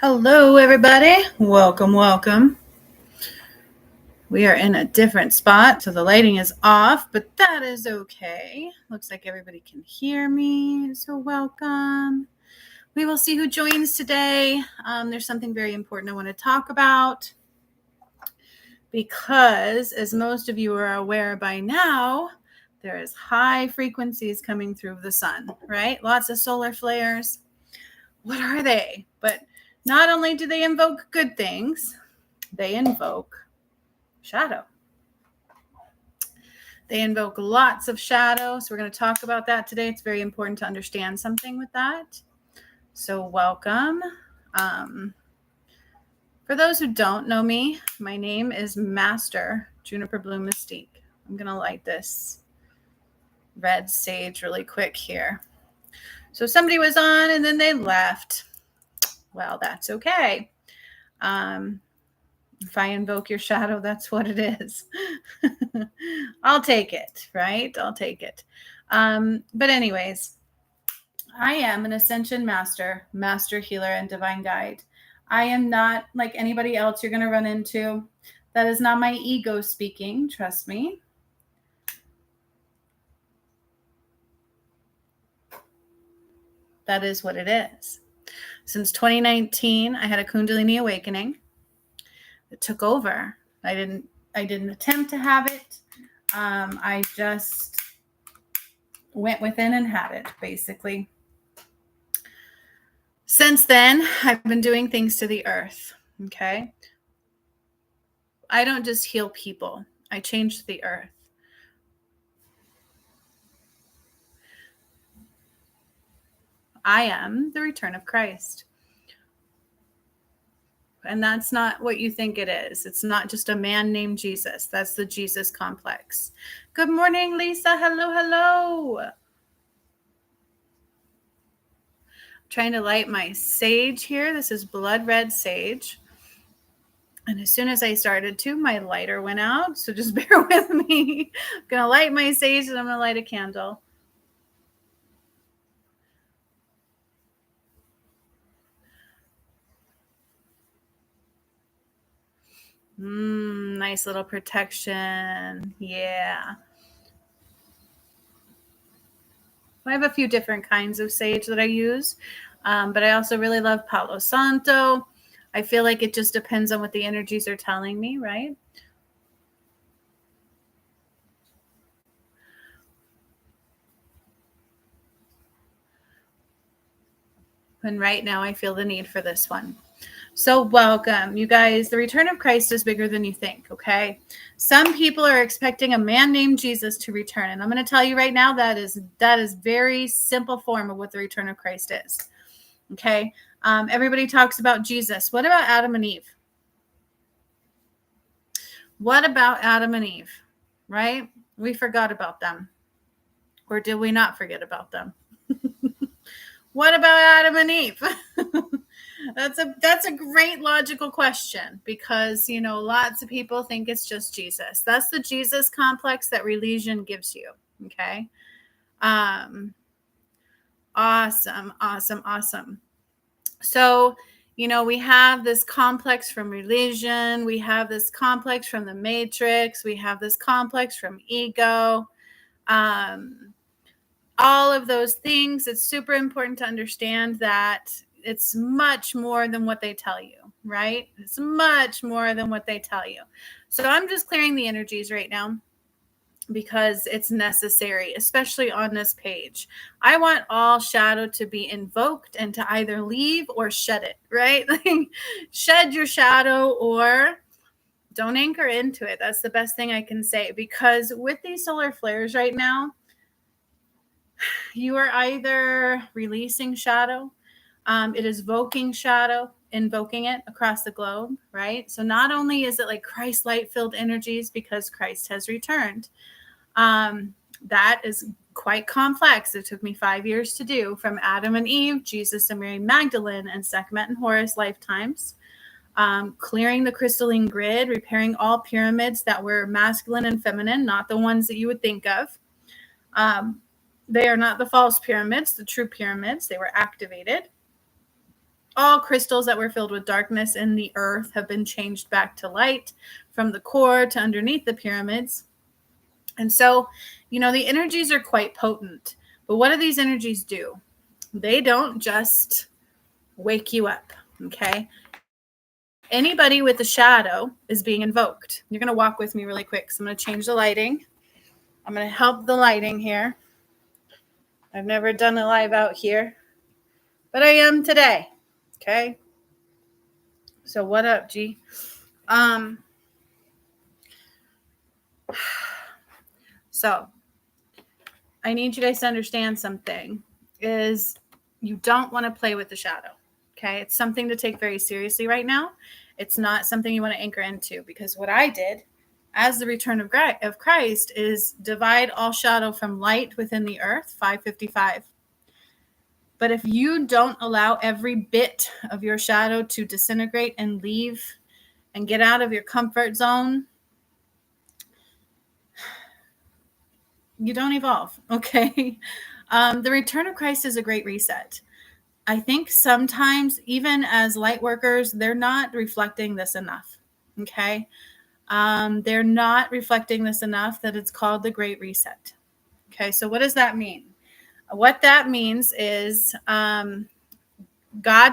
Hello, everybody. Welcome, welcome. We are in a different spot, so the lighting is off, but that is okay. Looks like everybody can hear me, so welcome. We will see who joins today. There's something very important I want to talk about because, as most of you are aware by now, there is high frequencies coming through the sun, right? Lots of solar flares. What are they? But not only do they invoke good things, they invoke shadow. They invoke lots of shadow. So we're going to talk about that today. It's very important to understand something with that. So welcome. For those who don't know me, my name is Master Juniper Bloom Mystique. I'm going to light this red sage really quick here. So somebody was on and then they left. Well, that's okay. If I invoke your shadow, that's what it is. I'll take it, right? I'll take it. But anyways, I am an Ascension Master, Master Healer, and Divine Guide. I am not like anybody else you're going to run into. That is not my ego speaking, trust me. That is what it is. Since 2019, I had a Kundalini awakening. It took over. I didn't attempt to have it. I just went within and had it, basically. Since then, I've been doing things to the earth, okay? I don't just heal people. I change the earth. I am the return of Christ. And that's not what you think it is. It's not just a man named Jesus. That's the Jesus complex. Good morning, Lisa. Hello, hello. I'm trying to light my sage here. This is blood red sage. And as soon as I started to, my lighter went out. So just bear with me. I'm going to light my sage and I'm going to light a candle. Nice little protection. Yeah. I have a few different kinds of sage that I use, but I also really love Palo Santo. I feel like it just depends on what the energies are telling me, right? And right now I feel the need for this one. So welcome, you guys. The return of Christ is bigger than you think, okay? Some people are expecting a man named Jesus to return. And I'm going to tell you right now that is very simple form of what the return of Christ is, okay? Everybody talks about Jesus. What about Adam and Eve? What about Adam and Eve, right? We forgot about them. Or did we not forget about them? What about Adam and Eve? That's a great logical question because, you know, lots of people think it's just Jesus. That's the Jesus complex that religion gives you, okay? Awesome. So, you know, we have this complex from religion. We have this complex from the matrix. We have this complex from ego. All of those things. It's super important to understand that it's much more than what they tell you, right? It's much more than what they tell you. So I'm just clearing the energies right now because it's necessary, especially on this page. I want all shadow to be invoked and to either leave or shed it, right? Like shed your shadow or don't anchor into it. That's the best thing I can say, because with these solar flares right now, you are either releasing shadow, it is voking shadow, invoking it across the globe, right? So not only is it like Christ light-filled energies because Christ has returned, that is quite complex. It took me 5 years to do, from Adam and Eve, Jesus and Mary Magdalene, and Sekhmet and Horus lifetimes, clearing the crystalline grid, repairing all pyramids that were masculine and feminine, not the ones that you would think of. They are not the false pyramids, the true pyramids. They were activated. All crystals that were filled with darkness in the earth have been changed back to light, from the core to underneath the pyramids. And so, the energies are quite potent. But what do these energies do? They don't just wake you up, okay? Anybody with a shadow is being invoked. You're going to walk with me really quick. So I'm going to change the lighting. I'm going to help the lighting here. I've never done a live out here, but I am today. Okay. So what up, G? So I need you guys to understand something is you don't want to play with the shadow. Okay. It's something to take very seriously right now. It's not something you want to anchor into, because what I did as the return of Christ is divide all shadow from light within the earth, 555. But if you don't allow every bit of your shadow to disintegrate and leave and get out of your comfort zone, you don't evolve, okay? The return of Christ is a great reset. I think sometimes, even as light workers, they're not reflecting this enough, okay? They're not reflecting this enough that it's called the Great Reset. Okay, so what does that mean? What that means is God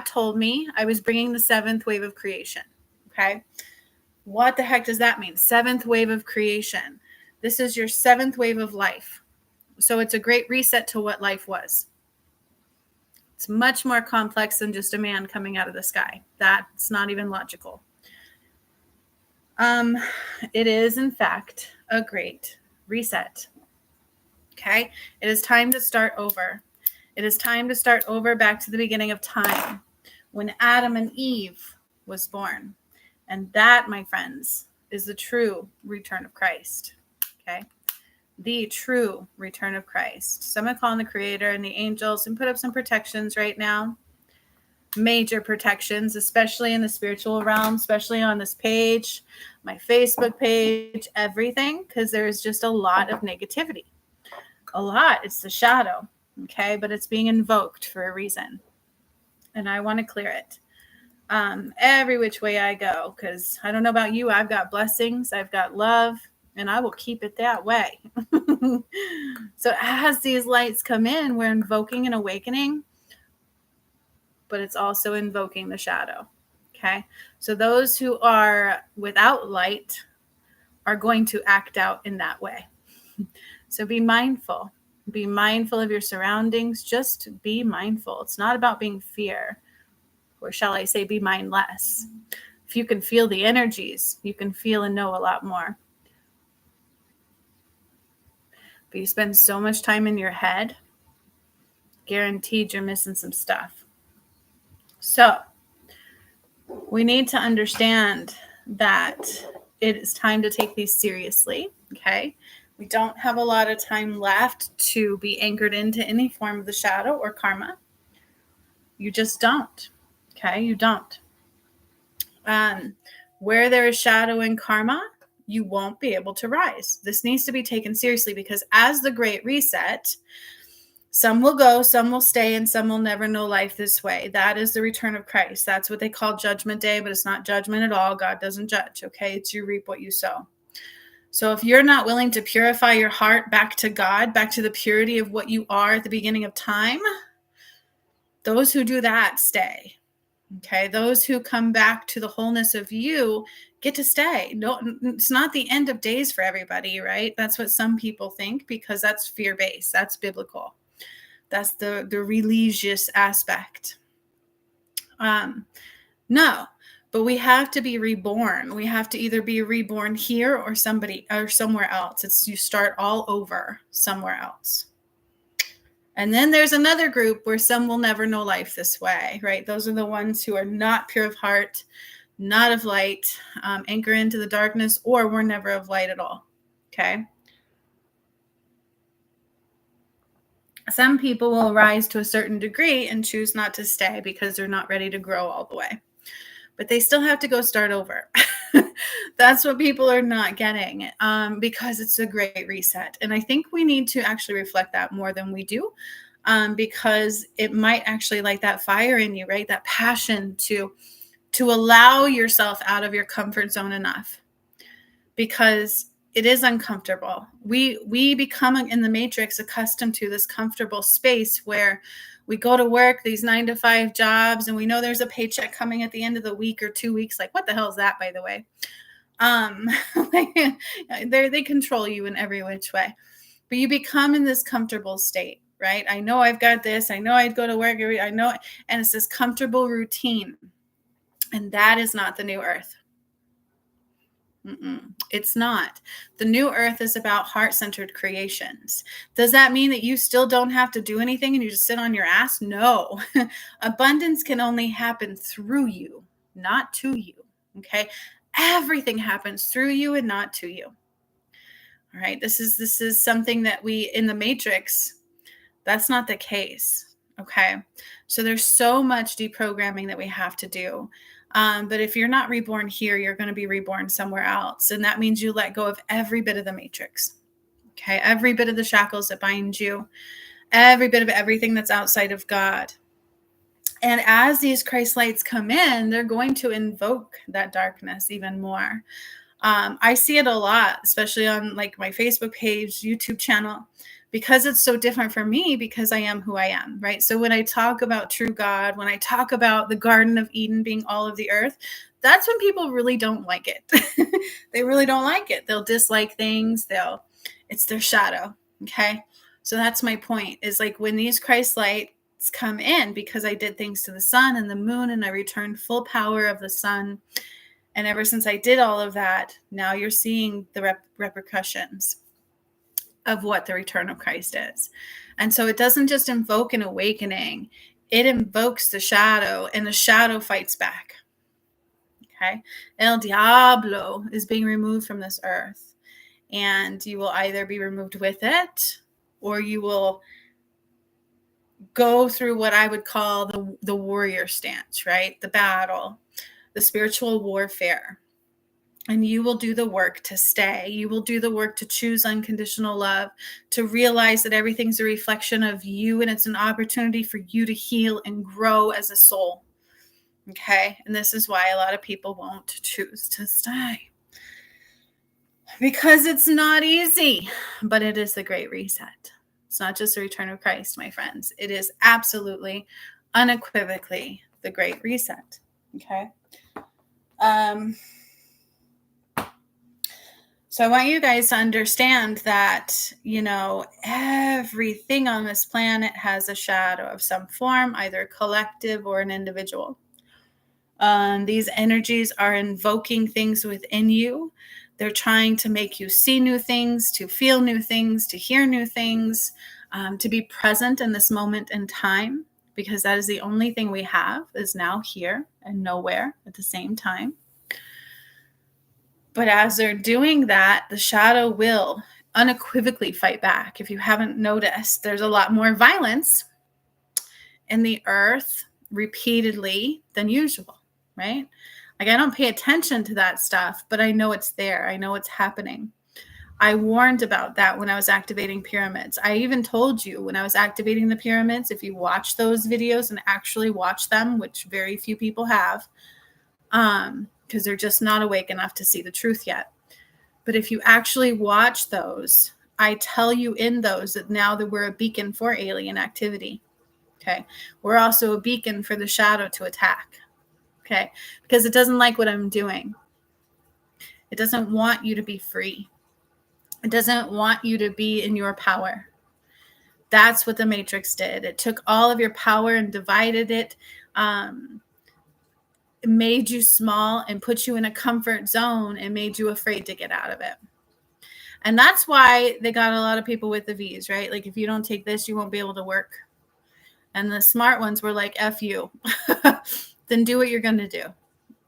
told me I was bringing the seventh wave of creation. Okay, what the heck does that mean? Seventh wave of creation. This is your seventh wave of life. So it's a great reset to what life was. It's much more complex than just a man coming out of the sky. That's not even logical. It is, in fact, a great reset. Okay? It is time to start over. It is time to start over back to the beginning of time, when Adam and Eve was born. And that, my friends, is the true return of Christ. Okay? The true return of Christ. So I'm going to call on the Creator and the angels and put up some protections right now. Major protections, especially in the spiritual realm, especially on this page, my Facebook page, everything, because there's just a lot of negativity. A lot. It's the shadow. Okay? But it's being invoked for a reason. And I want to clear it. Every which way I go, because I don't know about you, I've got blessings, I've got love, and I will keep it that way. So as these lights come in, we're invoking an awakening, but it's also invoking the shadow. Okay. So those who are without light are going to act out in that way. So be mindful. Be mindful of your surroundings. Just be mindful. It's not about being fear, or shall I say, be mindless. If you can feel the energies, you can feel and know a lot more. But you spend so much time in your head, guaranteed you're missing some stuff. So we need to understand that it is time to take these seriously, okay? We don't have a lot of time left to be anchored into any form of the shadow or karma. You just don't, okay? You don't. Where there is shadow and karma, you won't be able to rise. This needs to be taken seriously, because as the Great Reset, some will go, some will stay, and some will never know life this way. That is the return of Christ. That's what they call Judgment Day, but it's not judgment at all. God doesn't judge, okay? It's you reap what you sow. So if you're not willing to purify your heart back to God, back to the purity of what you are at the beginning of time, those who do that stay. Okay, those who come back to the wholeness of you get to stay. No, it's not the end of days for everybody, right? That's what some people think, because that's fear-based. That's biblical. That's the religious aspect. No, but we have to be reborn. We have to either be reborn here or somewhere else. It's you start all over somewhere else. And then there's another group where some will never know life this way, right? Those are the ones who are not pure of heart, not of light, anchor into the darkness, or were never of light at all, okay? Some people will rise to a certain degree and choose not to stay because they're not ready to grow all the way. But they still have to go start over. That's what people are not getting, because it's a great reset. And I think we need to actually reflect that more than we do. because it might actually light that fire in you, right? That passion to allow yourself out of your comfort zone enough, because it is uncomfortable. We become in the matrix accustomed to this comfortable space where we go to work, these 9-to-5 jobs, and we know there's a paycheck coming at the end of the week or 2 weeks. Like, what the hell is that, by the way? They control you in every which way, but you become in this comfortable state, right? I know I've got this. I know I'd go to work. I know, and it's this comfortable routine, and that is not the new earth. It's not. The new earth is about heart-centered creations. Does that mean that you still don't have to do anything and you just sit on your ass? No. Abundance can only happen through you, not to you. Okay? Everything happens through you and not to you. All right? This is something that we in the matrix, that's not the case. Okay? So there's so much deprogramming that we have to do. But if you're not reborn here, you're going to be reborn somewhere else. And that means you let go of every bit of the matrix. Okay. Every bit of the shackles that bind you, every bit of everything that's outside of God. And as these Christ lights come in, they're going to invoke that darkness even more. I see it a lot, especially on like my Facebook page, YouTube channel, because it's so different for me, because I am who I am, right? So when I talk about true God, when I talk about the Garden of Eden being all of the earth, that's when people really don't like it. They really don't like it. They'll dislike things. It's their shadow. Okay. So that's my point, is like when these Christ lights come in, because I did things to the sun and the moon, and I returned full power of the sun. And ever since I did all of that, now you're seeing the repercussions of what the return of Christ is. And so it doesn't just invoke an awakening, it invokes the shadow, and the shadow fights back. Okay. El Diablo is being removed from this earth, and you will either be removed with it, or you will go through what I would call the warrior stance, right? The battle, the spiritual warfare. And you will do the work to stay. You will do the work to choose unconditional love, to realize that everything's a reflection of you, and it's an opportunity for you to heal and grow as a soul. Okay? And this is why a lot of people won't choose to stay. Because it's not easy, but it is the great reset. It's not just the return of Christ, my friends. It is absolutely, unequivocally the great reset. Okay? So I want you guys to understand that, everything on this planet has a shadow of some form, either collective or an individual. These energies are invoking things within you. They're trying to make you see new things, to feel new things, to hear new things, to be present in this moment in time, because that is the only thing we have, is now here and nowhere at the same time. But as they're doing that, the shadow will unequivocally fight back. If you haven't noticed, there's a lot more violence in the earth repeatedly than usual, right? Like, I don't pay attention to that stuff, but I know it's there. I know it's happening. I warned about that when I was activating pyramids. I even told you when I was activating the pyramids, if you watch those videos and actually watch them, which very few people have, because they're just not awake enough to see the truth yet. But if you actually watch those, I tell you in those that now that we're a beacon for alien activity. Okay. We're also a beacon for the shadow to attack. Okay. Because it doesn't like what I'm doing. It doesn't want you to be free. It doesn't want you to be in your power. That's what the Matrix did. It took all of your power and divided it. It made you small and put you in a comfort zone and made you afraid to get out of it. And that's why they got a lot of people with the V's, right? Like, if you don't take this, you won't be able to work. And the smart ones were like, F you. Then do what you're going to do,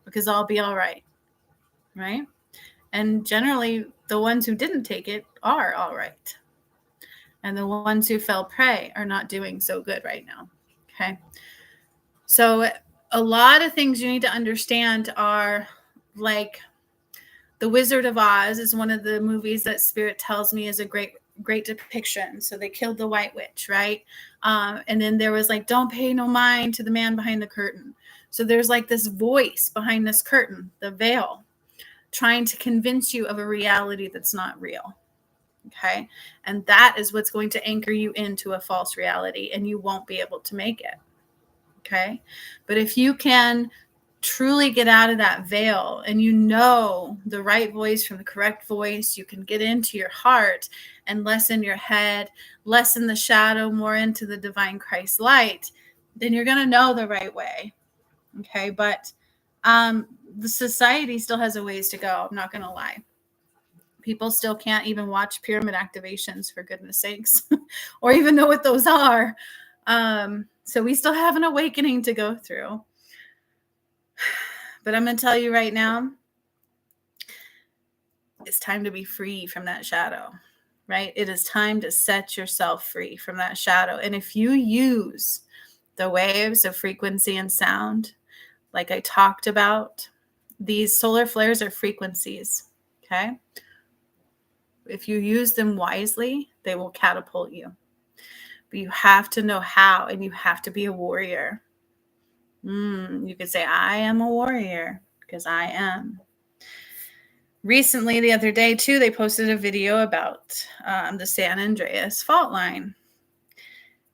because I'll be all right. Right? And generally, the ones who didn't take it are all right. And the ones who fell prey are not doing so good right now. Okay? So a lot of things you need to understand are, like, The Wizard of Oz is one of the movies that Spirit tells me is a great great depiction. So they killed the White Witch, right? And then there was like, don't pay no mind to the man behind the curtain. So there's like this voice behind this curtain, the veil, trying to convince you of a reality that's not real. Okay. And that is what's going to anchor you into a false reality, and you won't be able to make it. Okay. But if you can truly get out of that veil and you know the right voice from the correct voice, you can get into your heart and lessen your head, lessen the shadow, more into the divine Christ light, then you're going to know the right way. Okay. But the society still has a ways to go. I'm not going to lie. People still can't even watch pyramid activations, for goodness sakes, or even know what those are. So we still have an awakening to go through. But I'm going to tell you right now, it's time to be free from that shadow, right? It is time to set yourself free from that shadow. And if you use the waves of frequency and sound, like I talked about, these solar flares are frequencies, okay? If you use them wisely, they will catapult you. But you have to know how, and you have to be a warrior. You could say, I am a warrior, because I am. Recently, the other day, too, they posted a video about the San Andreas fault line.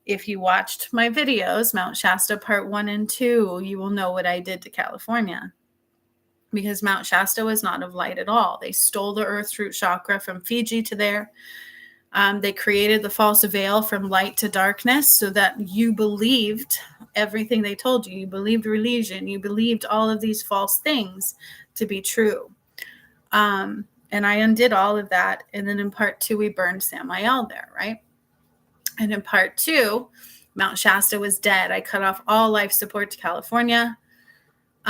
If you watched my videos, Mount Shasta Part 1 and 2, you will know what I did to California. Because Mount Shasta was not of light at all. They stole the earth's root chakra from Fiji to there. They created the false veil from light to darkness so that you believed everything they told you. You believed religion. You believed all of these false things to be true. And I undid all of that. And then in part 2, we burned Samael there, right? And in part 2, Mount Shasta was dead. I cut off all life support to California.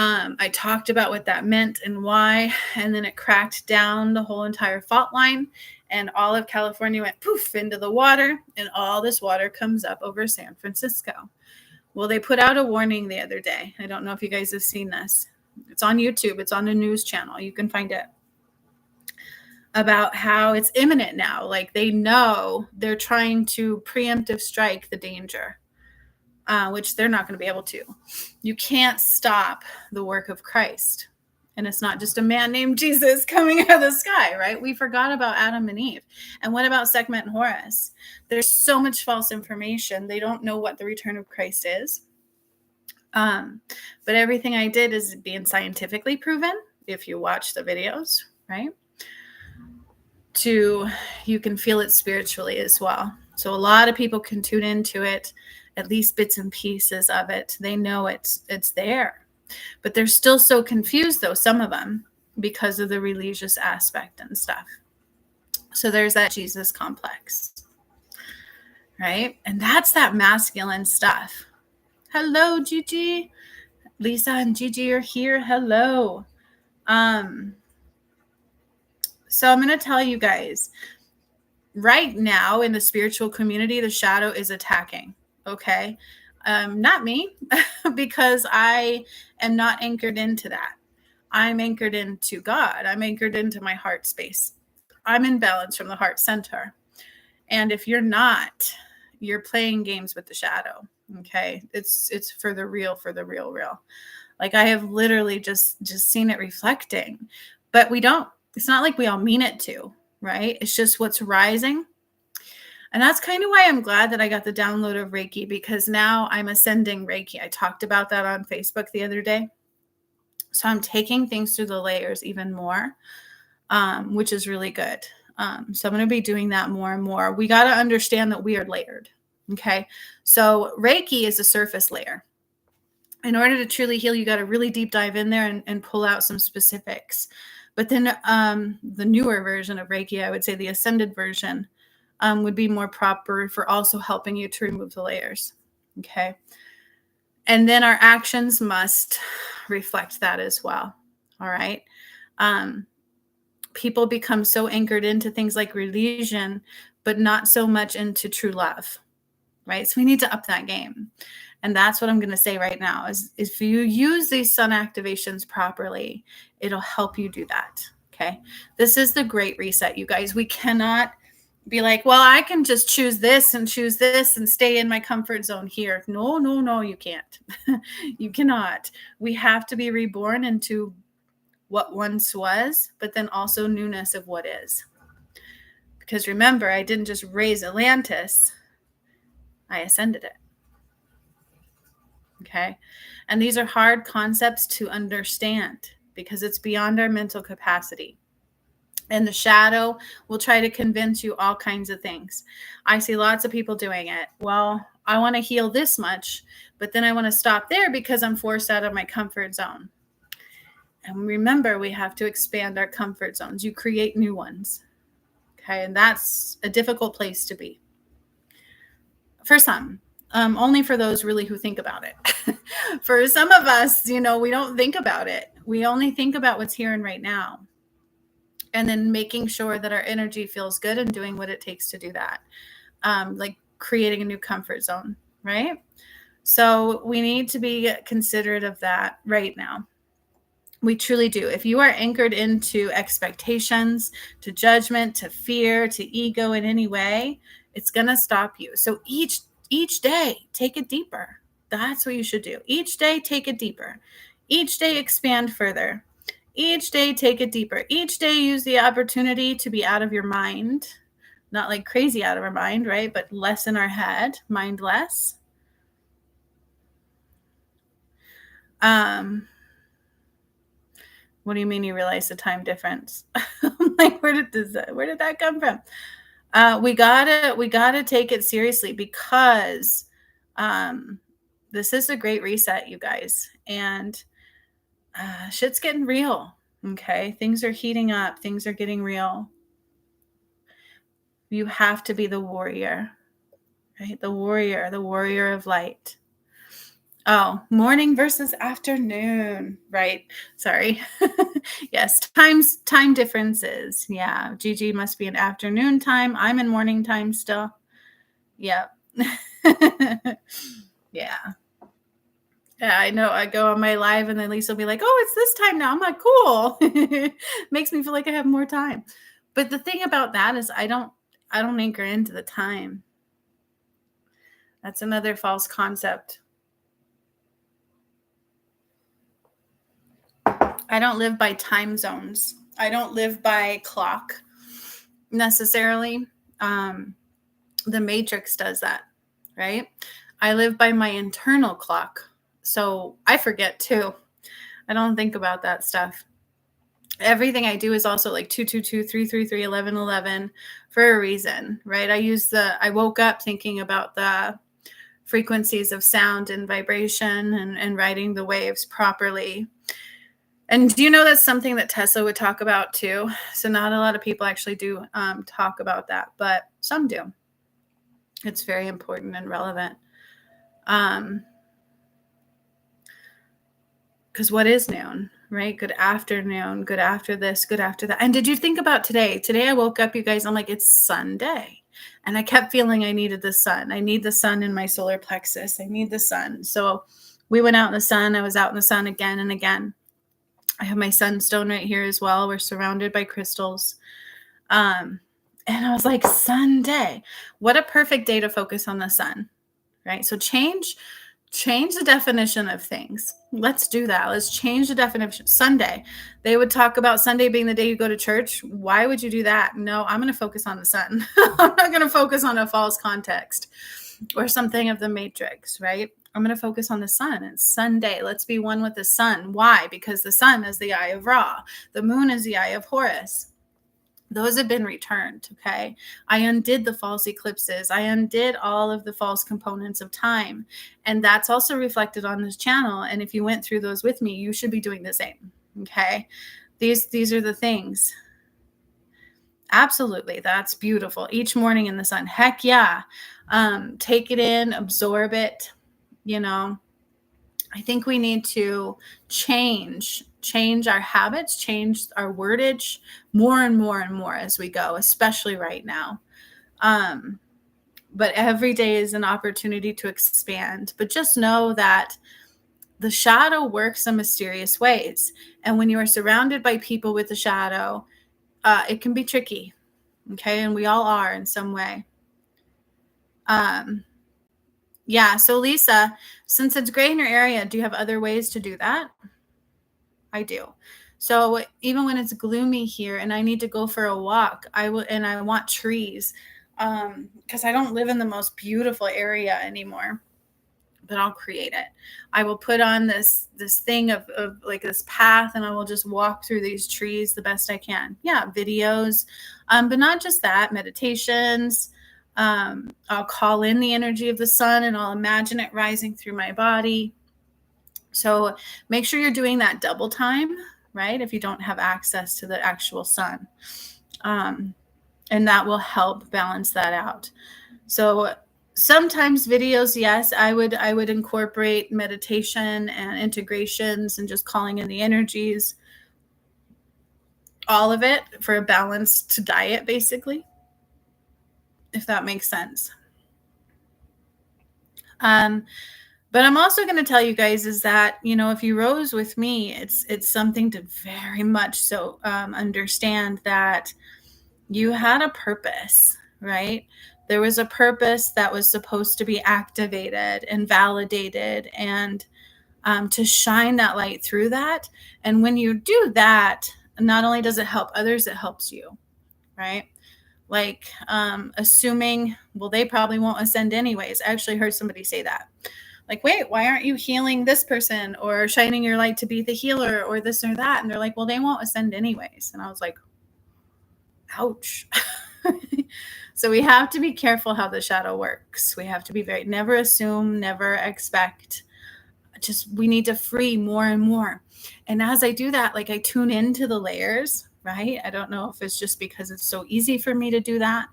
I talked about what that meant and why, and then it cracked down the whole entire fault line, and all of California went poof into the water, and all this water comes up over San Francisco. Well, they put out a warning the other day. I don't know if you guys have seen this. It's on YouTube. It's on the news channel. You can find it. About how it's imminent now. Like they know they're trying to preemptive strike the danger. Which they're not going to be able to. You can't stop the work of Christ. And it's not just a man named Jesus coming out of the sky, right? We forgot about Adam and Eve. And what about Sekhmet and Horus? There's so much false information. They don't know what the return of Christ is. But everything I did is being scientifically proven, if you watch the videos, right? You can feel it spiritually as well. So a lot of people can tune into it, at least bits and pieces of it. They know it's there, but they're still so confused, though, some of them, because of the religious aspect and stuff. So there's that Jesus complex, right? And that's that masculine stuff. Hello, Gigi. Lisa and Gigi are here. Hello. So I'm going to tell you guys, right now in the spiritual community, the shadow is attacking. Okay. Not me, because I am not anchored into that. I'm anchored into God. I'm anchored into my heart space. I'm in balance from the heart center. And if you're not, you're playing games with the shadow. Okay. It's for the real. Like I have literally just seen it reflecting, but it's not like we all mean it to, right? It's just what's rising. And that's kind of why I'm glad that I got the download of Reiki, because now I'm ascending Reiki. I talked about that on Facebook the other day. So I'm taking things through the layers even more, which is really good. So I'm going to be doing that more and more. We got to understand that we are layered. Okay. So Reiki is a surface layer. In order to truly heal, you got to really deep dive in there and pull out some specifics. But then the newer version of Reiki, I would say the ascended version, would be more proper for also helping you to remove the layers. Okay. And then our actions must reflect that as well. All right. People become so anchored into things like religion, but not so much into true love. Right. So we need to up that game. And that's what I'm going to say right now is if you use these sun activations properly, it'll help you do that. Okay. This is the great reset, you guys. We cannot be like, well, I can just choose this and stay in my comfort zone here. No, no, no, you can't. You cannot. We have to be reborn into what once was, but then also newness of what is. Because remember, I didn't just raise Atlantis, I ascended it. Okay. And these are hard concepts to understand because it's beyond our mental capacity. And the shadow will try to convince you all kinds of things. I see lots of people doing it. Well, I want to heal this much, but then I want to stop there because I'm forced out of my comfort zone. And remember, we have to expand our comfort zones. You create new ones. Okay. And that's a difficult place to be. For some, only for those really who think about it. For some of us, we don't think about it. We only think about what's here and right now. And then making sure that our energy feels good and doing what it takes to do that. Like creating a new comfort zone, right? So we need to be considerate of that right now. We truly do. If you are anchored into expectations, to judgment, to fear, to ego in any way, it's going to stop you. So each day, take it deeper. That's what you should do. Each day, take it deeper. Each day, expand further. Each day, take it deeper. Each day, use the opportunity to be out of your mind, not like crazy out of our mind, right? But less in our head, mind less. What do you mean you realize the time difference? Like, where did that come from? We gotta take it seriously because this is a great reset, you guys, and shit's getting real. Okay, things are heating up. Things are getting real. You have to be the warrior, right? The warrior of light. Oh, morning versus afternoon, right? Sorry. Yes, time differences. Yeah, Gigi must be in afternoon time. I'm in morning time still. Yep. Yeah. Yeah, I know. I go on my live and then Lisa will be like, oh, it's this time now. I'm like, cool. Makes me feel like I have more time. But the thing about that is I don't anchor into the time. That's another false concept. I don't live by time zones. I don't live by clock necessarily. The Matrix does that, right? I live by my internal clock. So I forget too. I don't think about that stuff. Everything I do is also like 222, 333, 1111 for a reason, right? I woke up thinking about the frequencies of sound and vibration and writing the waves properly. And do you know that's something that Tesla would talk about too? So not a lot of people actually do talk about that, but some do. It's very important and relevant. Because what is noon, right? Good afternoon, good after this, good after that. And did you think about today? Today I woke up, you guys, I'm like, it's Sunday. And I kept feeling I needed the sun. I need the sun in my solar plexus. I need the sun. So we went out in the sun. I was out in the sun again and again. I have my sunstone right here as well. We're surrounded by crystals. And I was like, Sunday, what a perfect day to focus on the sun, right? So change the definition of things. Let's do that. Let's change the definition. Sunday. They would talk about Sunday being the day you go to church. Why would you do that? No, I'm going to focus on the sun. I'm not going to focus on a false context or something of the Matrix, right? I'm going to focus on the sun. It's Sunday. Let's be one with the sun. Why? Because the sun is the eye of Ra. The moon is the eye of Horus. Those have been returned, okay? I undid the false eclipses. I undid all of the false components of time. And that's also reflected on this channel. And if you went through those with me, you should be doing the same, okay? These are the things. Absolutely. That's beautiful. Each morning in the sun. Heck yeah. Take it in, absorb it, I think we need to change our habits, change our wordage more and more and more as we go, especially right now. But every day is an opportunity to expand. But just know that the shadow works in mysterious ways. And when you are surrounded by people with the shadow, it can be tricky. Okay. And we all are in some way. Yeah. So Lisa, since it's gray in your area, do you have other ways to do that? I do. So even when it's gloomy here and I need to go for a walk, I want trees, because I don't live in the most beautiful area anymore, but I'll create it. I will put on this thing of like this path, and I will just walk through these trees the best I can. Yeah, videos, but not just that, meditations. I'll call in the energy of the sun and I'll imagine it rising through my body. So make sure you're doing that double time, right? If you don't have access to the actual sun. And that will help balance that out. So sometimes videos, yes, I would incorporate meditation and integrations and just calling in the energies, all of it for a balanced diet, basically, if that makes sense. But I'm also going to tell you guys is that, if you rose with me, it's something to very much so understand that you had a purpose, right? There was a purpose that was supposed to be activated and validated, and to shine that light through that. And when you do that, not only does it help others, it helps you, right? Like assuming, well, they probably won't ascend anyways. I actually heard somebody say that. Like, wait, why aren't you healing this person or shining your light to be the healer or this or that? And they're like, well, they won't ascend anyways. And I was like, ouch. So we have to be careful how the shadow works. We have to be never assume, never expect. Just, we need to free more and more. And as I do that, like I tune into the layers, right? I don't know if it's just because it's so easy for me to do that.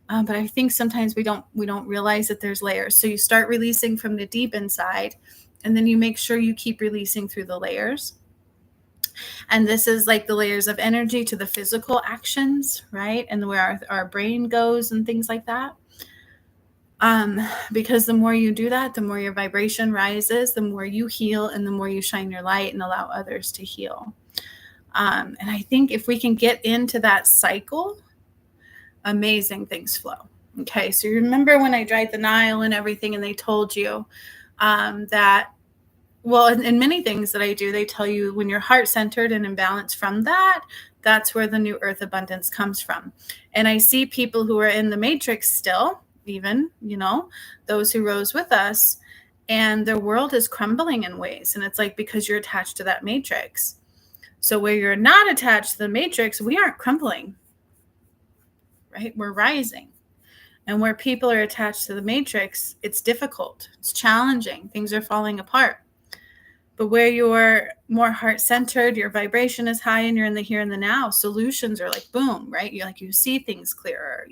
But I think sometimes we don't realize that there's layers. So you start releasing from the deep inside, and then you make sure you keep releasing through the layers. And this is like the layers of energy to the physical actions, right? And where our brain goes and things like that. Because the more you do that, the more your vibration rises, the more you heal, and the more you shine your light and allow others to heal. And I think if we can get into that cycle, amazing things flow. Okay, so you remember when I dried the Nile and everything, and they told you that, well, in many things that I do, they tell you when you're heart-centered and in balance from that, that's where the new earth abundance comes from. And I see people who are in the matrix still, even, those who rose with us, and their world is crumbling in ways. And it's like, because you're attached to that matrix. So where you're not attached to the matrix, we aren't crumbling, right? We're rising. And where people are attached to the matrix, it's difficult. It's challenging. Things are falling apart. But where you're more heart-centered, your vibration is high, and you're in the here and the now, solutions are like boom, right? You see things clearer.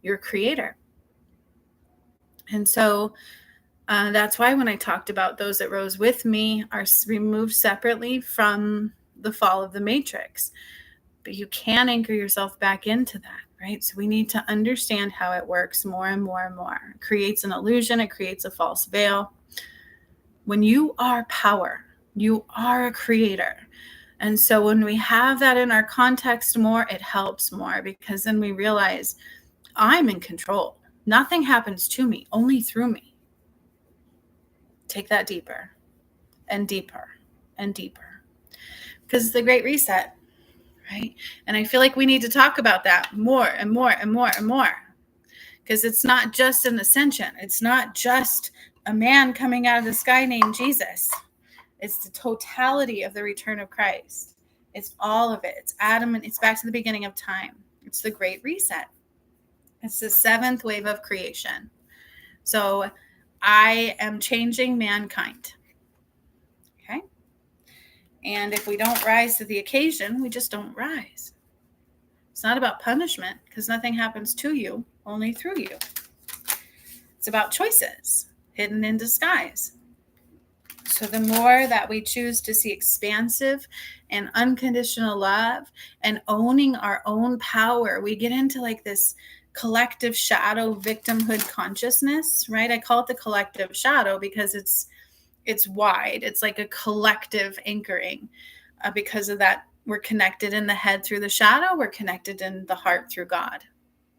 You're a creator. And so that's why when I talked about those that rose with me are removed separately from the fall of the matrix. But you can anchor yourself back into that, right? So we need to understand how it works more and more and more. It creates an illusion. It creates a false veil. When you are power, you are a creator. And so when we have that in our context more, it helps more, because then we realize I'm in control. Nothing happens to me, only through me. Take that deeper and deeper and deeper, because it's the Great Reset, right? And I feel like we need to talk about that more and more and more and more, because it's not just an ascension. It's not just a man coming out of the sky named Jesus. It's the totality of the return of Christ. It's all of it. It's Adam, and it's back to the beginning of time. It's the Great Reset. It's the seventh wave of creation. So I am changing mankind. Okay? And if we don't rise to the occasion, we just don't rise. It's not about punishment, because nothing happens to you, only through you. It's about choices hidden in disguise. So the more that we choose to see expansive and unconditional love and owning our own power, we get into like this collective shadow victimhood consciousness, right? I call it the collective shadow because it's wide. It's like a collective anchoring. Because of that, we're connected in the head through the shadow. We're connected in the heart through God.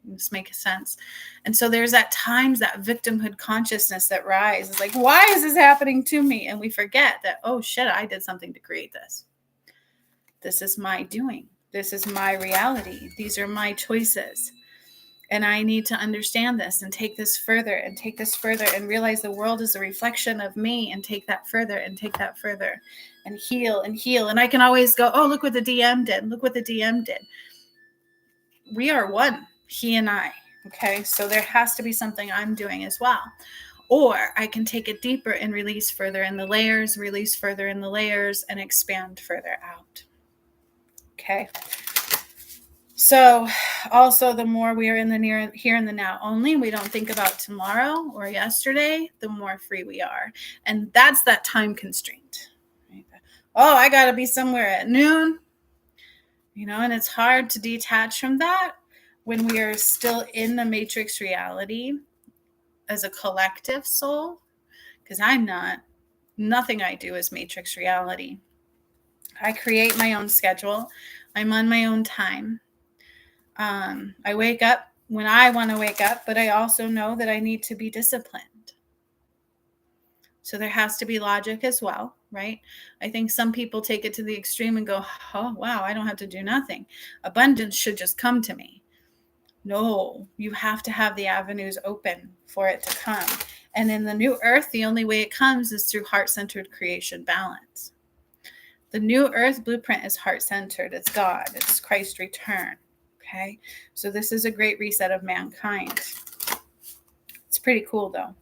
This makes sense. And so there's at times that victimhood consciousness that rises, like, why is this happening to me? And we forget that, oh shit, I did something to create this. This is my doing. This is my reality. These are my choices. And I need to understand this and take this further and take this further and realize the world is a reflection of me, and take that further and take that further and heal and heal. And I can always go, oh, look what the DM did. Look what the DM did. We are one, he and I. Okay. So there has to be something I'm doing as well. Or I can take it deeper and release further in the layers, release further in the layers, and expand further out. Okay. So also, the more we are in the here and the now only, we don't think about tomorrow or yesterday, the more free we are. And that's that time constraint. Right? Oh, I got to be somewhere at noon. And it's hard to detach from that when we are still in the matrix reality as a collective soul, because I'm not. Nothing I do is matrix reality. I create my own schedule. I'm on my own time. I wake up when I want to wake up, but I also know that I need to be disciplined. So there has to be logic as well, right? I think some people take it to the extreme and go, oh, wow, I don't have to do nothing. Abundance should just come to me. No, you have to have the avenues open for it to come. And in the new earth, the only way it comes is through heart-centered creation balance. The new earth blueprint is heart-centered. It's God. It's Christ's return. Okay, so this is a great reset of mankind. It's pretty cool though.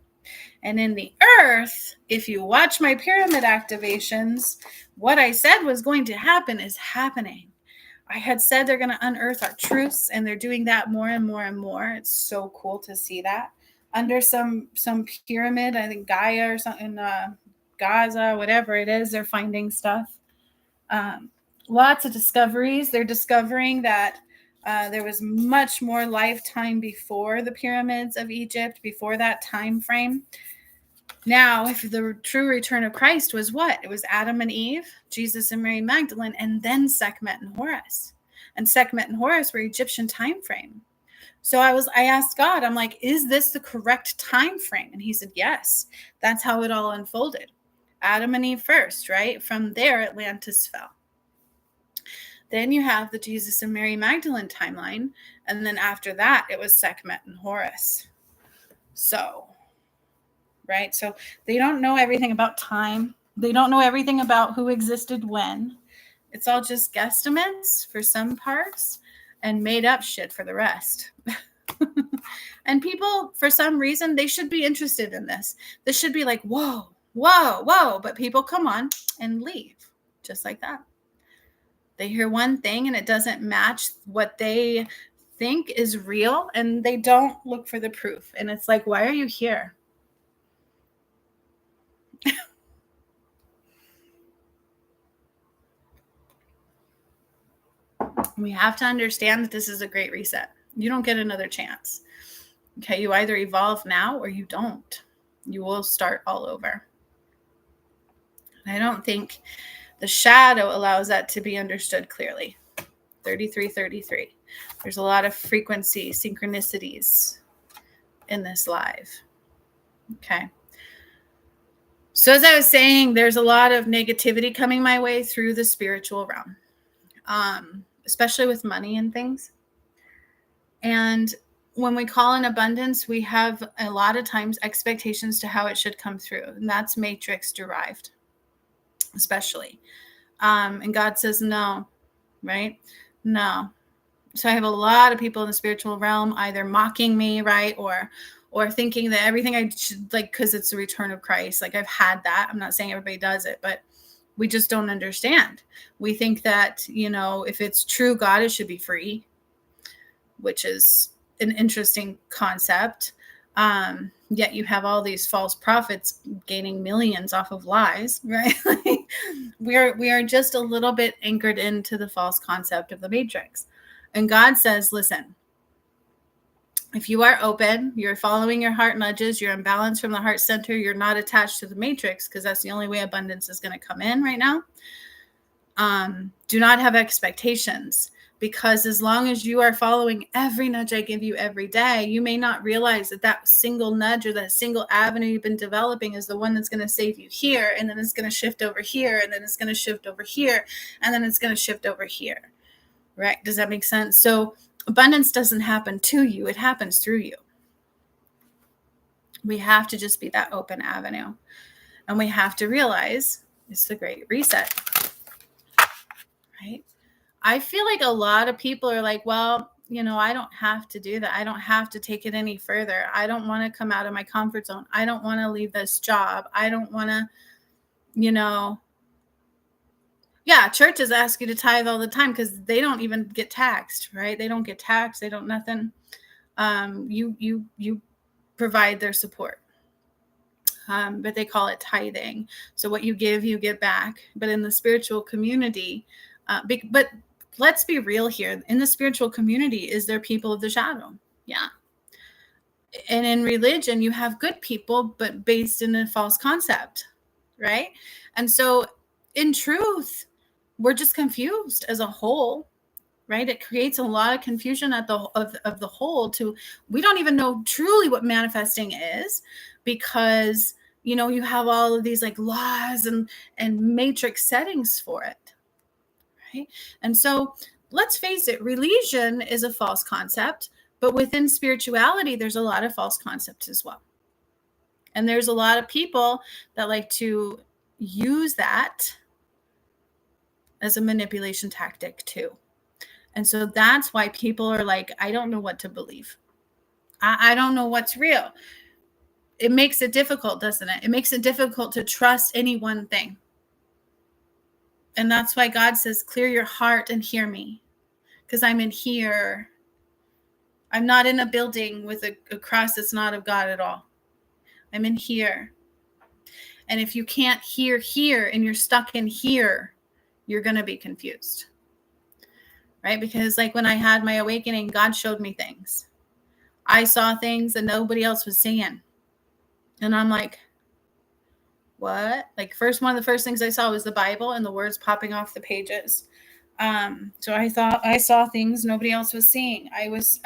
And in the earth, if you watch my pyramid activations, what I said was going to happen is happening. I had said they're going to unearth our truths, and they're doing that more and more and more. It's so cool to see that. Under some pyramid, I think Gaia or something, Gaza, whatever it is, they're finding stuff. Lots of discoveries. They're discovering that there was much more lifetime before the pyramids of Egypt, before that time frame. Now, if the true return of Christ was what? It was Adam and Eve, Jesus and Mary Magdalene, and then Sekhmet and Horus. And Sekhmet and Horus were Egyptian time frame. So I asked God, I'm like, is this the correct time frame? And he said, yes, that's how it all unfolded. Adam and Eve first, right? From there, Atlantis fell. Then you have the Jesus and Mary Magdalene timeline. And then after that, it was Sekhmet and Horus. So, right? So they don't know everything about time. They don't know everything about who existed when. It's all just guesstimates for some parts and made up shit for the rest. And people, for some reason, they should be interested in this. This should be like, whoa, whoa, whoa. But people come on and leave just like that. They hear one thing and it doesn't match what they think is real, and they don't look for the proof. And it's like, why are you here? We have to understand that this is a great reset. You don't get another chance. Okay, you either evolve now or you don't. You will start all over. And I don't think the shadow allows that to be understood clearly. 3333. There's a lot of frequency synchronicities in this live. Okay. So as I was saying, there's a lot of negativity coming my way through the spiritual realm, especially with money and things. And when we call in abundance, we have a lot of times expectations to how it should come through. And that's matrix derived, especially. And God says, no, right? No. So I have a lot of people in the spiritual realm either mocking me, right? Or thinking that everything I should, like, because it's the return of Christ. Like, I've had that. I'm not saying everybody does it, but we just don't understand. We think that, if it's true God, it should be free, which is an interesting concept. Yet you have all these false prophets gaining millions off of lies, right? we are just a little bit anchored into the false concept of the matrix. And God says, listen, if you are open, you're following your heart nudges, you're in balance from the heart center, you're not attached to the matrix, because that's the only way abundance is going to come in right now. Do not have expectations, Because as long as you are following every nudge I give you every day, you may not realize that that single nudge or that single avenue you've been developing is the one that's going to save you here. And then it's going to shift over here. And then it's going to shift over here. And then it's going to shift over here. Right? Does that make sense? So abundance doesn't happen to you. It happens through you. We have to just be that open avenue. And we have to realize it's the great reset. Right? I feel like a lot of people are like, well, I don't have to do that. I don't have to take it any further. I don't want to come out of my comfort zone. I don't want to leave this job. I don't want to, churches ask you to tithe all the time because they don't even get taxed, right? They don't get taxed. They don't nothing. You provide their support. But they call it tithing. So what you give, you get back. But in the spiritual community, but let's be real here. In the spiritual community, is there people of the shadow? Yeah. And in religion, you have good people, but based in a false concept, right? And so in truth, we're just confused as a whole, right? It creates a lot of confusion of the whole we don't even know truly what manifesting is, because, you have all of these like laws and matrix settings for it. Right? And so let's face it, religion is a false concept, but within spirituality, there's a lot of false concepts as well. And there's a lot of people that like to use that as a manipulation tactic too. And so that's why people are like, I don't know what to believe. I don't know what's real. It makes it difficult, doesn't it? It makes it difficult to trust any one thing. And that's why God says, clear your heart and hear me, because I'm in here. I'm not in a building with a cross that's not of God at all. I'm in here. And if you can't hear here and you're stuck in here, you're going to be confused. Right? Because like when I had my awakening, God showed me things. I saw things that nobody else was seeing. And I'm like, what? Like one of the first things I saw was the Bible and the words popping off the pages. So I thought I saw things nobody else was seeing. I was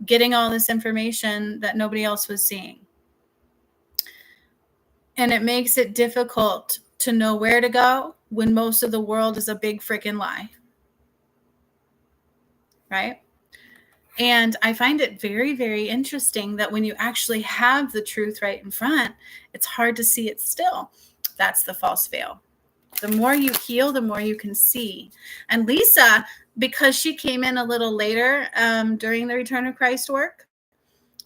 getting all this information that nobody else was seeing. And it makes it difficult to know where to go when most of the world is a big freaking lie. Right? And I find it very, very interesting that when you actually have the truth right in front, it's hard to see it still. That's the false veil. The more you heal, the more you can see. And Lisa, because she came in a little later during the Return of Christ work,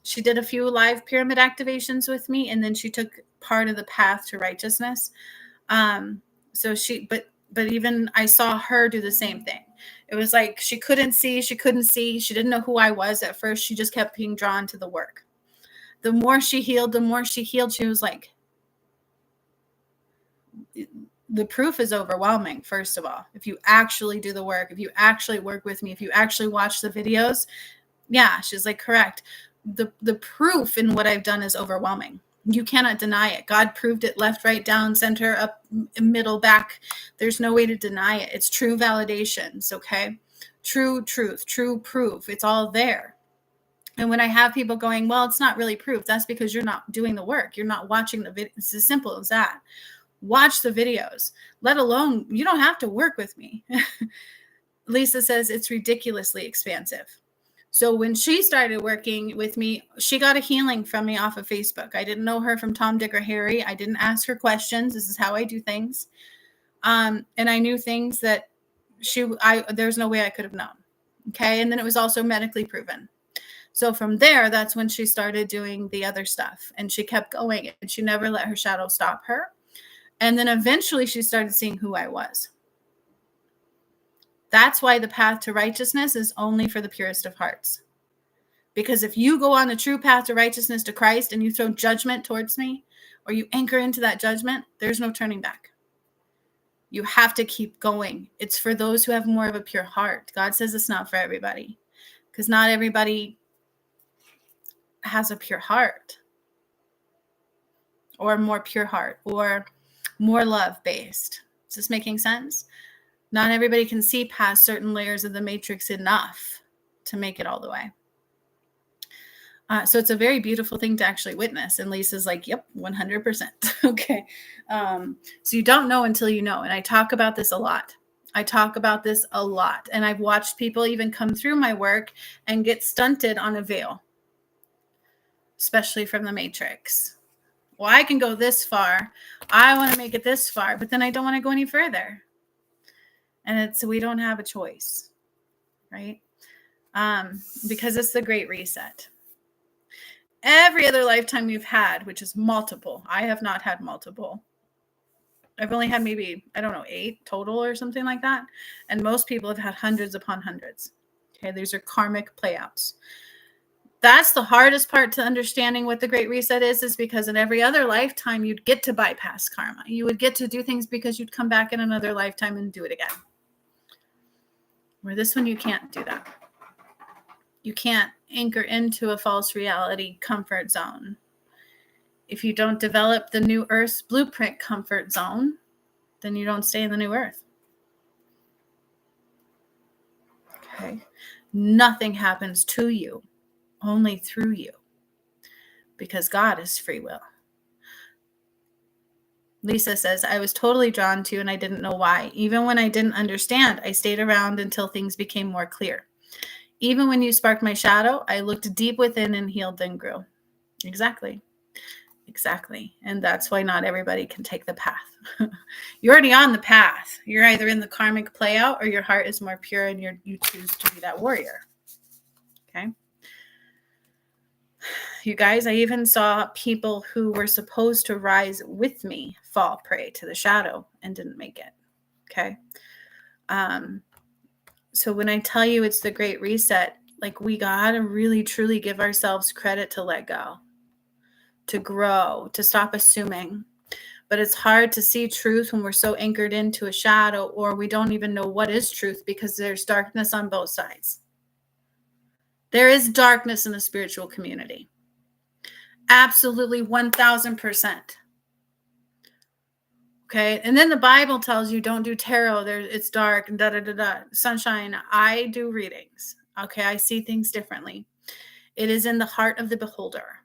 she did a few live pyramid activations with me, and then she took part of the path to righteousness. But even I saw her do the same thing. It was like she couldn't see. She didn't know who I was at first. She just kept being drawn to the work. The more she healed, she was like, the proof is overwhelming, first of all. If you actually do the work, if you actually work with me, if you actually watch the videos, yeah, she's like, correct. The proof in what I've done is overwhelming. You cannot deny it. God proved it left, right, down, center, up, middle, back. There's no way to deny it. It's true validations, okay? True truth, true proof. It's all there. And when I have people going, well, it's not really proof, that's because you're not doing the work. You're not watching the video. It's as simple as that. Watch the videos, let alone, you don't have to work with me. Lisa says it's ridiculously expansive. So when she started working with me, she got a healing from me off of Facebook. I didn't know her from Tom, Dick, or Harry. I didn't ask her questions. This is how I do things. And I knew things that there's no way I could have known. Okay. And then it was also medically proven. So from there, that's when she started doing the other stuff, and she kept going, and she never let her shadow stop her. And then eventually she started seeing who I was. That's why the path to righteousness is only for the purest of hearts. Because if you go on the true path to righteousness to Christ and you throw judgment towards me, or you anchor into that judgment, there's no turning back. You have to keep going. It's for those who have more of a pure heart. God says it's not for everybody, because not everybody has a pure heart, or more pure heart, or more love based. Is this making sense? Not everybody can see past certain layers of the matrix enough to make it all the way. So it's a very beautiful thing to actually witness. And Lisa's like, yep, 100%. Okay. So you don't know until you know. And I talk about this a lot. And I've watched people even come through my work and get stunted on a veil, especially from the matrix. Well, I can go this far. I want to make it this far, but then I don't want to go any further. And we don't have a choice, right? Because it's the Great Reset. Every other lifetime you've had, which is multiple. I have not had multiple. I've only had maybe, 8 total or something like that. And most people have had hundreds upon hundreds. Okay, these are karmic playouts. That's the hardest part to understanding what the Great Reset is because in every other lifetime, you'd get to bypass karma. You would get to do things because you'd come back in another lifetime and do it again. Where this one, you can't do that. You can't anchor into a false reality comfort zone. If you don't develop the new Earth's blueprint comfort zone, then you don't stay in the new Earth. Okay. Nothing happens to you, only through you, because God is free will. Lisa says, I was totally drawn to you and I didn't know why. Even when I didn't understand, I stayed around until things became more clear. Even when you sparked my shadow, I looked deep within and healed and grew. Exactly. And that's why not everybody can take the path. You're already on the path. You're either in the karmic playout or your heart is more pure and you choose to be that warrior. Okay. You guys, I even saw people who were supposed to rise with me fall prey to the shadow and didn't make it. Okay. So when I tell you it's the Great Reset, like we got to really, truly give ourselves credit to let go, to grow, to stop assuming. But it's hard to see truth when we're so anchored into a shadow or we don't even know what is truth because there's darkness on both sides. There is darkness in the spiritual community. Absolutely 1000%. Okay. And then the Bible tells you don't do tarot. It's dark and Sunshine. I do readings. Okay. I see things differently. It is in the heart of the beholder.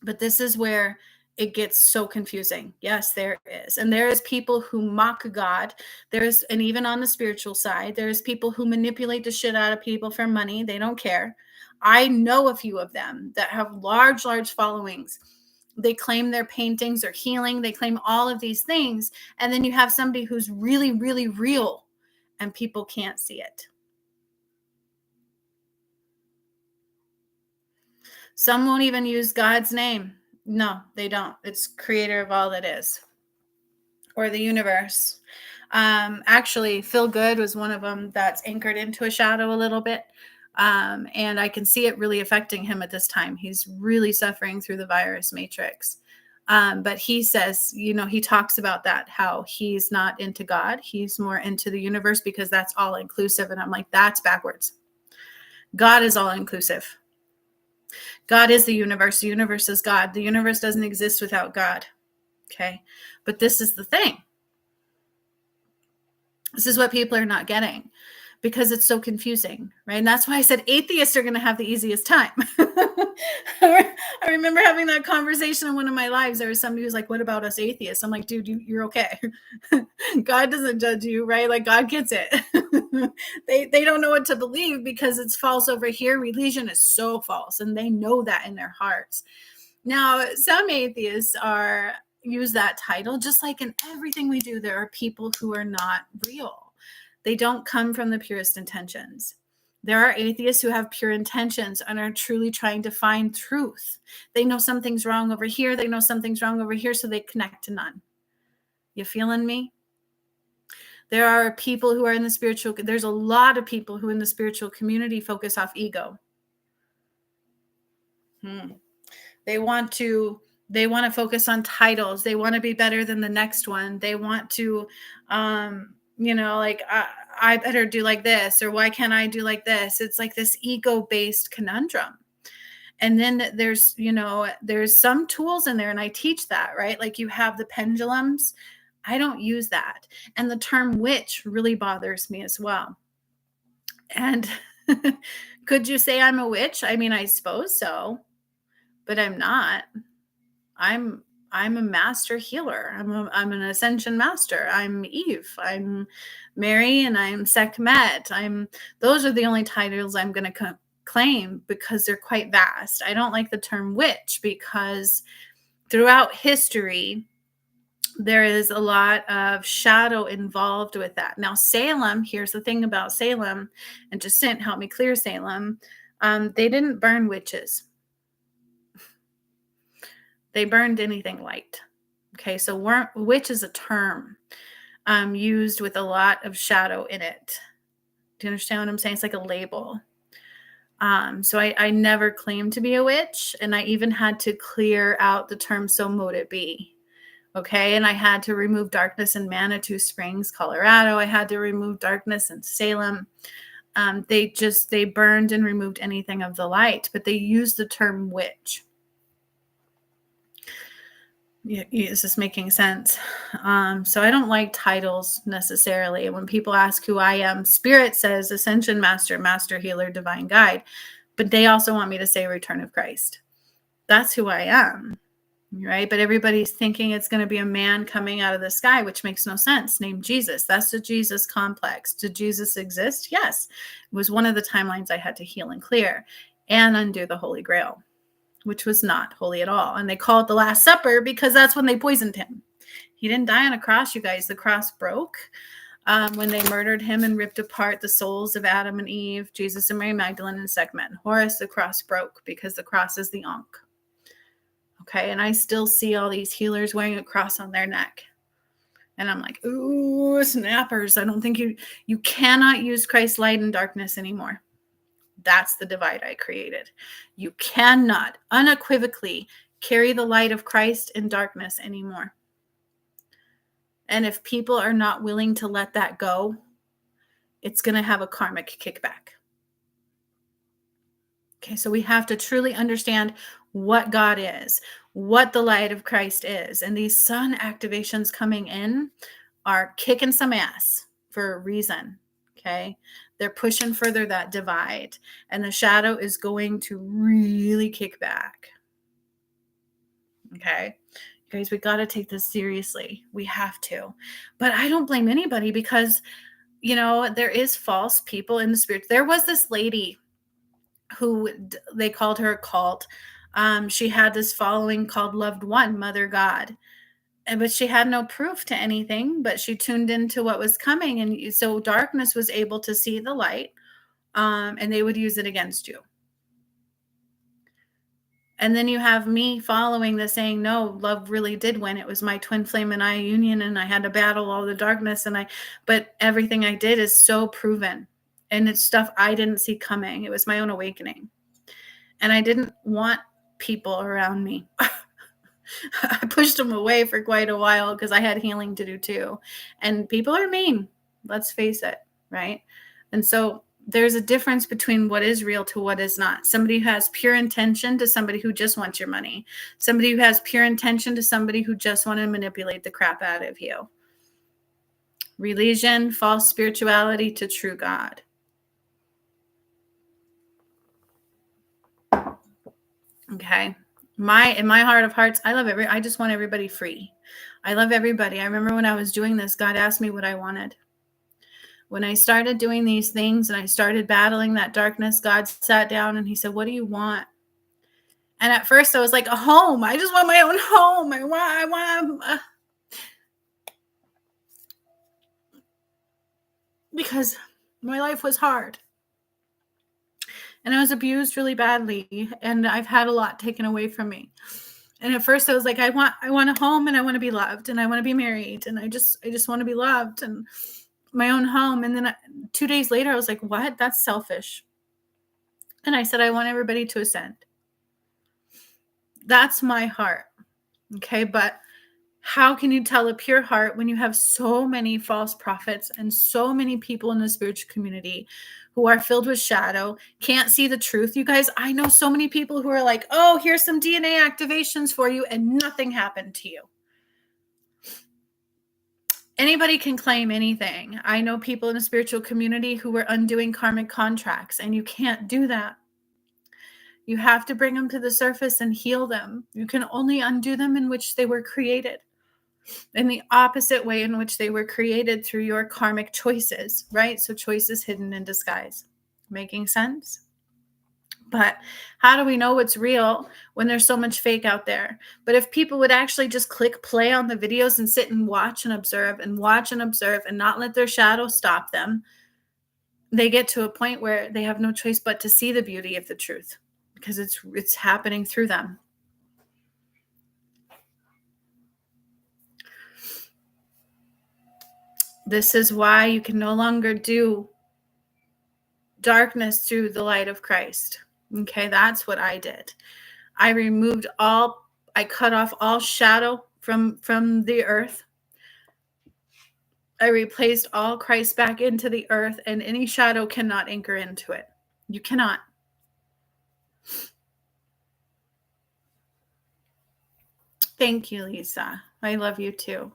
But this is where it gets so confusing. Yes, there is. And there is people who mock God. And even on the spiritual side, there's people who manipulate the shit out of people for money. They don't care. I know a few of them that have large followings. They claim their paintings are healing. They claim all of these things. And then you have somebody who's really, really real and people can't see it. Some won't even use God's name. No, they don't. It's creator of all that is, or the universe. Actually, Phil Good was one of them that's anchored into a shadow a little bit. And I can see it really affecting him at this time. He's really suffering through the virus matrix. But he says, he talks about that, how he's not into God. He's more into the universe because that's all inclusive. And I'm like, that's backwards. God is all inclusive. God is the universe. The universe is God. The universe doesn't exist without God. Okay. But this is the thing. This is what people are not getting because it's so confusing, right? And that's why I said atheists are going to have the easiest time. I remember having that conversation in one of my lives. There was somebody who's like, what about us atheists? I'm like, dude, you're okay. God doesn't judge you, right? Like God gets it. They don't know what to believe because it's false over here. Religion is so false. And they know that in their hearts. Now, some atheists use that title, just like in everything we do, there are people who are not real. They don't come from the purest intentions. There are atheists who have pure intentions and are truly trying to find truth. They know something's wrong over here. They know something's wrong over here, so they connect to none. You feeling me? There are people who are in the spiritual, there's a lot of people who in the spiritual community focus off ego. They want to focus on titles. They want to be better than the next one. They want to, like, I better do like this, or why can't I do like this? It's like this ego-based conundrum. And then there's some tools in there, and I teach that, right? Like you have the pendulums. I don't use that. And the term witch really bothers me as well. And could you say I'm a witch? I mean, I suppose so, but I'm not. I'm I'm a master healer. I'm an ascension master. I'm Eve. I'm Mary, and I'm Sekhmet. Those are the only titles I'm going to claim because they're quite vast. I don't like the term witch because throughout history there is a lot of shadow involved with that. Now, Salem, here's the thing about Salem, and Jacinth helped me clear Salem. They didn't burn witches. They burned anything light. Okay, so witch is a term used with a lot of shadow in it. Do you understand what I'm saying? It's like a label. So I never claimed to be a witch, and I even had to clear out the term "so mote it be." Okay, and I had to remove darkness in Manitou Springs, Colorado. I had to remove darkness in Salem. They burned and removed anything of the light, but they used the term witch. Is this making sense? So I don't like titles necessarily. When people ask who I am, Spirit says Ascension Master, Master Healer, Divine Guide, but they also want me to say Return of Christ. That's who I am, right? But everybody's thinking it's going to be a man coming out of the sky, which makes no sense, named Jesus. That's the Jesus complex. Did Jesus exist? Yes. It was one of the timelines I had to heal and clear and undo the Holy Grail, which was not holy at all. And they call it the Last Supper because that's when they poisoned him. He didn't die on a cross, you guys. The cross broke when they murdered him and ripped apart the souls of Adam and Eve, Jesus and Mary Magdalene and Sekhmet and Horus. The cross broke because the cross is the Ankh. Okay, and I still see all these healers wearing a cross on their neck. And I'm like, ooh, snappers. I don't think you cannot use Christ's light in darkness anymore. That's the divide I created. You cannot unequivocally carry the light of Christ in darkness anymore. And if people are not willing to let that go, it's going to have a karmic kickback. Okay, so we have to truly understand what God is, what the light of Christ is. And these sun activations coming in are kicking some ass for a reason. Okay, they're pushing further that divide, and the shadow is going to really kick back. Okay, you guys, we got to take this seriously. We have to. But I don't blame anybody because, there is false people in the spirit. There was this lady who they called her a cult. She had this following called Loved One, Mother God. But she had no proof to anything, but she tuned into what was coming. And so darkness was able to see the light, and they would use it against you. And then you have me following the saying, no, love really did win. It was my twin flame and I union, and I had to battle all the darkness. But everything I did is so proven. And it's stuff I didn't see coming. It was my own awakening. And I didn't want people around me. I pushed them away for quite a while because I had healing to do too. And people are mean. Let's face it, right? And so there's a difference between what is real to what is not. Somebody who has pure intention to somebody who just wants your money. Somebody who has pure intention to somebody who just want to manipulate the crap out of you. Religion, false spirituality to true God. Okay. In my heart of hearts, I just want everybody free. I love everybody. I remember when I was doing this, God asked me what I wanted. When I started doing these things and I started battling that darkness, God sat down and he said, what do you want? And at first I was like, a home. I just want my own home. I want because my life was hard. And I was abused really badly. And I've had a lot taken away from me. And at first I was like, I want a home, and I want to be loved, and I want to be married. And I just want to be loved and my own home. And then 2 days later, I was like, what? That's selfish. And I said, I want everybody to ascend. That's my heart. Okay. But how can you tell a pure heart when you have so many false prophets and so many people in the spiritual community who are filled with shadow, can't see the truth? You guys, I know so many people who are like, oh, here's some DNA activations for you, and nothing happened to you. Anybody can claim anything. I know people in a spiritual community who were undoing karmic contracts, and you can't do that. You have to bring them to the surface and heal them. You can only undo them in which they were created, in the opposite way in which they were created, through your karmic choices, right? So choices hidden in disguise. Making sense? But how do we know what's real when there's so much fake out there? But if people would actually just click play on the videos and sit and watch and observe and not let their shadow stop them, they get to a point where they have no choice but to see the beauty of the truth, because it's happening through them. This is why you can no longer do darkness through the light of Christ. Okay, that's what I did. I cut off all shadow from the earth. I replaced all Christ back into the earth, and any shadow cannot anchor into it. You cannot. Thank you, Lisa. I love you too.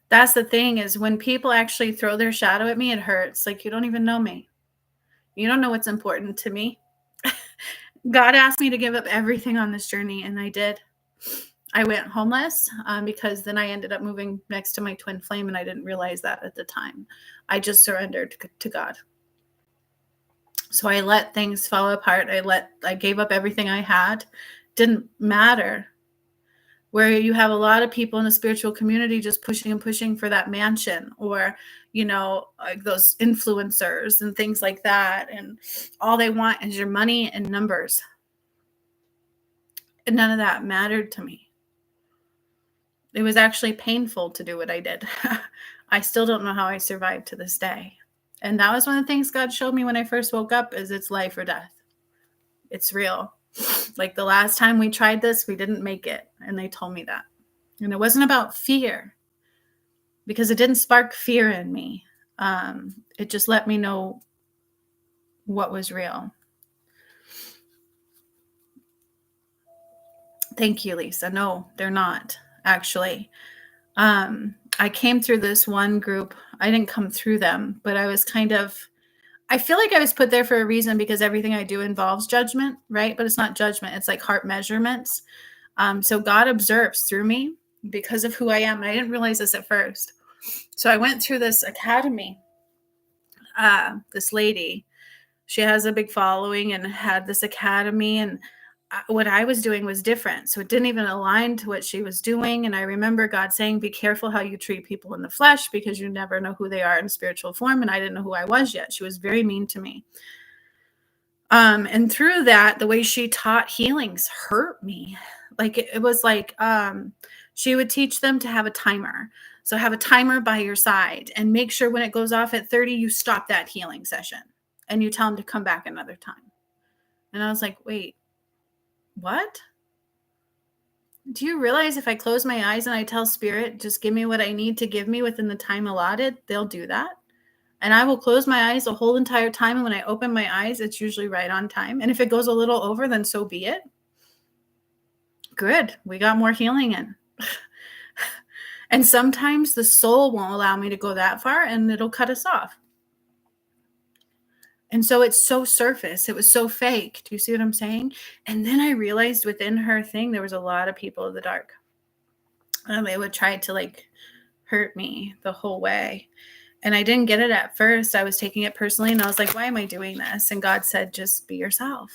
That's the thing, is when people actually throw their shadow at me, it hurts. Like, you don't even know me. You don't know what's important to me. God asked me to give up everything on this journey, and I did. I went homeless because then I ended up moving next to my twin flame, and I didn't realize that at the time. I just surrendered to God. So I let things fall apart. I gave up everything I had. Didn't matter. Where you have a lot of people in the spiritual community just pushing and pushing for that mansion, or, like those influencers and things like that. And all they want is your money and numbers. And none of that mattered to me. It was actually painful to do what I did. I still don't know how I survived to this day. And that was one of the things God showed me when I first woke up, is it's life or death. It's real. Like the last time we tried this, we didn't make it. And they told me that. And it wasn't about fear, because it didn't spark fear in me. It just let me know what was real. Thank you, Lisa. No, they're not, actually. I came through this one group. I didn't come through them, but I feel like I was put there for a reason, because everything I do involves judgment, right? But it's not judgment. It's like heart measurements. So God observes through me because of who I am. And I didn't realize this at first. So I went through this academy. This lady, she has a big following and had this academy, and what I was doing was different. So it didn't even align to what she was doing. And I remember God saying, be careful how you treat people in the flesh, because you never know who they are in spiritual form. And I didn't know who I was yet. She was very mean to me. And through that, the way she taught healings hurt me. Like it was like, she would teach them to have a timer. So have a timer by your side, and make sure when it goes off at 30, you stop that healing session and you tell them to come back another time. And I was like, wait, what? Do you realize if I close my eyes and I tell Spirit, just give me what I need to give me within the time allotted, they'll do that? And I will close my eyes the whole entire time. And when I open my eyes, it's usually right on time. And if it goes a little over, then so be it. Good. We got more healing in. And sometimes the soul won't allow me to go that far, and it'll cut us off. And so it's so surface. It was so fake. Do you see what I'm saying? And then I realized within her thing, there was a lot of people in the dark. And they would try to hurt me the whole way. And I didn't get it at first. I was taking it personally, and I was like, why am I doing this? And God said, just be yourself.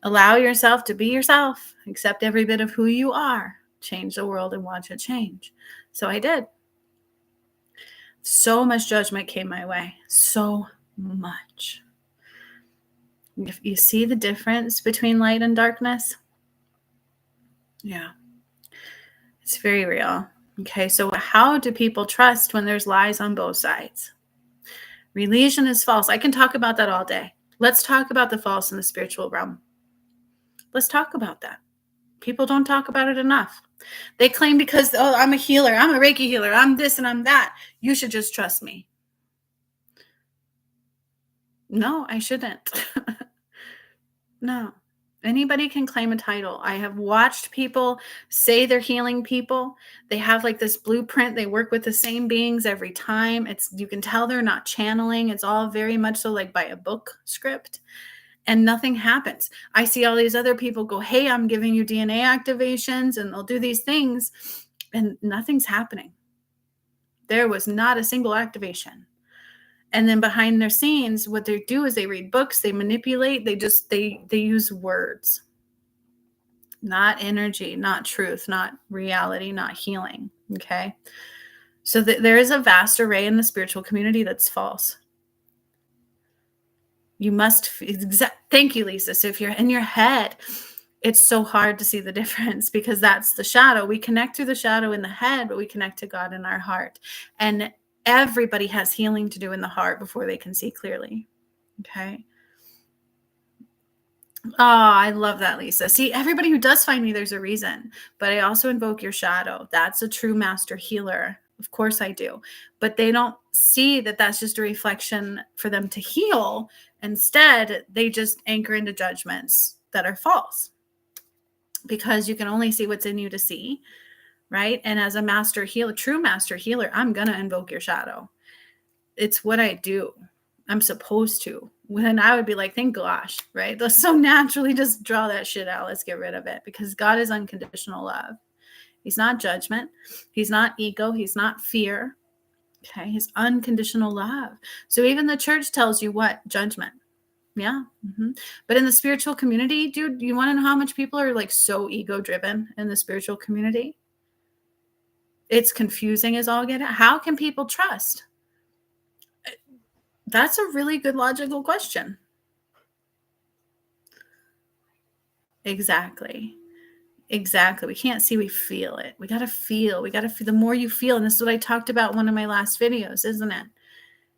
Allow yourself to be yourself. Accept every bit of who you are. Change the world and watch it change. So I did. So much judgment came my way. So much. If you see the difference between light and darkness, yeah, it's very real. Okay, so how do people trust when there's lies on both sides? Religion is false. I can talk about that all day. Let's talk about the false in the spiritual realm. Let's talk about that. People don't talk about it enough. They claim because, I'm a healer, I'm a Reiki healer, I'm this and I'm that, you should just trust me. No, I shouldn't. No. Anybody can claim a title. I have watched people say they're healing people. They have like this blueprint. They work with the same beings every time. You can tell they're not channeling. It's all very much so like by a book script, and nothing happens. I see all these other people go, hey, I'm giving you DNA activations, and they'll do these things, and nothing's happening. There was not a single activation. And then behind their scenes, what they do is they read books, they manipulate, they use words, not energy, not truth, not reality, not healing. Okay. So there is a vast array in the spiritual community that's false. You must, thank you, Lisa. So if you're in your head, it's so hard to see the difference, because that's the shadow. We connect through the shadow in the head, but we connect to God in our heart. And everybody has healing to do in the heart before they can see clearly. Okay. Oh, I love that, Lisa. See, everybody who does find me, there's a reason. But I also invoke your shadow. That's a true master healer. Of course I do. But they don't see that that's just a reflection for them to heal. Instead, they just anchor into judgments that are false, because you can only see what's in you to see, right? And as a master healer, true master healer, I'm going to invoke your shadow. It's what I do. I'm supposed to. When I would be like, thank gosh, right? Let's so naturally just draw that shit out. Let's get rid of it, because God is unconditional love. He's not judgment. He's not ego. He's not fear. Okay. He's unconditional love. So even the church tells you what? Judgment. Yeah. Mm-hmm. But in the spiritual community, dude, you want to know how much people are like so ego driven in the spiritual community? It's confusing as all get out. How can people trust? That's a really good logical question. Exactly. We can't see, we feel it. We got to feel. The more you feel, and this is what I talked about in one of my last videos, isn't it?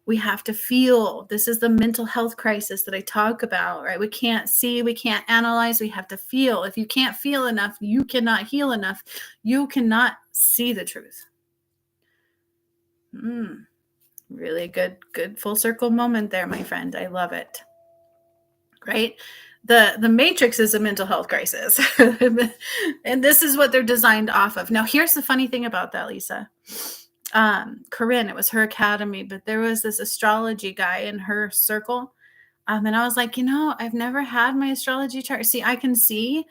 We have to feel. This is the mental health crisis that I talk about, right? We can't see, we can't analyze, we have to feel. If you can't feel enough, you cannot heal enough. You cannot see the truth. Really good full circle moment there, my friend. I love it. Right? The Matrix is a mental health crisis. And this is what they're designed off of. Now, here's the funny thing about that, Lisa. Corinne, it was her academy, but there was this astrology guy in her circle. And I was like, I've never had my astrology chart. See, I can see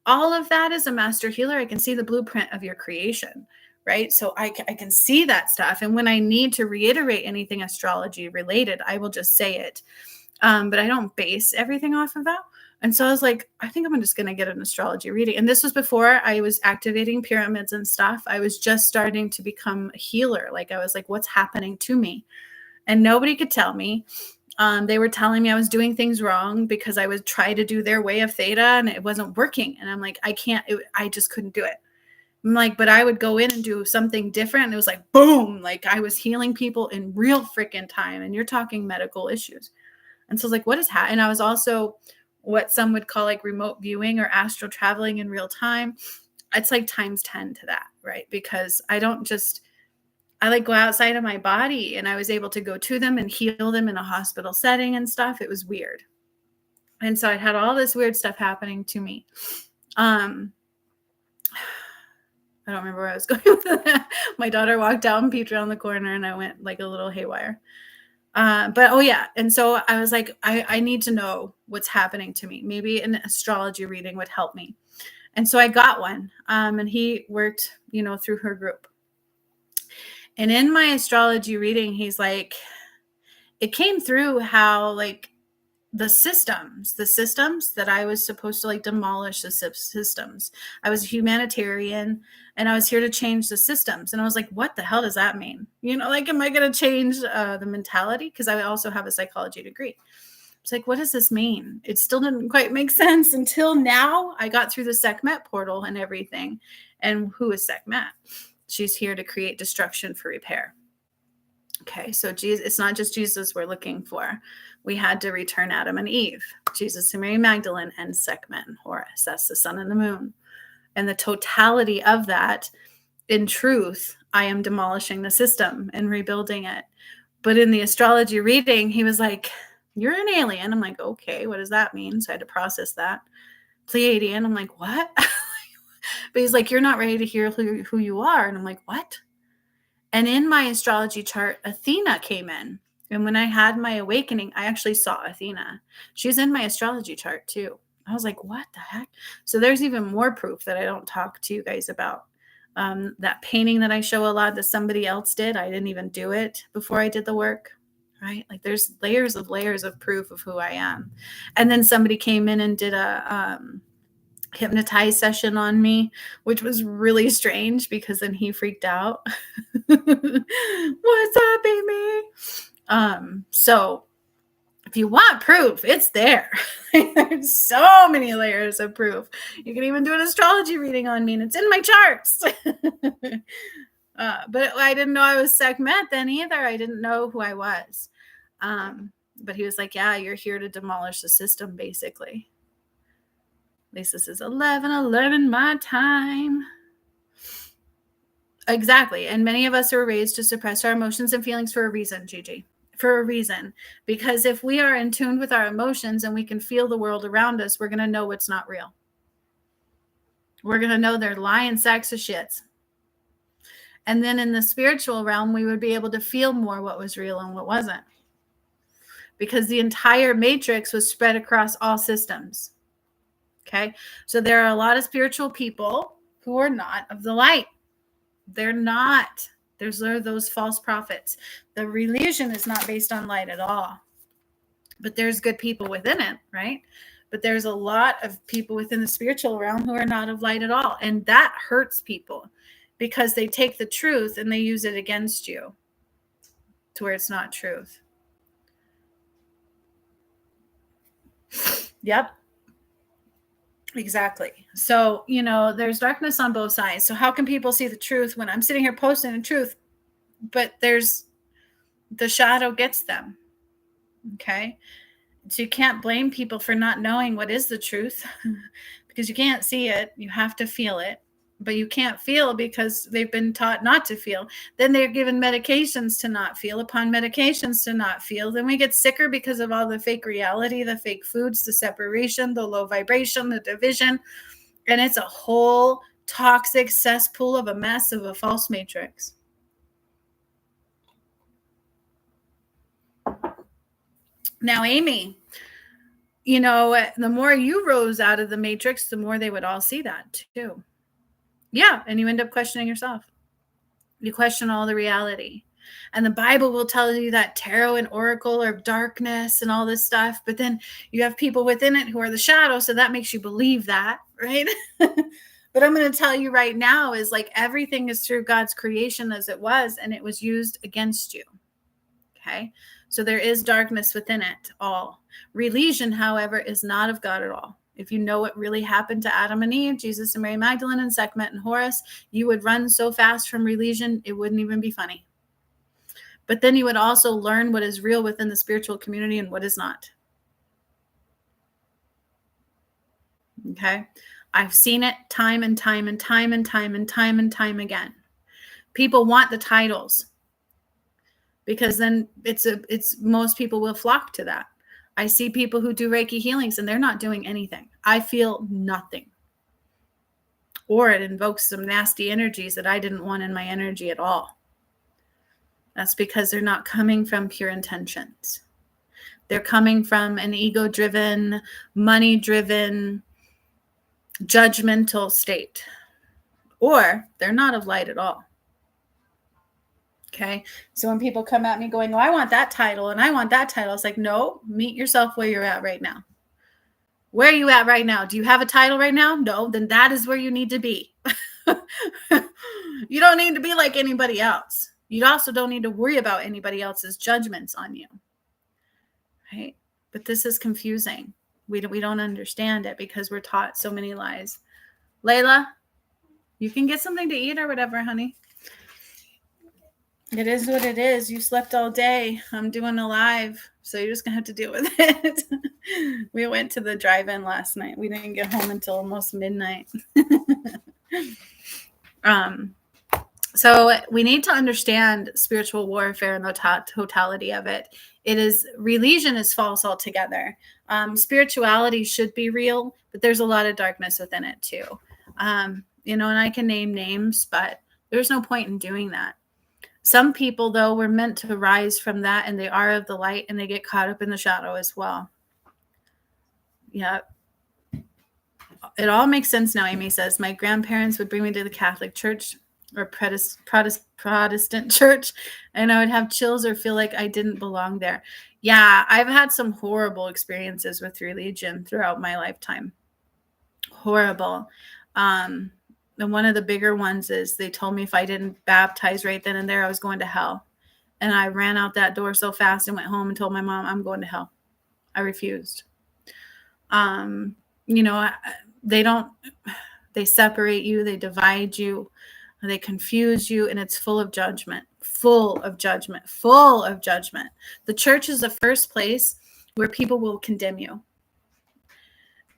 all of that as a master healer. I can see the blueprint of your creation, right? So I can see that stuff. And when I need to reiterate anything astrology related, I will just say it. But I don't base everything off of that. And so I was like, I think I'm just going to get an astrology reading. And this was before I was activating pyramids and stuff. I was just starting to become a healer. Like, I was like, what's happening to me? And nobody could tell me. They were telling me I was doing things wrong because I would try to do their way of theta and it wasn't working. And I'm like, I just couldn't do it. I'm like, but I would go in and do something different. And it was like, boom, like I was healing people in real freaking time. And you're talking medical issues. And so I was like, what is happening? And I was also what some would call like remote viewing or astral traveling in real time. It's like times 10 to that, right? Because I like go outside of my body, and I was able to go to them and heal them in a hospital setting and stuff. It was weird. And so I had all this weird stuff happening to me. I don't remember where I was going with that. My daughter walked out and peeped around the corner, and I went like a little haywire. But oh yeah. And so I was like, I need to know what's happening to me. Maybe an astrology reading would help me. And so I got one. And he worked, through her group. And in my astrology reading, he's like, it came through how like the systems that I was supposed to like demolish the systems. I was a humanitarian and I was here to change the systems. And I was like, what the hell does that mean? Like, am I going to change the mentality? Because I also have a psychology degree. It's like, what does this mean? It still didn't quite make sense until now. I got through the Sekhmet portal and everything. And who is Sekhmet? She's here to create destruction for repair. Okay, so Jesus, it's not just Jesus we're looking for. We had to return Adam and Eve, Jesus and Mary Magdalene, and Sekhmet and Horus. That's the sun and the moon. And the totality of that, in truth, I am demolishing the system and rebuilding it. But in the astrology reading, he was like, you're an alien. I'm like, okay, what does that mean? So I had to process that. Pleiadian. I'm like, what? But he's like, you're not ready to hear who you are. And I'm like, what? And in my astrology chart, Athena came in. And when I had my awakening, I actually saw Athena. She's in my astrology chart too. I was like, what the heck? So there's even more proof that I don't talk to you guys about. That painting that I show a lot that somebody else did, I didn't even do it before I did the work, right? Like there's layers of proof of who I am. And then somebody came in and did a hypnotize session on me, which was really strange because then he freaked out. What's up, Amy? So if you want proof, it's there. There's so many layers of proof. You can even do an astrology reading on me, and it's in my charts. But I didn't know I was Sekhmet then either. I didn't know who I was. But he was like, yeah, you're here to demolish the system, basically. Lisa says 11:11 my time. Exactly. And many of us are raised to suppress our emotions and feelings for a reason, Gigi. For a reason. Because if we are in tune with our emotions and we can feel the world around us, we're going to know what's not real. We're going to know they're lying sacks of shits. And then in the spiritual realm, we would be able to feel more what was real and what wasn't. Because the entire matrix was spread across all systems. Okay, so there are a lot of spiritual people who are not of the light. They're not. There's those false prophets. The religion is not based on light at all. But there's good people within it, right? But there's a lot of people within the spiritual realm who are not of light at all. And that hurts people because they take the truth and they use it against you to where it's not truth. Yep. Exactly. So, there's darkness on both sides. So how can people see the truth when I'm sitting here posting the truth, but there's the shadow gets them? Okay. So you can't blame people for not knowing what is the truth because you can't see it. You have to feel it, but you can't feel because they've been taught not to feel. Then they're given medications to not feel upon medications to not feel. Then we get sicker because of all the fake reality, the fake foods, the separation, the low vibration, the division. And it's a whole toxic cesspool of a mess of a false matrix. Now, Amy, the more you rose out of the matrix, the more they would all see that too. Yeah. And you end up questioning yourself. You question all the reality. And the Bible will tell you that tarot and oracle are darkness and all this stuff. But then you have people within it who are the shadow. So that makes you believe that, right? But I'm going to tell you right now is like everything is through God's creation as it was, and it was used against you. Okay. So there is darkness within it all. Religion, however, is not of God at all. If you know what really happened to Adam and Eve, Jesus and Mary Magdalene and Sekhmet and Horus, you would run so fast from religion, it wouldn't even be funny. But then you would also learn what is real within the spiritual community and what is not. Okay. I've seen it time and time and time and time and time and time again. People want the titles because then it's most people will flock to that. I see people who do Reiki healings and they're not doing anything. I feel nothing. Or it invokes some nasty energies that I didn't want in my energy at all. That's because they're not coming from pure intentions. They're coming from an ego-driven, money-driven, judgmental state. Or they're not of light at all. Okay. So when people come at me going, oh, I want that title and I want that title. It's like, no, meet yourself where you're at right now. Where are you at right now? Do you have a title right now? No, then that is where you need to be. You don't need to be like anybody else. You also don't need to worry about anybody else's judgments on you. Right? But this is confusing. We don't understand it because we're taught so many lies. Layla, you can get something to eat or whatever, honey. It is what it is. You slept all day. I'm doing a live, so you're just going to have to deal with it. We went to the drive-in last night. We didn't get home until almost midnight. So we need to understand spiritual warfare and the totality of it. Religion is false altogether. Spirituality should be real, but there's a lot of darkness within it too. And I can name names, but there's no point in doing that. Some people, though, were meant to rise from that, and they are of the light, and they get caught up in the shadow as well. Yeah. It all makes sense now, Amy says. My grandparents would bring me to the Catholic Church or Protestant church, and I would have chills or feel like I didn't belong there. Yeah, I've had some horrible experiences with religion throughout my lifetime. Horrible. And one of the bigger ones is they told me if I didn't baptize right then and there, I was going to hell. And I ran out that door so fast and went home and told my mom, I'm going to hell. I refused. They separate you, they divide you, they confuse you, and it's full of judgment. The church is the first place where people will condemn you.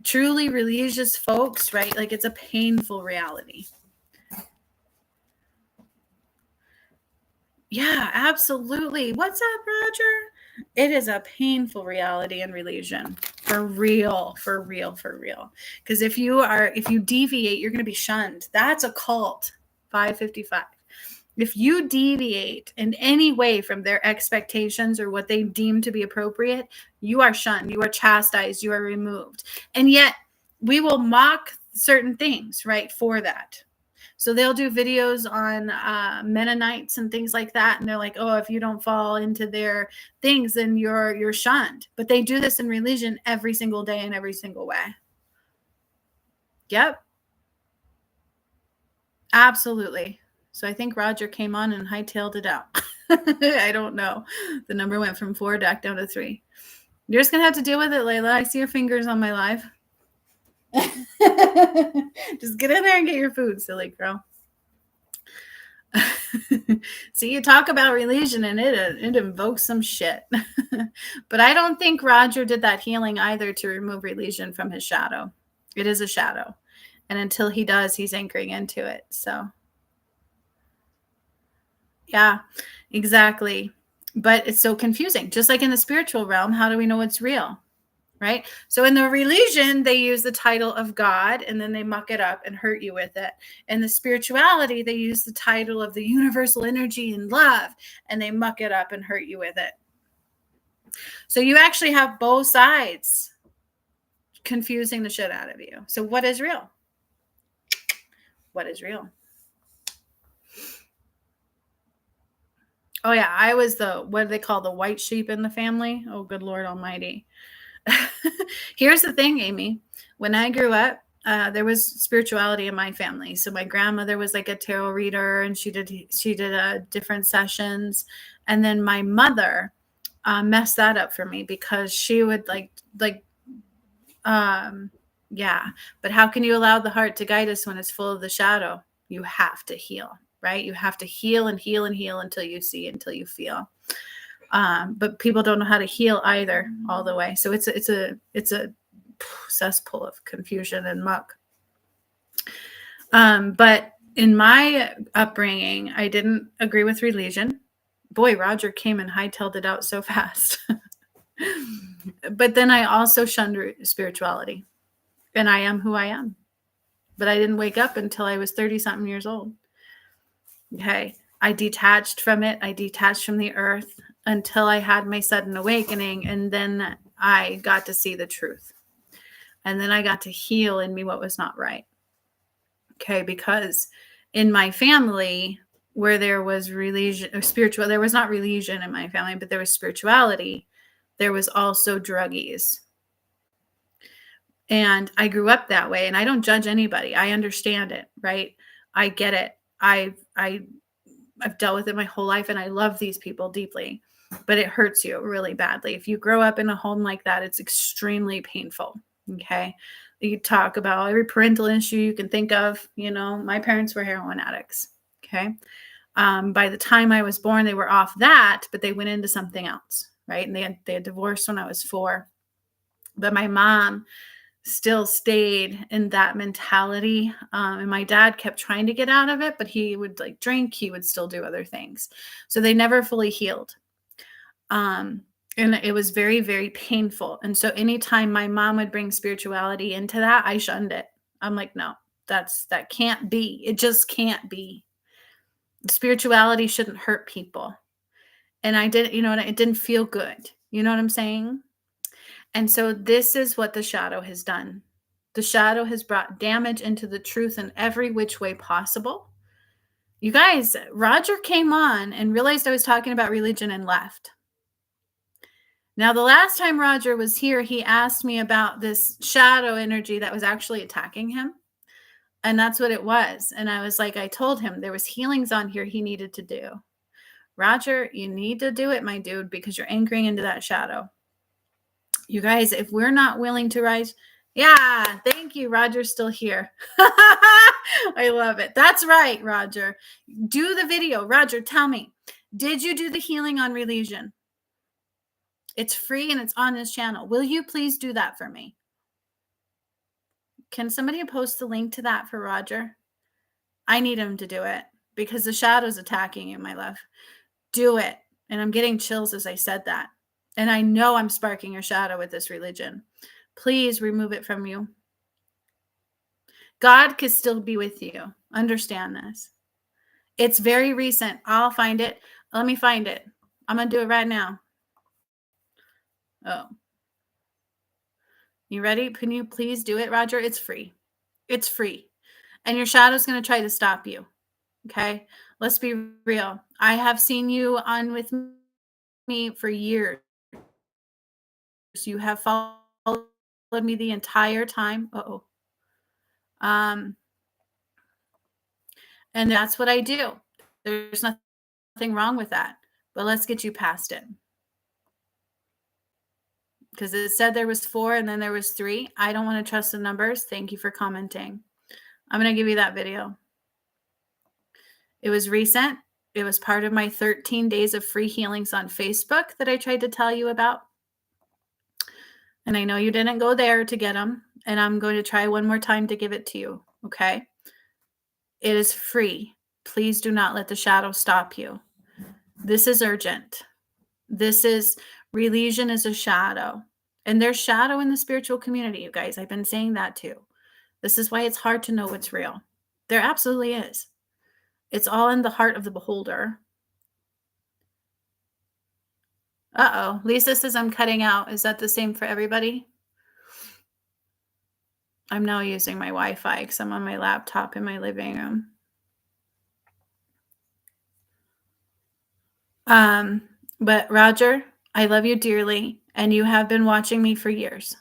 Truly religious folks, right? Like, it's a painful reality. Yeah, absolutely. What's up, Roger? It is a painful reality in religion. For real. Because if you deviate, you're going to be shunned. That's a cult. 555. If you deviate in any way from their expectations or what they deem to be appropriate, you are shunned, you are chastised, you are removed. And yet we will mock certain things, right, for that. So they'll do videos on Mennonites and things like that. And they're like, oh, if you don't fall into their things, then you're shunned. But they do this in religion every single day in every single way. Yep. Absolutely. So I think Roger came on and hightailed it out. I don't know. The number went from 4 back down to 3. You're just going to have to deal with it, Layla. I see your fingers on my live. Just get in there and get your food, silly girl. See, you talk about religion and it invokes some shit. But I don't think Roger did that healing either to remove religion from his shadow. It is a shadow. And until he does, he's anchoring into it. So, yeah, exactly. But it's so confusing. Just like in the spiritual realm, how do we know it's real? Right? So in the religion, they use the title of God and then they muck it up and hurt you with it. In the spirituality, they use the title of the universal energy and love and they muck it up and hurt you with it. So you actually have both sides confusing the shit out of you. So what is real? What is real? Oh yeah, I was what do they call the white sheep in the family? Oh, good Lord Almighty. Here's the thing, Amy. When I grew up, there was spirituality in my family. So my grandmother was like a tarot reader, and she did different sessions. And then my mother messed that up for me because she would yeah. But how can you allow the heart to guide us when it's full of the shadow? You have to heal, right? You have to heal and heal and heal until you see, until you feel. But people don't know how to heal either all the way. So it's a cesspool of confusion and muck. But in my upbringing, I didn't agree with religion. Boy, Roger came and hightailed it out so fast. But then I also shunned spirituality, and I am who I am. But I didn't wake up until I was 30-something years old. Okay. I detached from it. I detached from the earth until I had my sudden awakening. And then I got to see the truth. And then I got to heal in me what was not right. Okay. Because in my family, where there was religion or spiritual, there was not religion in my family, but there was spirituality. There was also druggies. And I grew up that way, and I don't judge anybody. I understand it, right? I get it. I've dealt with it my whole life, and I love these people deeply, but it hurts you really badly. If you grow up in a home like that, it's extremely painful. Okay. You talk about every parental issue you can think of. My parents were heroin addicts. Okay. By the time I was born, they were off that, but they went into something else. Right. And they had divorced when I was 4, but my mom still stayed in that mentality. And my dad kept trying to get out of it, but he would drink, he would still do other things. So they never fully healed. And it was very, very painful. And so anytime my mom would bring spirituality into that, I shunned it. I'm like, no, that can't be. It just can't be. Spirituality shouldn't hurt people. And I didn't, it didn't feel good. You know what I'm saying? And so this is what the shadow has done. The shadow has brought damage into the truth in every which way possible. You guys, Roger came on and realized I was talking about religion and left. Now, the last time Roger was here, he asked me about this shadow energy that was actually attacking him. And that's what it was. And I was like, I told him there was healings on here he needed to do. Roger, you need to do it, my dude, because you're anchoring into that shadow. You guys, if we're not willing to rise, yeah, thank you. Roger's still here. I love it. That's right, Roger. Do the video. Roger, tell me, did you do the healing on religion? It's free and it's on this channel. Will you please do that for me? Can somebody post the link to that for Roger? I need him to do it because the shadow's attacking you, my love. Do it. And I'm getting chills as I said that. And I know I'm sparking your shadow with this religion. Please remove it from you. God could still be with you. Understand this. It's very recent. I'll find it. Let me find it. I'm going to do it right now. Oh. You ready? Can you please do it, Roger? It's free. It's free. And your shadow's going to try to stop you. Okay? Let's be real. I have seen you on with me for years. You have followed me the entire time. Uh-oh. And that's what I do. There's nothing wrong with that. But let's get you past it. Because it said there was 4 and then there was 3. I don't want to trust the numbers. Thank you for commenting. I'm going to give you that video. It was recent. It was part of my 13 days of free healings on Facebook that I tried to tell you about. And I know you didn't go there to get them. And I'm going to try one more time to give it to you. Okay? It is free. Please do not let the shadow stop you. This is urgent. Religion is a shadow. And there's shadow in the spiritual community, you guys. I've been saying that too. This is why it's hard to know what's real. There absolutely is. It's all in the heart of the beholder. Uh-oh. Lisa says I'm cutting out. Is that the same for everybody? I'm now using my Wi-Fi because I'm on my laptop in my living room. But Roger, I love you dearly, and you have been watching me for years.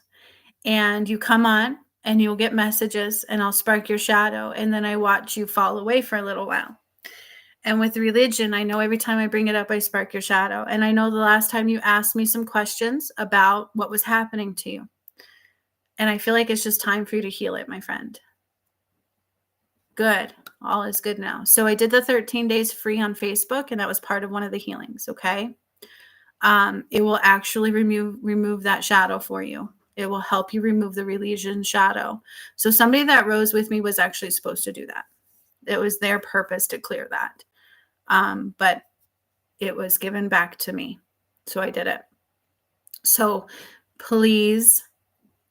And you come on, and you'll get messages, and I'll spark your shadow, and then I watch you fall away for a little while. And with religion, I know every time I bring it up, I spark your shadow. And I know the last time you asked me some questions about what was happening to you. And I feel like it's just time for you to heal it, my friend. Good. All is good now. So I did the 13 days free on Facebook, and that was part of one of the healings, okay? It will actually remove that shadow for you. It will help you remove the religion shadow. So somebody that rose with me was actually supposed to do that. It was their purpose to clear that. But it was given back to me. So I did it. So please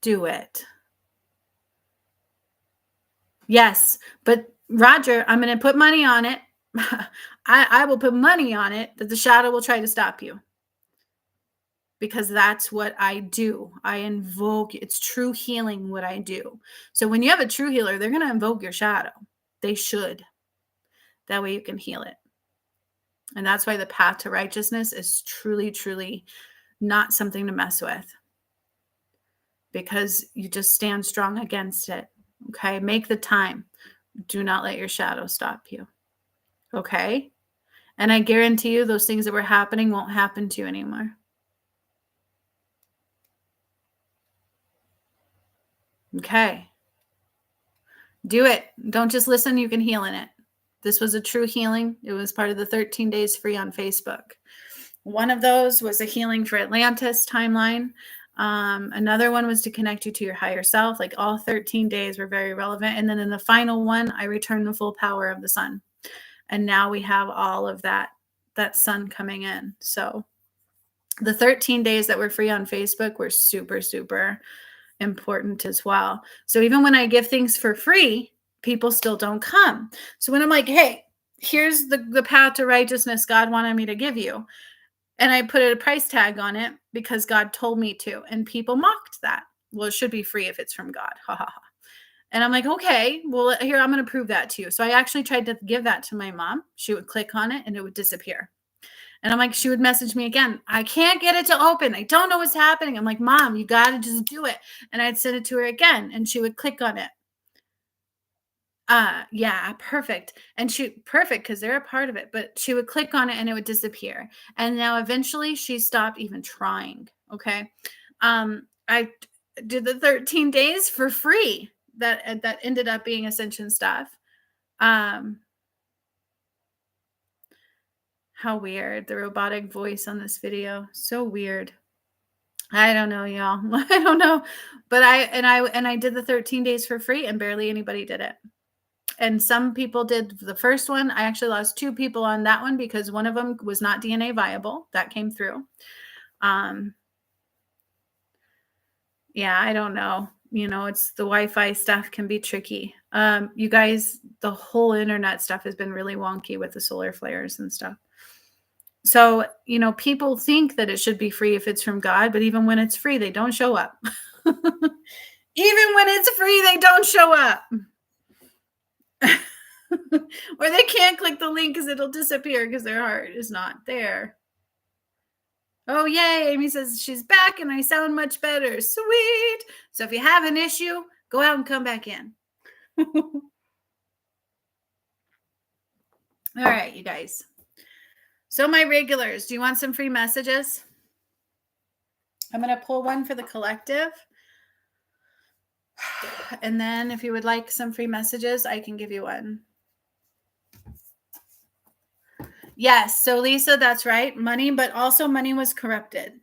do it. Yes, but Roger, I'm going to put money on it. I will put money on it that the shadow will try to stop you. Because that's what I do. I invoke, it's true healing what I do. So when you have a true healer, they're going to invoke your shadow. They should. That way you can heal it. And that's why the path to righteousness is truly, truly not something to mess with. Because you just stand strong against it. Okay? Make the time. Do not let your shadow stop you. Okay? And I guarantee you those things that were happening won't happen to you anymore. Okay. Do it. Don't just listen. You can heal in it. This was a true healing. It was part of the 13 days free on Facebook. One of those was a healing for Atlantis timeline. Another one was to connect you to your higher self. Like all 13 days were very relevant. And then in the final one, I returned the full power of the sun. And now we have all of that sun coming in. So The 13 days that were free on Facebook were super, super important as well. So even when I give things for free, people still don't come. So when I'm like, hey, here's the path to righteousness God wanted me to give you, and I put a price tag on it because God told me to, and people mocked that. Well, it should be free if it's from God. Ha ha ha. And I'm like, okay, well, here, I'm going to prove that to you. So I actually tried to give that to my mom. She would click on it and it would disappear. And I'm like, she would message me again. I can't get it to open. I don't know what's happening. I'm like, Mom, you got to just do it. And I'd send it to her again and she would click on it. Yeah, perfect. And perfect, because they're a part of it, but she would click on it and it would disappear. And now eventually she stopped even trying. Okay. I did the 13 days for free. That ended up being Ascension stuff. How weird. The robotic voice on this video. So weird. I don't know, y'all. I don't know. But I did the 13 days for free and barely anybody did it. And some people did the first one. I actually lost 2 people on that one because one of them was not DNA viable. That came through. Yeah, I don't know. It's the Wi-Fi stuff can be tricky. You guys, the whole internet stuff has been really wonky with the solar flares and stuff. So, people think that it should be free if it's from God, but even when it's free, they don't show up. Even when it's free, they don't show up. Or they can't click the link because it'll disappear because their heart is not there. Oh, yay. Amy says she's back and I sound much better. Sweet. So if you have an issue, go out and come back in. All right, you guys. So my regulars, do you want some free messages? I'm going to pull one for the collective. And then if you would like some free messages, I can give you one. Yes. So Lisa, that's right. Money, but also money was corrupted.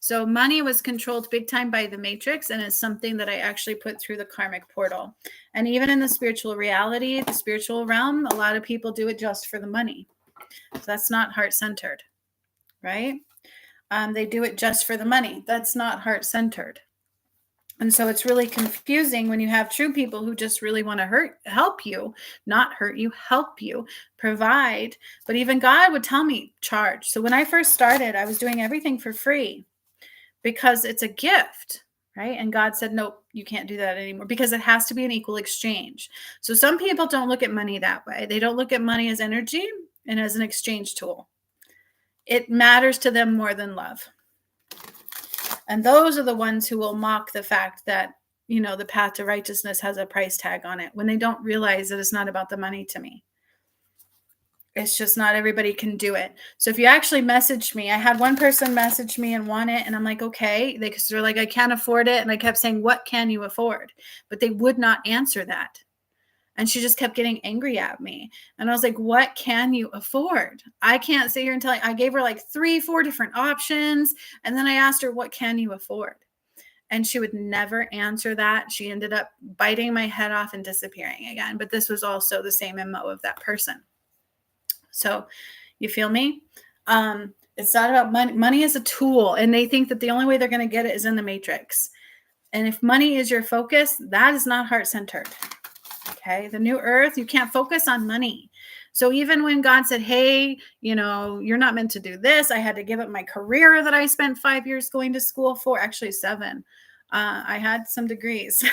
So money was controlled big time by the matrix, and it's something that I actually put through the karmic portal. And even in the spiritual reality, the spiritual realm, a lot of people do it just for the money. So that's not heart-centered, right? They do it just for the money. That's not heart-centered. And so it's really confusing when you have true people who just really want to help you, not hurt you, help you, provide. But even God would tell me, charge. So when I first started, I was doing everything for free because it's a gift, right? And God said, nope, you can't do that anymore because it has to be an equal exchange. So some people don't look at money that way. They don't look at money as energy and as an exchange tool. It matters to them more than love. And those are the ones who will mock the fact that, the path to righteousness has a price tag on it when they don't realize that it's not about the money to me. It's just not everybody can do it. So if you actually message me, I had one person message me and want it. And I'm like, okay, because they're like, I can't afford it. And I kept saying, what can you afford? But they would not answer that. And she just kept getting angry at me. And I was like, what can you afford? I can't sit here and tell you. I gave her like 3-4 different options. And then I asked her, what can you afford? And she would never answer that. She ended up biting my head off and disappearing again. But this was also the same MO of that person. So you feel me? It's not about money. Money is a tool. And they think that the only way they're going to get it is in the matrix. And if money is your focus, that is not heart-centered. Okay. The new earth, you can't focus on money. So even when God said, hey, you're not meant to do this. I had to give up my career that I spent 5 years going to school for, actually 7. I had some degrees.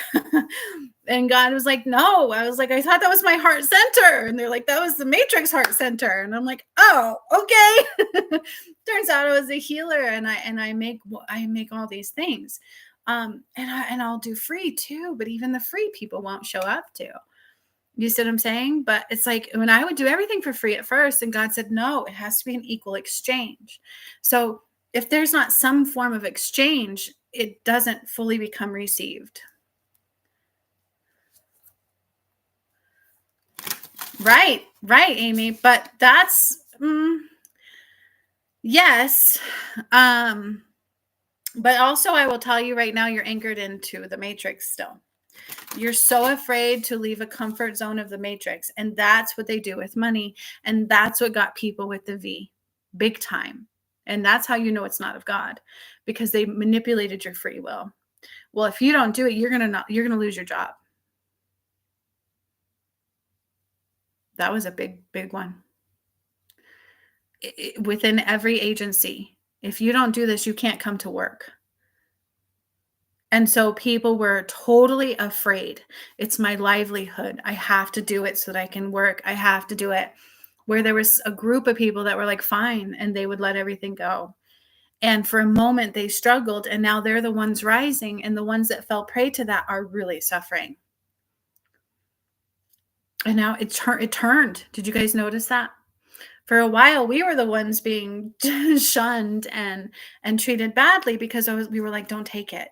And God was like, no. I was like, I thought that was my heart center. And they're like, that was the matrix heart center. And I'm like, oh, okay. Turns out I was a healer and I make all these things. And I'll do free too, but even the free people won't show up to. You see what I'm saying? But it's like when I would do everything for free at first, and God said, no, it has to be an equal exchange. So if there's not some form of exchange, it doesn't fully become received. Right, Amy. But that's, yes. But also I will tell you right now, you're anchored into the matrix still. You're so afraid to leave a comfort zone of the matrix. And that's what they do with money. And that's what got people with the V big time. And that's how you know it's not of God, because they manipulated your free will. Well, if you don't do it, you're going to lose your job. That was a big one. Within every agency, if you don't do this, you can't come to work. And so people were totally afraid. It's my livelihood. I have to do it so that I can work. I have to do it. Where there was a group of people that were like, fine, and they would let everything go. And for a moment they struggled, and now they're the ones rising, and the ones that fell prey to that are really suffering. And now it turned. Did you guys notice that? For a while, we were the ones being shunned and treated badly because we were like, don't take it.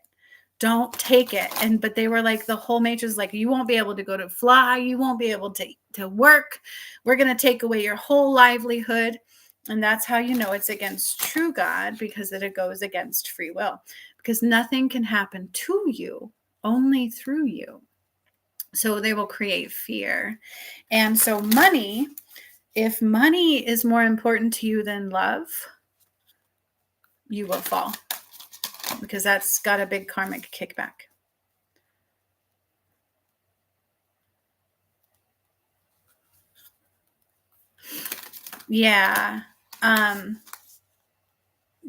Don't take it. But they were like, the whole matrix, like, you won't be able to go to fly. You won't be able to work. We're going to take away your whole livelihood. And that's how you know it's against true God, because it goes against free will, because nothing can happen to you, only through you. So they will create fear. And so money, if money is more important to you than love, you will fall, because that's got a big karmic kickback. Yeah,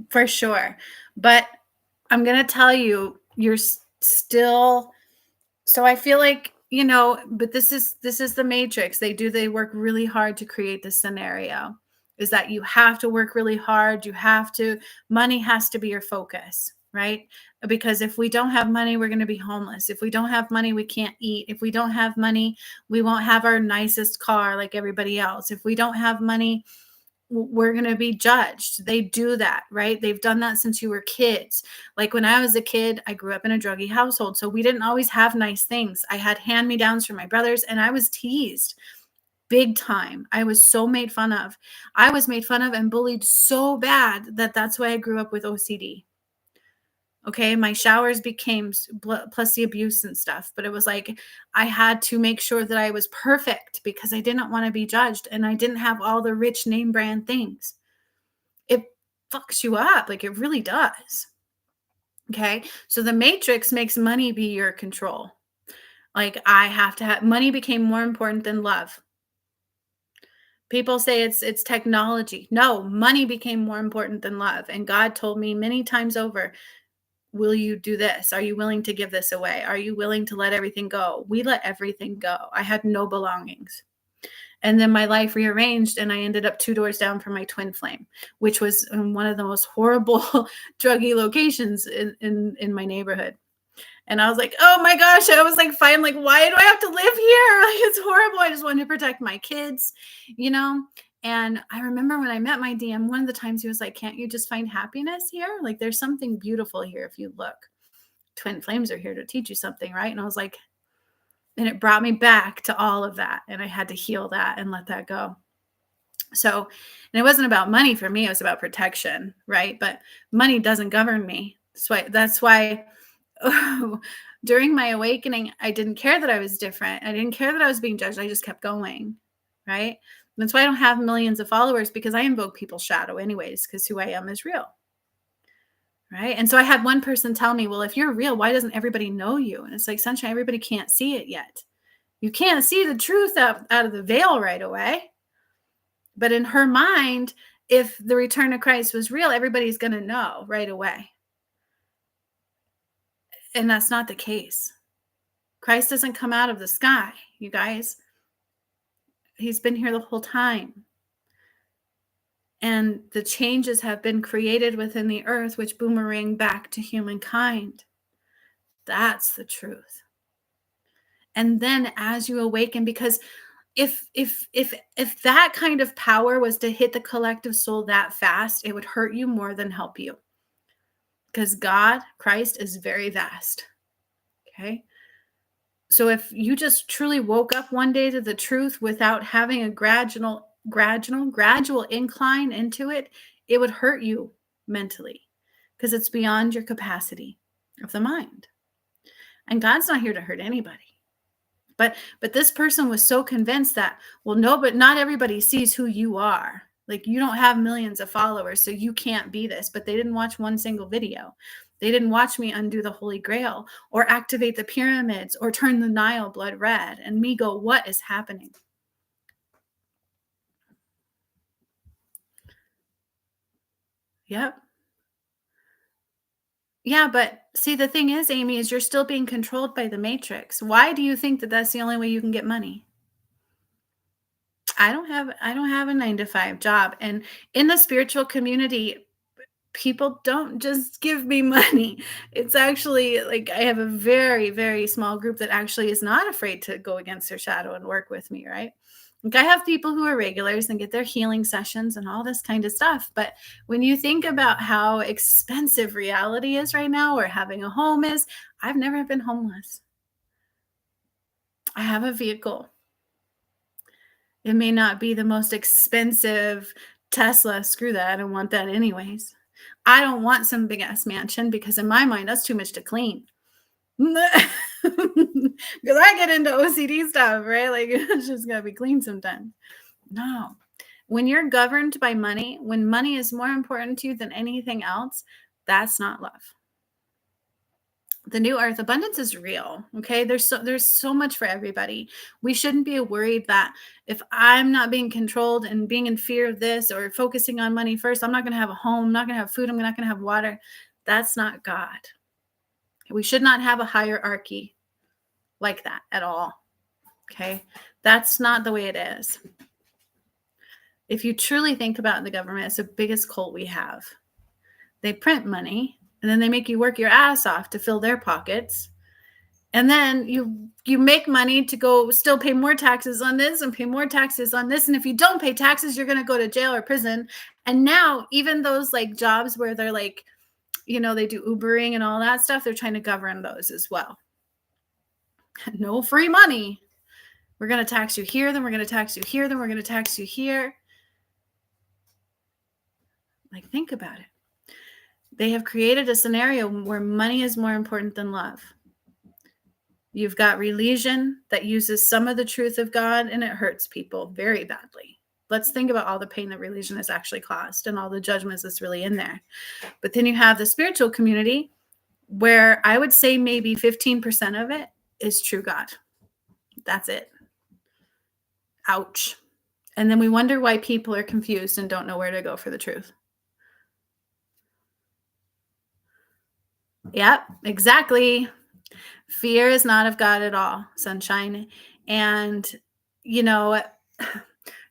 for sure. But I'm going to tell you, you're still, so I feel like, but this is the matrix. They work really hard to create this scenario, is that you have to work really hard. Money has to be your focus, right? Because if we don't have money, we're going to be homeless. If we don't have money, we can't eat. If we don't have money, we won't have our nicest car like everybody else. If we don't have money, we're going to be judged. They do that, right? They've done that since you were kids. Like when I was a kid, I grew up in a druggy household, so we didn't always have nice things. I had hand-me-downs from my brothers, and I was teased big time. I was so made fun of. I was made fun of and bullied so bad that's why I grew up with OCD. Okay, my showers became plus the abuse and stuff, but it was like I had to make sure that I was perfect because I didn't want to be judged, and I didn't have all the rich name brand things. It fucks you up, like it really does. Okay, so the matrix makes money be your control. Like I have to have money became more important than love. People say it's technology. No, money became more important than love, and God told me many times over, will you do this? Are you willing to give this away? Are you willing to let everything go? We let everything go. I had no belongings. And then my life rearranged, and I ended up 2 doors down from my twin flame, which was in one of the most horrible druggy locations in my neighborhood. And I was like, oh my gosh, I was like, fine, like, why do I have to live here? Like, it's horrible. I just wanted to protect my kids, And I remember when I met my DM, one of the times he was like, can't you just find happiness here? Like, there's something beautiful here if you look. Twin flames are here to teach you something, right? And I was like, and it brought me back to all of that. And I had to heal that and let that go. So, and it wasn't about money for me. It was about protection, right? But money doesn't govern me. That's why during my awakening, I didn't care that I was different. I didn't care that I was being judged. I just kept going, right? That's why I don't have millions of followers, because I invoke people's shadow anyways, because who I am is real, right? And so I had one person tell me, well, if you're real, why doesn't everybody know you? And it's like, sunshine, everybody can't see it yet. You can't see the truth out of the veil right away. But in her mind, if the return of Christ was real, everybody's going to know right away. And that's not the case. Christ doesn't come out of the sky, you guys. He's been here the whole time. And the changes have been created within the earth, which boomerang back to humankind. That's the truth. And then as you awaken, because if that kind of power was to hit the collective soul that fast, it would hurt you more than help you. Because God, Christ, is very vast. Okay? So if you just truly woke up one day to the truth without having a gradual incline into it, it would hurt you mentally, because it's beyond your capacity of the mind. And God's not here to hurt anybody. But this person was so convinced that, well, no, but not everybody sees who you are. Like, you don't have millions of followers, so you can't be this. But they didn't watch one single video. They didn't watch me undo the Holy Grail or activate the pyramids or turn the Nile blood red. And me go, what is happening? Yep. Yeah, but see, the thing is, Amy, is you're still being controlled by the matrix. Why do you think that that's the only way you can get money? I don't have a 9 to 5 job. And in the spiritual community, people don't just give me money. It's actually like I have a very, very small group that actually is not afraid to go against their shadow and work with me, right? Like, I have people who are regulars and get their healing sessions and all this kind of stuff. But when you think about how expensive reality is right now, or having a home is, I've never been homeless. I have a vehicle. It may not be the most expensive Tesla. Screw that. I don't want that anyways. I don't want some big ass mansion because in my mind, that's too much to clean. Because I get into OCD stuff, right? Like, it's just got to be clean sometimes. No. When you're governed by money, when money is more important to you than anything else, that's not love. The new earth abundance is real. Okay. There's so much for everybody. We shouldn't be worried that if I'm not being controlled and being in fear of this or focusing on money first, I'm not going to have a home, I'm not going to have food, I'm not going to have water. That's not God. We should not have a hierarchy like that at all. Okay. That's not the way it is. If you truly think about the government, it's the biggest cult we have. They print money and then they make you work your ass off to fill their pockets. And then you make money to go still pay more taxes on this and pay more taxes on this. And if you don't pay taxes, you're going to go to jail or prison. And now even those like jobs where they're like, they do Ubering and all that stuff, they're trying to govern those as well. No free money. We're going to tax you here, then we're going to tax you here, then we're going to tax you here. Like, think about it. They have created a scenario where money is more important than love. You've got religion that uses some of the truth of God and it hurts people very badly. Let's think about all the pain that religion has actually caused and all the judgments that's really in there. But then you have the spiritual community where I would say maybe 15% of it is true God. That's it. Ouch. And then we wonder why people are confused and don't know where to go for the truth. Yep, exactly. Fear is not of God at all, sunshine. And,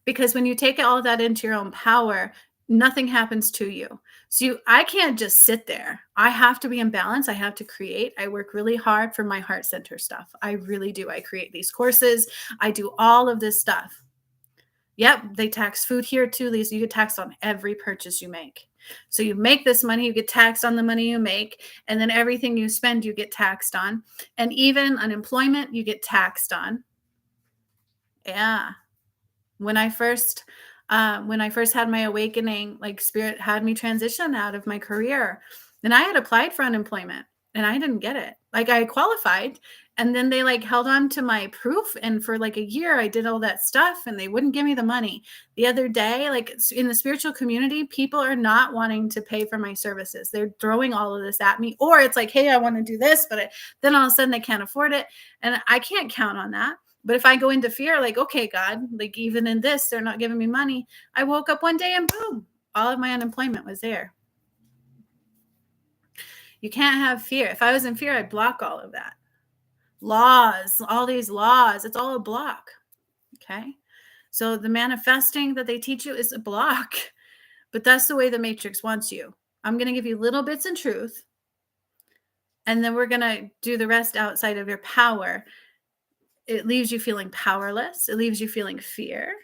because when you take all of that into your own power, nothing happens to you. So I can't just sit there. I have to be in balance. I have to create. I work really hard for my heart center stuff. I really do. I create these courses. I do all of this stuff. Yep, they tax food here too, Lisa. You get taxed on every purchase you make. So you make this money, you get taxed on the money you make, and then everything you spend, you get taxed on. And even unemployment, you get taxed on. Yeah. When I first had my awakening, like spirit had me transition out of my career, and I had applied for unemployment and I didn't get it. Like, I qualified and then they like held on to my proof. And for like a year, I did all that stuff and they wouldn't give me the money. The other day, like in the spiritual community, people are not wanting to pay for my services. They're throwing all of this at me, or it's like, hey, I want to do this, but then all of a sudden they can't afford it. And I can't count on that. But if I go into fear, like, okay, God, like even in this, they're not giving me money. I woke up one day and boom, all of my unemployment was there. You can't have fear. If I was in fear, I'd block all of that. Laws, all these laws, it's all a block. Okay. So the manifesting that they teach you is a block, but that's the way the matrix wants you. I'm going to give you little bits of truth, and then we're going to do the rest outside of your power. It leaves you feeling powerless. It leaves you feeling fear.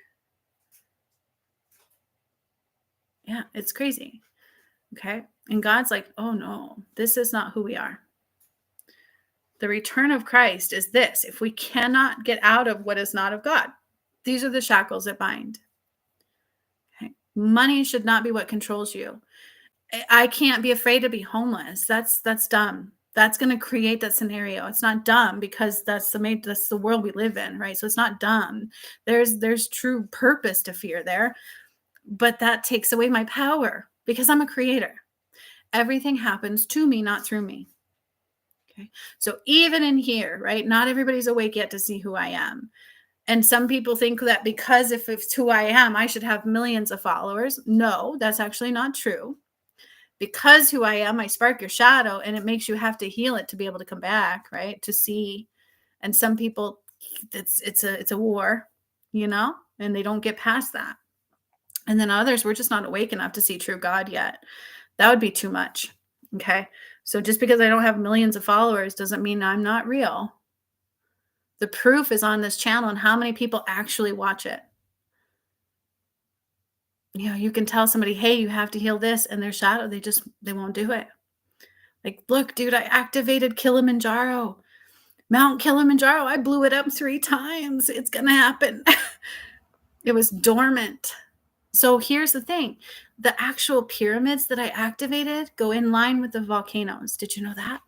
Yeah, it's crazy. Okay. And God's like, oh no, this is not who we are. The return of Christ is this. If we cannot get out of what is not of God, these are the shackles that bind. Okay. Money should not be what controls you. I can't be afraid to be homeless. That's dumb. That's going to create that scenario. It's not dumb because that's the world we live in, right? So it's not dumb. There's true purpose to fear there. but that takes away my power because I'm a creator. Everything happens to me, not through me. Okay. So even in here, right? Not everybody's awake yet to see who I am. And some people think that because if it's who I am, I should have millions of followers. No, that's actually not true. Because who I am, I spark your shadow, and it makes you have to heal it to be able to come back, right? To see. And some people, it's a war, and they don't get past that. And then others, we're just not awake enough to see true God yet. That would be too much. Okay. So just because I don't have millions of followers doesn't mean I'm not real. The proof is on this channel and how many people actually watch it. You can tell somebody, hey, you have to heal this, and their shadow, they won't do it. Like, look, dude, I activated Kilimanjaro. Mount Kilimanjaro, I blew it up 3 times. It's going to happen. It was dormant. So here's the thing. The actual pyramids that I activated go in line with the volcanoes. Did you know that?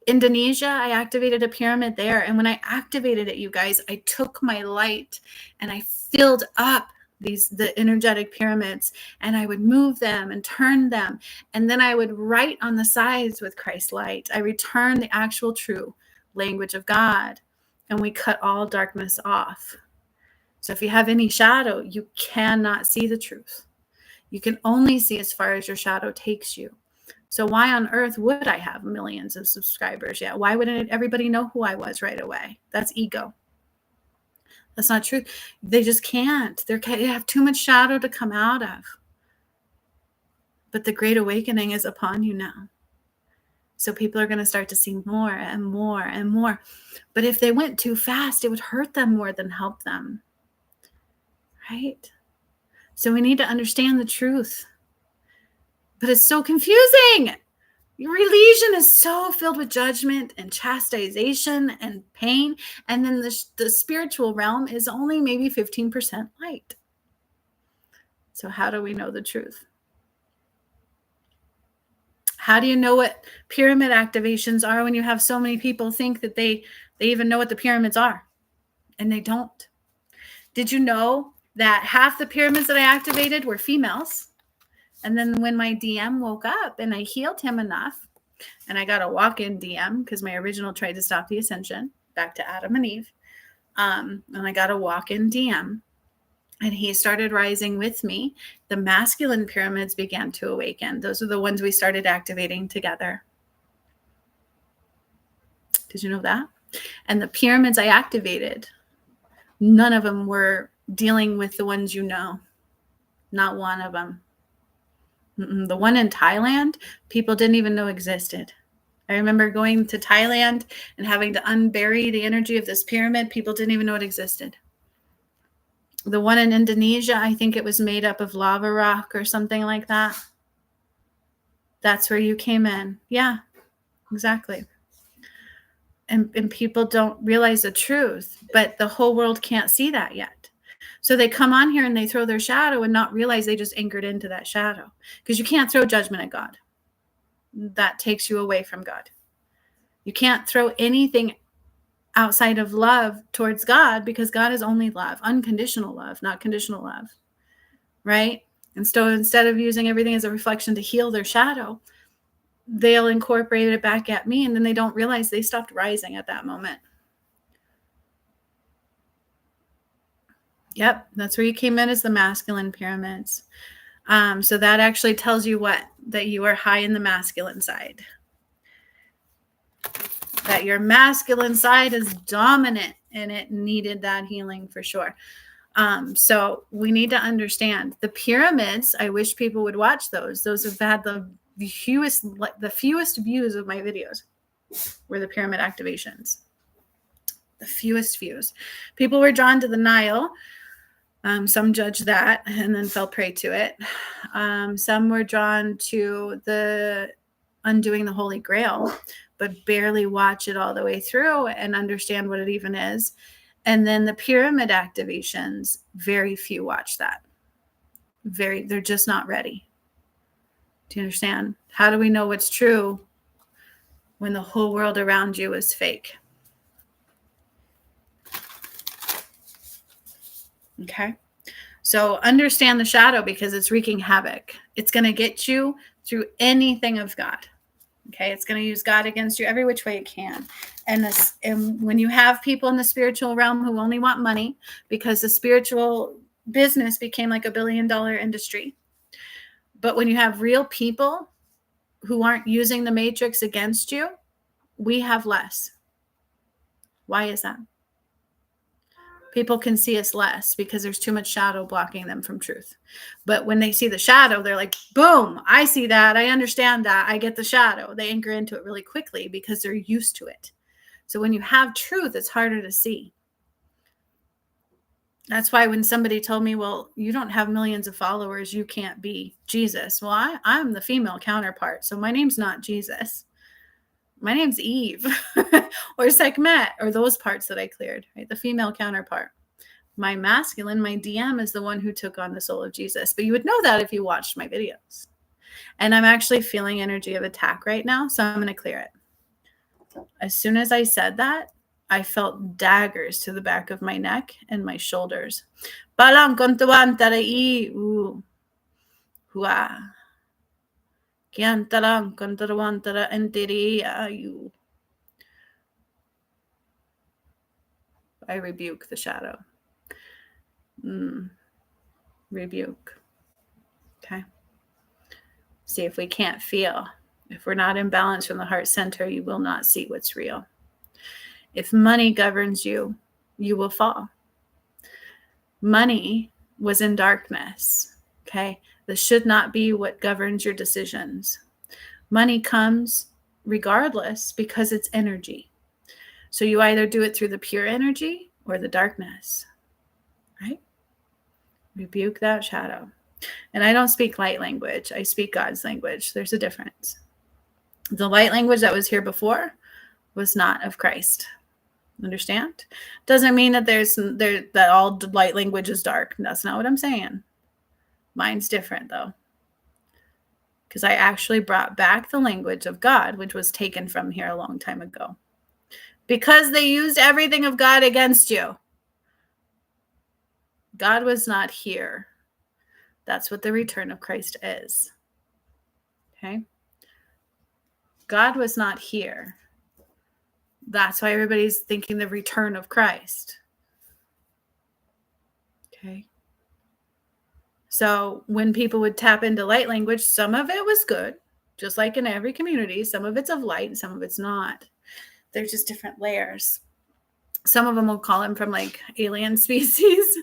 Indonesia, I activated a pyramid there. And when I activated it, you guys, I took my light and I filled up the energetic pyramids, and I would move them and turn them. And then I would write on the sides with Christ's light. I returned the actual true language of God, and we cut all darkness off. So if you have any shadow, you cannot see the truth. You can only see as far as your shadow takes you. So why on earth would I have millions of subscribers yet? Why wouldn't everybody know who I was right away? That's ego. That's not true. They just can't. They have too much shadow to come out of. But the Great Awakening is upon you now. So people are going to start to see more and more and more. But if they went too fast, it would hurt them more than help them. Right? So we need to understand the truth. But it's so confusing. Religion is so filled with judgment and chastisement and pain. And then the spiritual realm is only maybe 15% light. So how do we know the truth? How do you know what pyramid activations are when you have so many people think that they even know what the pyramids are? And they don't. Did you know that half the pyramids that I activated were females? And then when my DM woke up and I healed him enough, and I got a walk-in DM because my original tried to stop the ascension back to Adam and Eve. And I got a walk-in DM, and he started rising with me. The masculine pyramids began to awaken. Those are the ones we started activating together. Did you know that? And the pyramids I activated, none of them were dealing with the ones you know. Not one of them. The one in Thailand, people didn't even know existed. I remember going to Thailand and having to unbury the energy of this pyramid. People didn't even know it existed. The one in Indonesia, I think it was made up of lava rock or something like that. That's where you came in. Yeah, exactly. And people don't realize the truth, but the whole world can't see that yet. So they come on here and they throw their shadow and not realize they just anchored into that shadow, because you can't throw judgment at God. That takes you away from God. You can't throw anything outside of love towards God, because God is only love, unconditional love, not conditional love, right? And so instead of using everything as a reflection to heal their shadow, they'll incorporate it back at me, and then they don't realize they stopped rising at that moment. Yep, that's where you came in, as the masculine pyramids. So that actually tells you what? That you are high in the masculine side. That your masculine side is dominant, and it needed that healing for sure. So we need to understand the pyramids. I wish people would watch those. Those have had the fewest views of my videos were the pyramid activations. The fewest views. People were drawn to the Nile. Some judged that and then fell prey to it. Some were drawn to the undoing the Holy Grail, but barely watch it all the way through and understand what it even is. And then the pyramid activations, very few watch that. They're just not ready. Do you understand? How do we know what's true when the whole world around you is fake? Okay. So understand the shadow because it's wreaking havoc. It's going to get you through anything of God. Okay, it's going to use God against you every which way it can. And when you have people in the spiritual realm who only want money, because the spiritual business became like $1 billion industry. But when you have real people who aren't using the matrix against you, we have less. Why is that? People can see us less because there's too much shadow blocking them from truth. But when they see the shadow, they're like, boom, I see that. I understand that. I get the shadow. They anchor into it really quickly because they're used to it. So when you have truth, it's harder to see. That's why when somebody told me, well, you don't have millions of followers, you can't be Jesus. Well, I'm the female counterpart. So my name's not Jesus. My name's Eve or Sekhmet, or those parts that I cleared, right? The female counterpart. My masculine, my DM, is the one who took on the soul of Jesus. But you would know that if you watched my videos. And I'm actually feeling energy of attack right now, so I'm going to clear it. As soon as I said that, I felt daggers to the back of my neck and my shoulders. Balang kontuan tarai u hua. Kian talang kontuan tara entiri ayu. I rebuke the shadow. Rebuke. Okay. See if we can't feel. If we're not in balance from the heart center, you will not see what's real. If money governs you, you will fall. Money was in darkness. Okay. This should not be what governs your decisions. Money comes regardless because it's energy. So you either do it through the pure energy or the darkness, right? Rebuke that shadow. And I don't speak light language. I speak God's language. There's a difference. The light language that was here before was not of Christ. Understand? Doesn't mean that that all light language is dark. That's not what I'm saying. Mine's different though. Because I actually brought back the language of God, which was taken from here a long time ago. Because they used everything of God against you. God was not here. That's what the return of Christ is. Okay? God was not here. That's why everybody's thinking the return of Christ. Okay? So when people would tap into light language, some of it was good, just like in every community. Some of it's of light and some of it's not. They're just different layers. Some of them will call them from like alien species,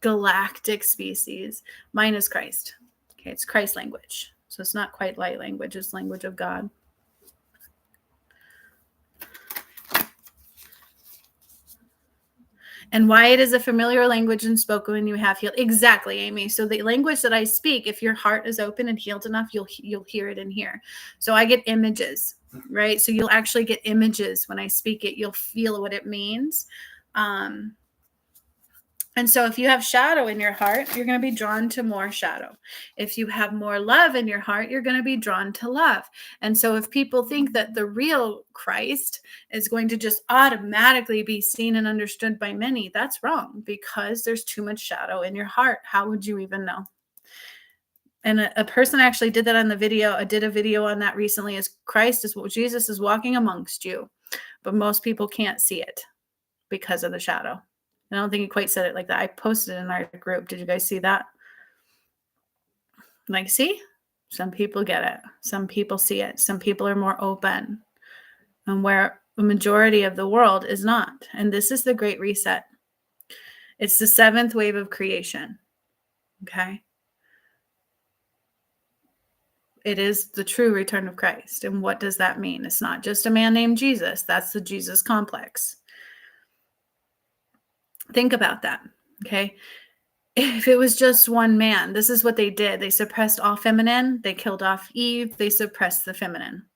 galactic species. Mine is Christ. Okay, it's Christ language. So it's not quite light language, it's language of God. And why it is a familiar language and spoken when you have healed. Exactly, Amy. So the language that I speak, if your heart is open and healed enough, you'll hear it in here. So I get images, right? So you'll actually get images when I speak it. You'll feel what it means. And so if you have shadow in your heart, you're going to be drawn to more shadow. If you have more love in your heart, you're going to be drawn to love. And so if people think that the real Christ is going to just automatically be seen and understood by many, that's wrong because there's too much shadow in your heart. How would you even know? And a person actually did that on the video. I did a video on that recently. Is Jesus is walking amongst you, but most people can't see it because of the shadow. I don't think he quite said it like that. I posted it in our group. Did you guys see that? Like, see? Some people get it. Some people see it. Some people are more open. And where the majority of the world is not. And this is the Great Reset. It's the 7th wave of creation. Okay? It is the true return of Christ. And what does that mean? It's not just a man named Jesus. That's the Jesus complex. Think about that, okay? If it was just one man, this is what they did. They suppressed all feminine. They killed off Eve. They suppressed the feminine.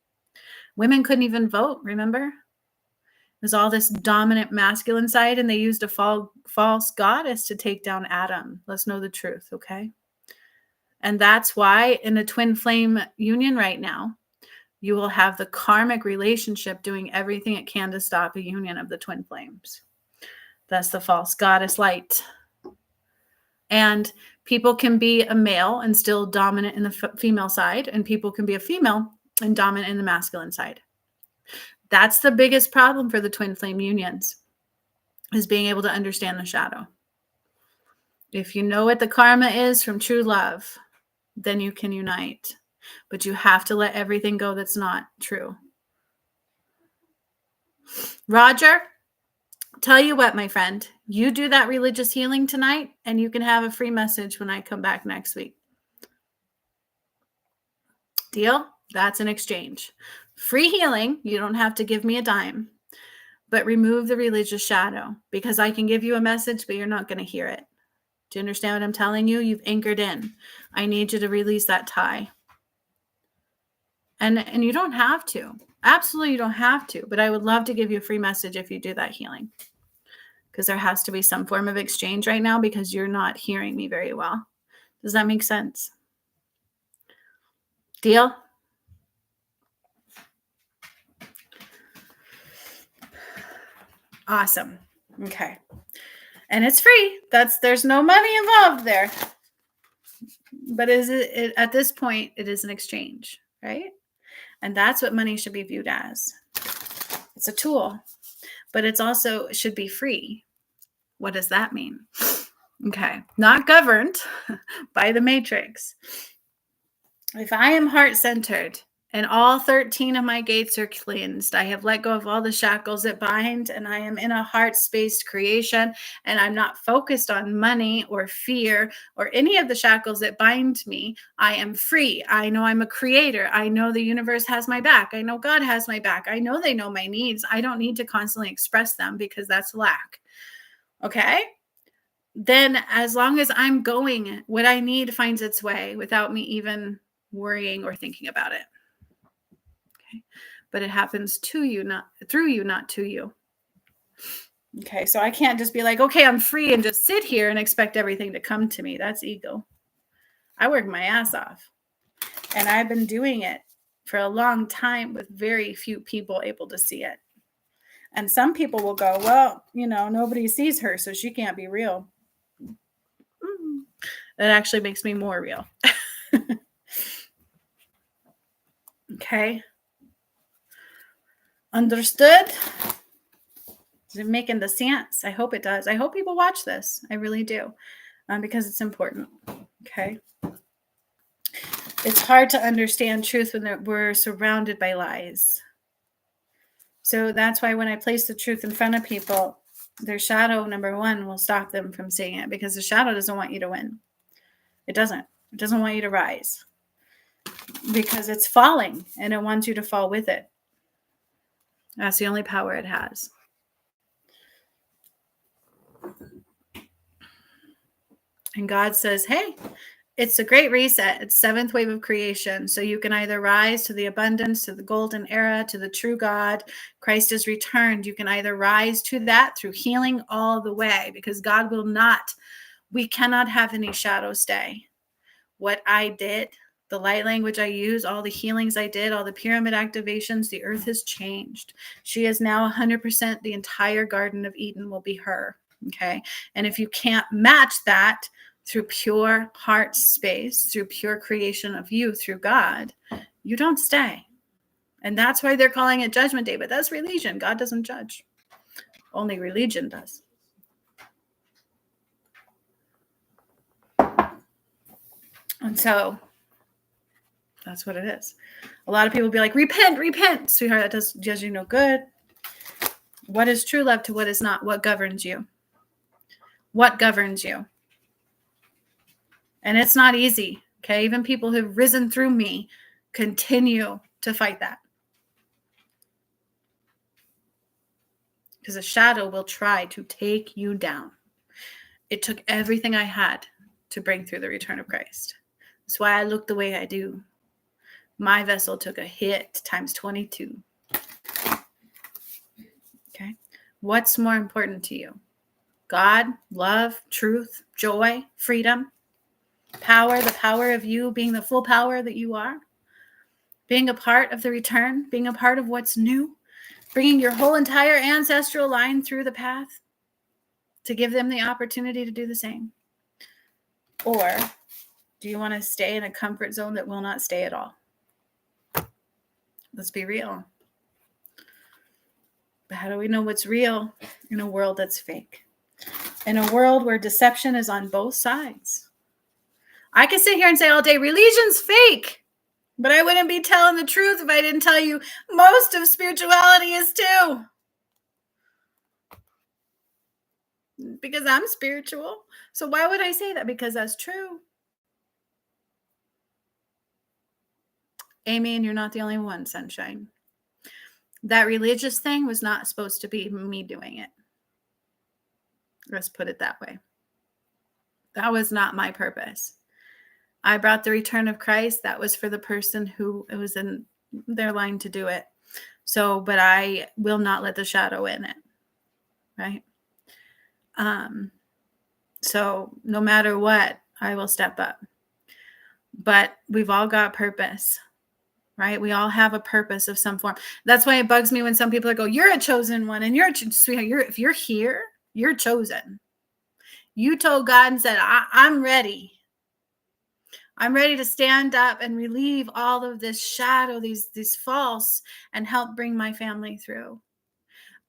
Women couldn't even vote, remember? There's all this dominant masculine side, and they used a false goddess to take down Adam. Let's know the truth, okay? And that's why in a twin flame union right now, you will have the karmic relationship doing everything it can to stop a union of the twin flames. That's the false goddess light. And people can be a male and still dominant in the female side, and people can be a female and dominant in the masculine side. That's the biggest problem for the twin flame unions, is being able to understand the shadow. If you know what the karma is from true love, then you can unite. But you have to let everything go that's not true. Roger, tell you what, my friend, you do that religious healing tonight, and you can have a free message when I come back next week. Deal? That's an exchange. Free healing, you don't have to give me a dime, but remove the religious shadow, because I can give you a message, but you're not going to hear it. Do you understand what I'm telling you? You've anchored in. I need you to release that tie. And you don't have to. Absolutely, you don't have to. But I would love to give you a free message if you do that healing. Because there has to be some form of exchange right now, because you're not hearing me very well. Does that make sense? Deal? Awesome. Okay. And it's free. There's no money involved there. But at this point, it is an exchange, right? And that's what money should be viewed as. It's a tool, but it's also should be free. What does that mean? Okay. Not governed by the matrix. If I am heart-centered and all 13 of my gates are cleansed, I have let go of all the shackles that bind, and I am in a heart-spaced creation, and I'm not focused on money or fear or any of the shackles that bind me. I am free. I know I'm a creator. I know the universe has my back. I know God has my back. I know they know my needs. I don't need to constantly express them, because that's lack. Okay? Then as long as I'm going, what I need finds its way without me even worrying or thinking about it. Okay. But it happens to you, not through you, not to you. Okay. So I can't just be like, okay, I'm free, and just sit here and expect everything to come to me. That's ego. I work my ass off, and I've been doing it for a long time with very few people able to see it. And some people will go, well, nobody sees her, so she can't be real. That actually makes me more real. Okay. Understood? Is it making the sense? I hope it does. I hope people watch this. I really do. Because it's important. Okay. It's hard to understand truth when we're surrounded by lies. So that's why when I place the truth in front of people, their shadow, number one, will stop them from seeing it, because the shadow doesn't want you to win. It doesn't. It doesn't want you to rise, because it's falling, and it wants you to fall with it. That's the only power it has. And God says, hey, it's a great reset. It's seventh wave of creation. So you can either rise to the abundance, to the golden era, to the true God. Christ is returned. You can either rise to that through healing all the way, because God will not. We cannot have any shadow stay. What I did, the light language I use, all the healings I did, all the pyramid activations, the earth has changed. She is now 100%. The entire Garden of Eden will be her. Okay. And if you can't match that through pure heart space, through pure creation of you, through God, you don't stay. And that's why they're calling it Judgment Day. But that's religion. God doesn't judge. Only religion does. And so that's what it is. A lot of people be like, repent, sweetheart. That does you no good. What is true love to what is not? What governs you? What governs you? And it's not easy. Okay. Even people who've risen through me continue to fight that. Because a shadow will try to take you down. It took everything I had to bring through the return of Christ. That's why I look the way I do. My vessel took a hit times 22. Okay. What's more important to you? God, love, truth, joy, freedom, power, the power of you being the full power that you are, being a part of the return, being a part of what's new, bringing your whole entire ancestral line through the path to give them the opportunity to do the same. Or do you want to stay in a comfort zone that will not stay at all? Let's be real. But how do we know what's real in a world that's fake? In a world where deception is on both sides. I could sit here and say all day, religion's fake. But I wouldn't be telling the truth if I didn't tell you most of spirituality is too. Because I'm spiritual. So why would I say that? Because that's true. Amy, and you're not the only one, sunshine. That religious thing was not supposed to be me doing it. Let's put it that way. That was not my purpose. I brought the return of Christ. That was for the person who it was in their line to do it. So, but I will not let the shadow in it. Right? So no matter what, I will step up. But we've all got purpose, right? We all have a purpose of some form. That's why it bugs me when some people go, "You're a chosen one," and if you're here, you're chosen. You told God and said, "I'm ready. I'm ready to stand up and relieve all of this shadow, these false, and help bring my family through."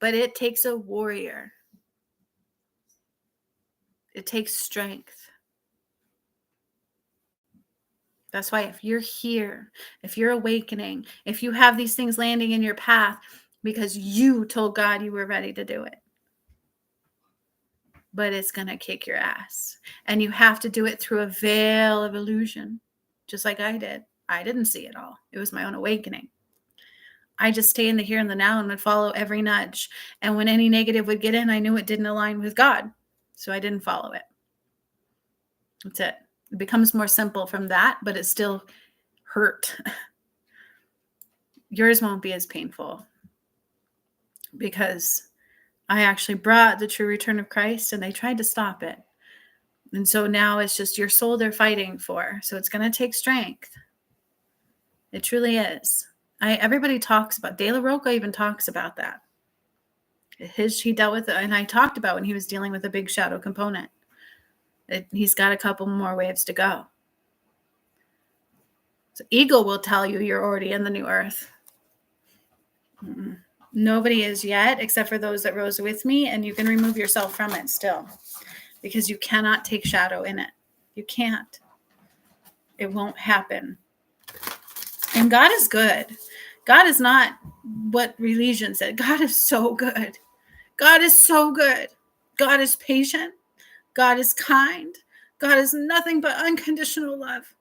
But it takes a warrior. It takes strength. That's why if you're here, if you're awakening, if you have these things landing in your path, because you told God you were ready to do it. But it's going to kick your ass. And you have to do it through a veil of illusion, just like I did. I didn't see it all. It was my own awakening. I just stay in the here and the now and would follow every nudge. And when any negative would get in, I knew it didn't align with God. So I didn't follow it. That's it. It becomes more simple from that, but it still hurt. Yours won't be as painful because I actually brought the true return of Christ and they tried to stop it. And so now it's just your soul they're fighting for. So it's going to take strength. It truly is. Everybody talks about, De La Roca even talks about that. He dealt with it, and I talked about when he was dealing with a big shadow component. He's got a couple more waves to go. So Eagle will tell you you're already in the new earth. Nobody is yet, except for those that rose with me, and you can remove yourself from it still, because you cannot take shadow in it. You can't. It won't happen. And God is good. God is not what religion said. God is so good. God is so good. God is patient. God is kind. God is nothing but unconditional love.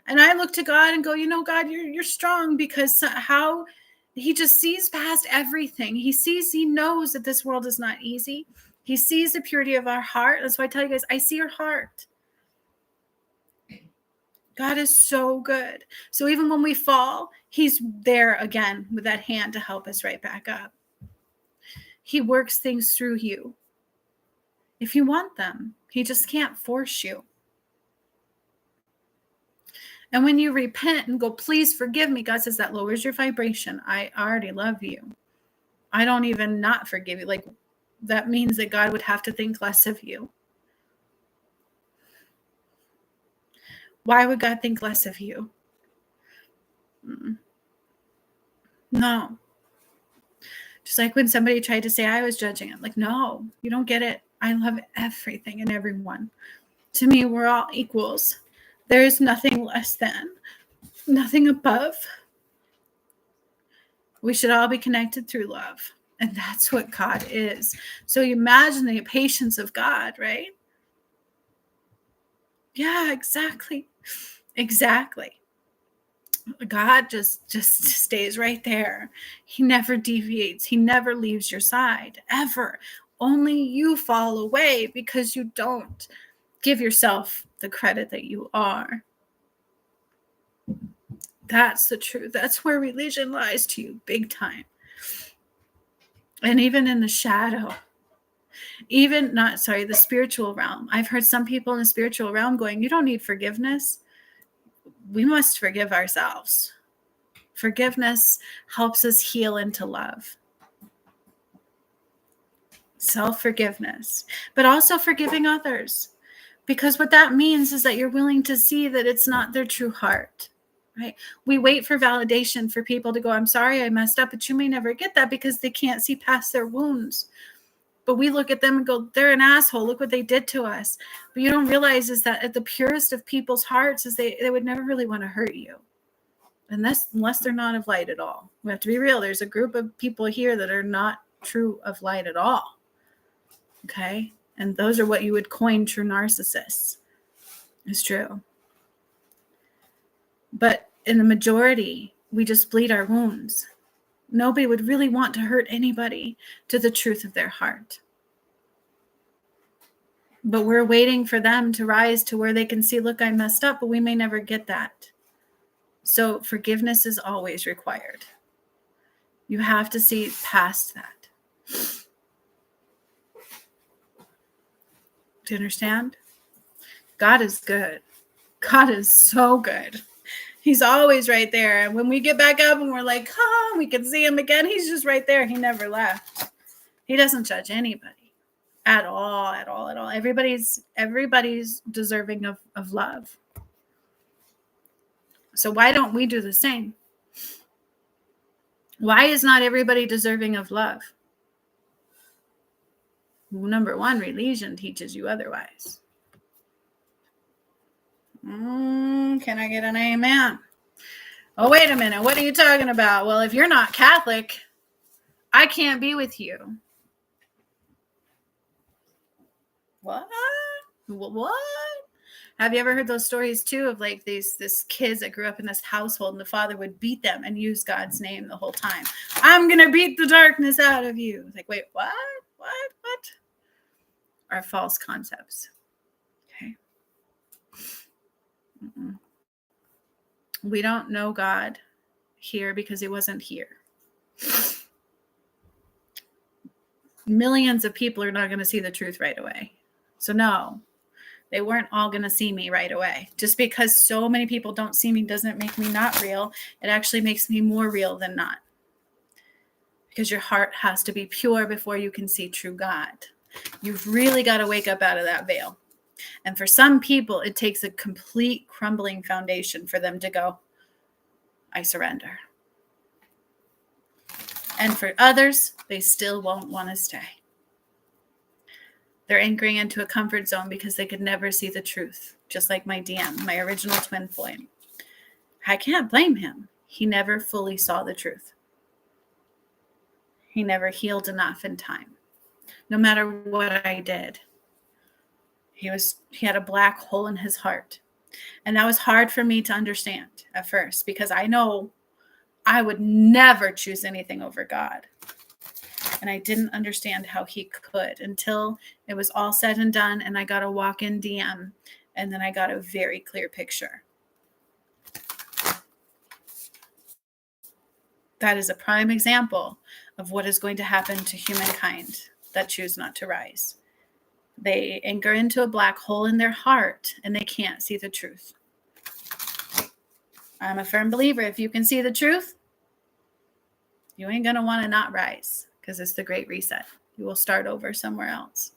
And I look to God and go, God, you're strong, because how he just sees past everything. He knows that this world is not easy. He sees the purity of our heart. That's why I tell you guys, I see your heart. God is so good. So even when we fall, he's there again with that hand to help us right back up. He works things through you if you want them. He just can't force you. And when you repent and go, "Please forgive me," God says that lowers your vibration. I already love you. I don't even not forgive you. Like, that means that God would have to think less of you. Why would God think less of you? No. Just like when somebody tried to say I was judging, I'm like, no, you don't get it. I love everything and everyone. To me, we're all equals. There is nothing less than, nothing above. We should all be connected through love. And that's what God is. So you imagine the patience of God, right? Yeah, exactly. Exactly. God just stays right there. He never deviates. He never leaves your side, ever. Only you fall away because you don't give yourself the credit that you are. That's the truth. That's where religion lies to you big time. And even in the shadow, the spiritual realm. I've heard some people in the spiritual realm going, "You don't need forgiveness." We must forgive ourselves. Forgiveness helps us heal into love. Self-forgiveness, but also forgiving others. Because what that means is that you're willing to see that it's not their true heart, right? We wait for validation for people to go, I'm sorry I messed up, but you may never get that because they can't see past their wounds. But we look at them and go, they're an asshole. Look what they did to us. But you don't realize is that at the purest of people's hearts is they would never really want to hurt you. Unless they're not of light at all. We have to be real. There's a group of people here that are not true of light at all. Okay? And those are what you would coin true narcissists. It's true. But in the majority, we just bleed our wounds. Nobody would really want to hurt anybody to the truth of their heart. But we're waiting for them to rise to where they can see, look, I messed up, but we may never get that. So forgiveness is always required. You have to see past that. Do you understand? God is good. God is so good. He's always right there. And when we get back up and we're like, we can see him again. He's just right there. He never left. He doesn't judge anybody at all, at all, at all. Everybody's deserving of love. So why don't we do the same? Why is not everybody deserving of love? Well, number one, religion teaches you otherwise. Can I get an amen? Oh, wait a minute. What are you talking about? Well, if you're not Catholic, I can't be with you. What? Have you ever heard those stories too of like this kids that grew up in this household and the father would beat them and use God's name the whole time? I'm going to beat the darkness out of you. Like, wait, what? Are false concepts. Okay. We don't know God here because he wasn't here. Millions of people are not going to see the truth right away. So no, they weren't all going to see me right away. Just because so many people don't see me doesn't make me not real. It actually makes me more real than not. Because your heart has to be pure before you can see true God. You've really got to wake up out of that veil. And for some people, it takes a complete crumbling foundation for them to go, I surrender. And for others, they still won't want to stay. They're anchoring into a comfort zone because they could never see the truth. Just like my DM, my original twin flame. I can't blame him. He never fully saw the truth. He never healed enough in time. No matter what I did. He had a black hole in his heart. And that was hard for me to understand at first because I know I would never choose anything over God. And I didn't understand how he could until it was all said and done and I got a walk-in DM and then I got a very clear picture. That is a prime example of what is going to happen to humankind that choose not to rise. They anchor into a black hole in their heart and they can't see the truth. I'm a firm believer. If you can see the truth, you ain't going to want to not rise because it's the great reset. You will start over somewhere else.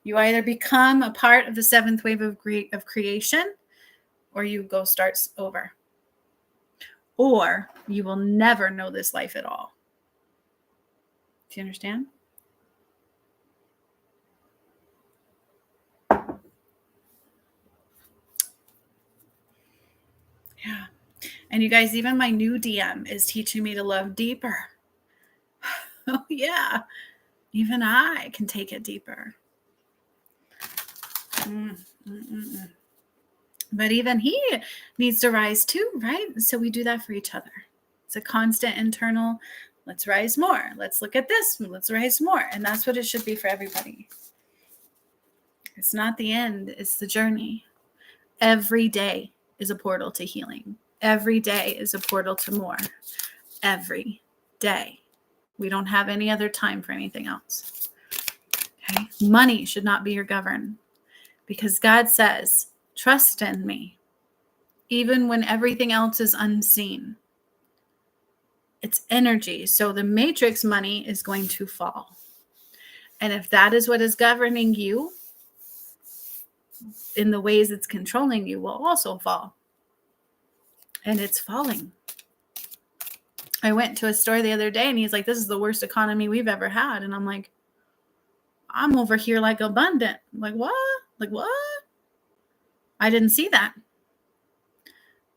You either become a part of the seventh wave of creation or you go start over. Or you will never know this life at all. Do you understand? Yeah. And you guys, even my new DM is teaching me to love deeper. Oh, yeah. Even I can take it deeper. But even he needs to rise too, right? So we do that for each other. It's a constant internal, let's rise more. Let's look at this. Let's rise more. And that's what it should be for everybody. It's not the end. It's the journey. Every day is a portal to healing. Every day is a portal to more. Every day. We don't have any other time for anything else. Okay? Money should not be your govern because God says, trust in me, even when everything else is unseen. It's energy. So the matrix money is going to fall. And if that is what is governing you, in the ways it's controlling you will also fall. And it's falling. I went to a store the other day and he's like, this is the worst economy we've ever had. And I'm like, I'm over here like abundant. I'm like, what? Like, what? I didn't see that.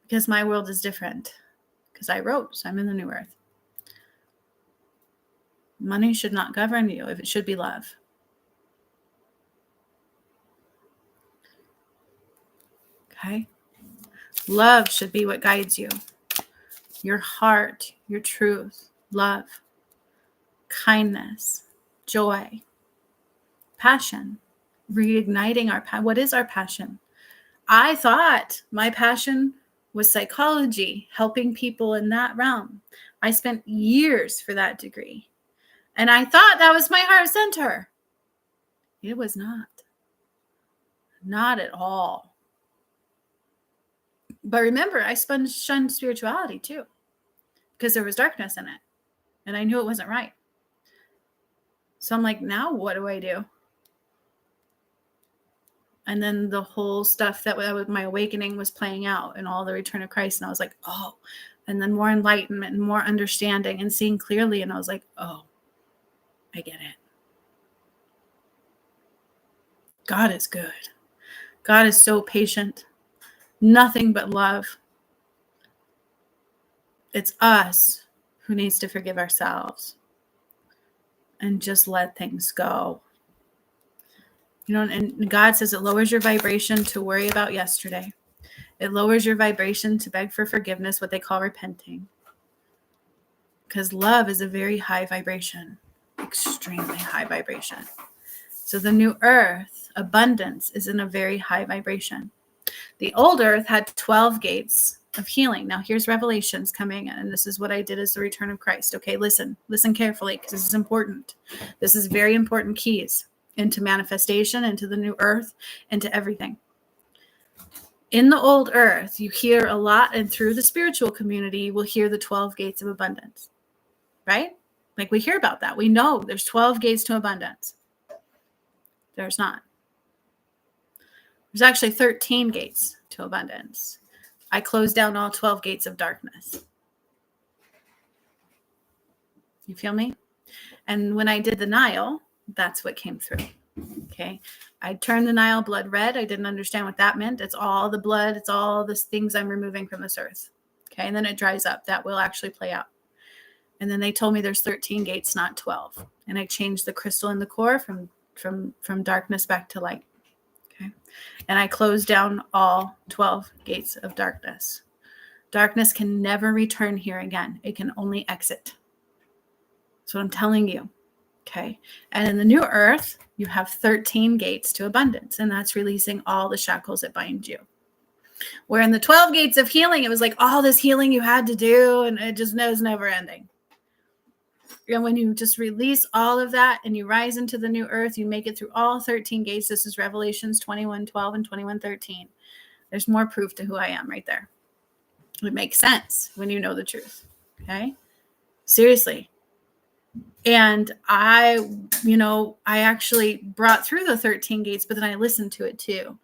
Because my world is different. Because I rose. I'm in the new earth. Money should not govern you. If it should be love. Okay? Love should be what guides you. Your heart, your truth, love, kindness, joy, passion, reigniting our passion. What is our passion? I thought my passion was psychology, helping people in that realm. I spent years for that degree. And I thought that was my heart center. It was not. Not at all. But remember, I shunned spirituality too, because there was darkness in it. And I knew it wasn't right. So I'm like, now what do I do? And then the whole stuff that my awakening was playing out and all the return of Christ. And I was like, oh, and then more enlightenment and more understanding and seeing clearly. And I was like, oh, I get it. God is good. God is so patient. Nothing but love. It's us who needs to forgive ourselves and just let things go. You know, and God says it lowers your vibration to worry about yesterday. It lowers your vibration to beg for forgiveness, what they call repenting. Because love is a very high vibration, extremely high vibration. So the new earth, abundance, is in a very high vibration. The old earth had 12 gates of healing. Now here's Revelations coming in, and this is what I did as the return of Christ. Okay, listen carefully, because this is important. This is very important keys into manifestation, into the new earth, into everything. In the old earth, you hear a lot, and through the spiritual community, you will hear the 12 gates of abundance, right? Like we hear about that. We know there's 12 gates to abundance. There's not. There's actually 13 gates to abundance. I closed down all 12 gates of darkness. You feel me? And when I did the Nile, that's what came through. Okay. I turned the Nile blood red. I didn't understand what that meant. It's all the blood. It's all the things I'm removing from this earth. Okay. And then it dries up. That will actually play out. And then they told me there's 13 gates, not 12. And I changed the crystal in the core from darkness back to light. Okay. And I closed down all 12 gates of darkness. Darkness can never return here again. It can only exit. That's what I'm telling you. Okay. And in the new earth, you have 13 gates to abundance, and that's releasing all the shackles that bind you. Where in the 12 gates of healing, it was like all this healing you had to do, and it just was never ending. And when you just release all of that and you rise into the new earth, you make it through all 13 gates. This is Revelations 21:12 and 21:13. There's more proof to who I am right there. It makes sense when you know the truth. Okay. Seriously. And I actually brought through the 13 gates, but then I listened to it too.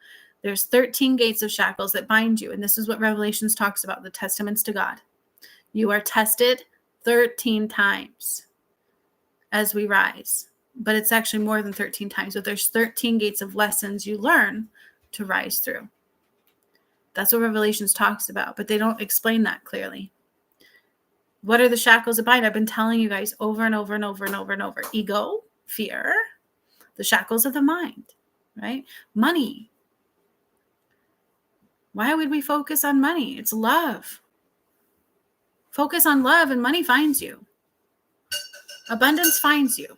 There's 13 gates of shackles that bind you. And this is what Revelations talks about, the testaments to God. You are tested 13 times as we rise. But it's actually more than 13 times. But there's 13 gates of lessons you learn to rise through. That's what Revelations talks about. But they don't explain that clearly. What are the shackles that bind? I've been telling you guys over and over and over and over and over. Ego, fear, the shackles of the mind, right? Money. Why would we focus on money? It's love. Focus on love and money finds you. Abundance finds you.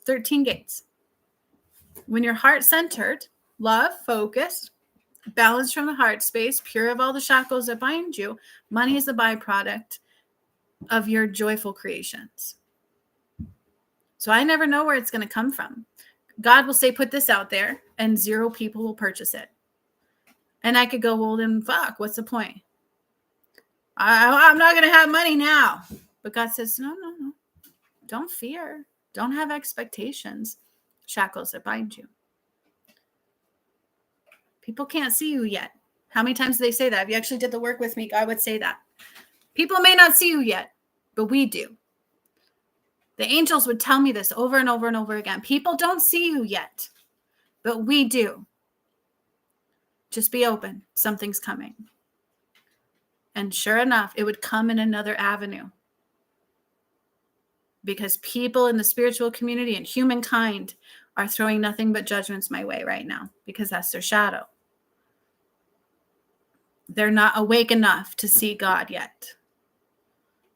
13 gates. When you're heart-centered, love, focused, balanced from the heart space, pure of all the shackles that bind you, money is the byproduct of your joyful creations. So I never know where it's going to come from. God will say, put this out there, and 0 people will purchase it. And I could go, well, then fuck, what's the point? I'm not going to have money now. But God says, no. Don't fear. Don't have expectations. Shackles that bind you. People can't see you yet. How many times do they say that? If you actually did the work with me, God would say that. People may not see you yet, but we do. The angels would tell me this over and over and over again. People don't see you yet, but we do. Just be open. Something's coming. And sure enough, it would come in another avenue. Because people in the spiritual community and humankind are throwing nothing but judgments my way right now, because that's their shadow. They're not awake enough to see God yet.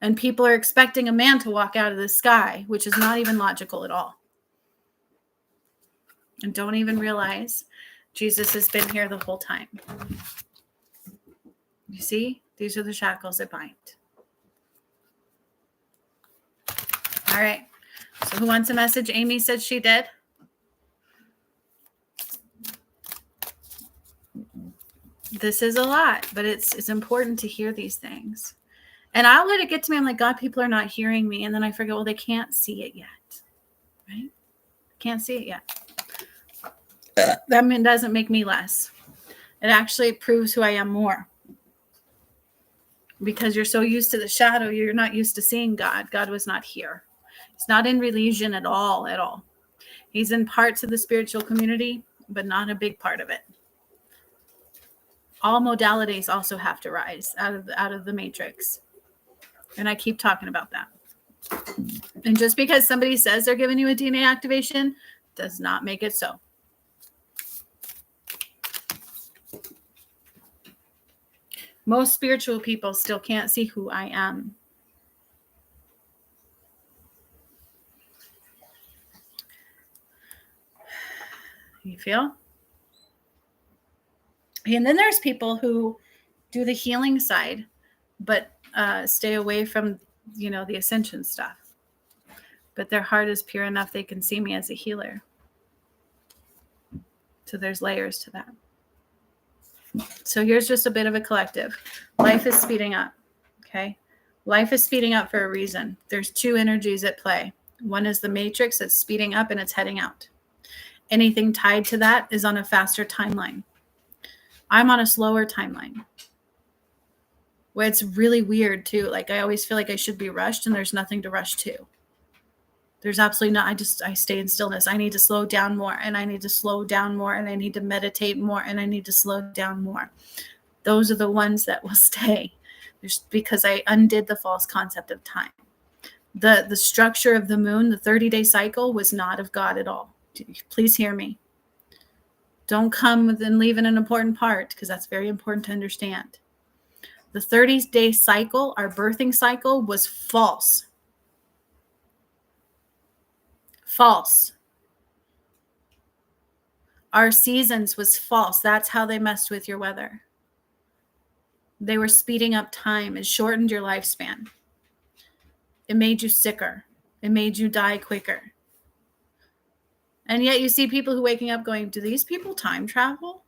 And people are expecting a man to walk out of the sky, which is not even logical at all. And don't even realize Jesus has been here the whole time. You see, these are the shackles that bind. All right. So who wants a message? Amy said she did. This is a lot, but it's important to hear these things. And I'll let it get to me. I'm like, God, people are not hearing me. And then I forget, well, they can't see it yet. Right? Can't see it yet. That doesn't make me less. It actually proves who I am more. Because you're so used to the shadow, you're not used to seeing God. God was not here. He's not in religion at all, at all. He's in parts of the spiritual community, but not a big part of it. All modalities also have to rise out of the matrix. And I keep talking about that. And just because somebody says they're giving you a DNA activation does not make it so. Most spiritual people still can't see who I am. You feel? And then there's people who do the healing side, but stay away from, the ascension stuff. But their heart is pure enough they can see me as a healer. So there's layers to that. So here's just a bit of a collective. Life is speeding up, okay? Life is speeding up for a reason. There's two energies at play. One is the matrix that's speeding up and it's heading out. Anything tied to that is on a faster timeline. I'm on a slower timeline. Where it's really weird too. Like I always feel like I should be rushed and there's nothing to rush to. There's absolutely not. I stay in stillness. I need to slow down more and I need to slow down more and I need to meditate more and I need to slow down more. Those are the ones that will stay. Because I undid the false concept of time. The structure of the moon, the 30-day cycle was not of God at all. Please hear me. Don't come and leave in an important part because that's very important to understand. The 30-day cycle, our birthing cycle, was false. False. Our seasons was false. That's how they messed with your weather. They were speeding up time. It shortened your lifespan. It made you sicker. It made you die quicker. And yet you see people who waking up going, do these people time travel?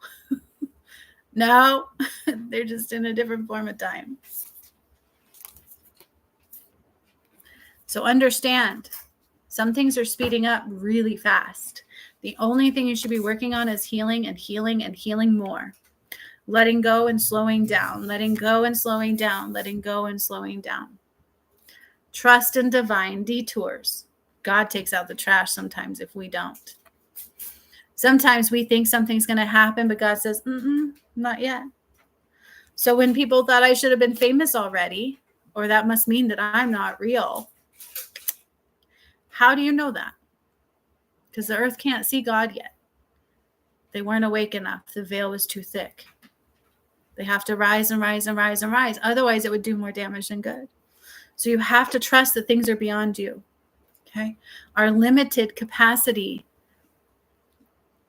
No, they're just in a different form of time. So understand, some things are speeding up really fast. The only thing you should be working on is healing and healing and healing more. Letting go and slowing down, letting go and slowing down, letting go and slowing down. Trust in divine detours. God takes out the trash sometimes if we don't. Sometimes we think something's going to happen, but God says, not yet. So when people thought I should have been famous already, or that must mean that I'm not real, how do you know that? Because the earth can't see God yet. They weren't awake enough. The veil was too thick. They have to rise and rise and rise and rise. Otherwise, it would do more damage than good. So you have to trust that things are beyond you. Okay? Our limited capacity,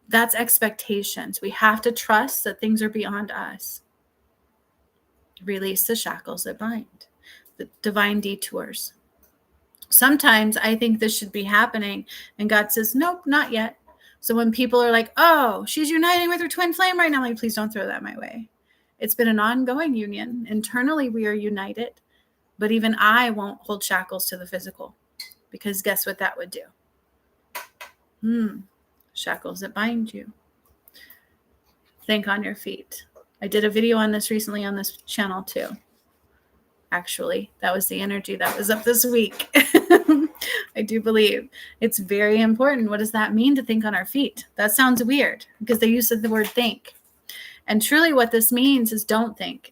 that's expectations. We have to trust that things are beyond us. Release the shackles that bind, the divine detours. Sometimes I think this should be happening, and God says, nope, not yet. So when people are like, oh, she's uniting with her twin flame right now, I'm like, please don't throw that my way. It's been an ongoing union. Internally, we are united, but even I won't hold shackles to the physical, because guess what that would do? Shackles that bind you. think on your feet. I did a video on this recently on this channel too. Actually, that was the energy that was up this week. I do believe it's very important. What does that mean to think on our feet? That sounds weird because they use the word think. And truly what this means is don't think.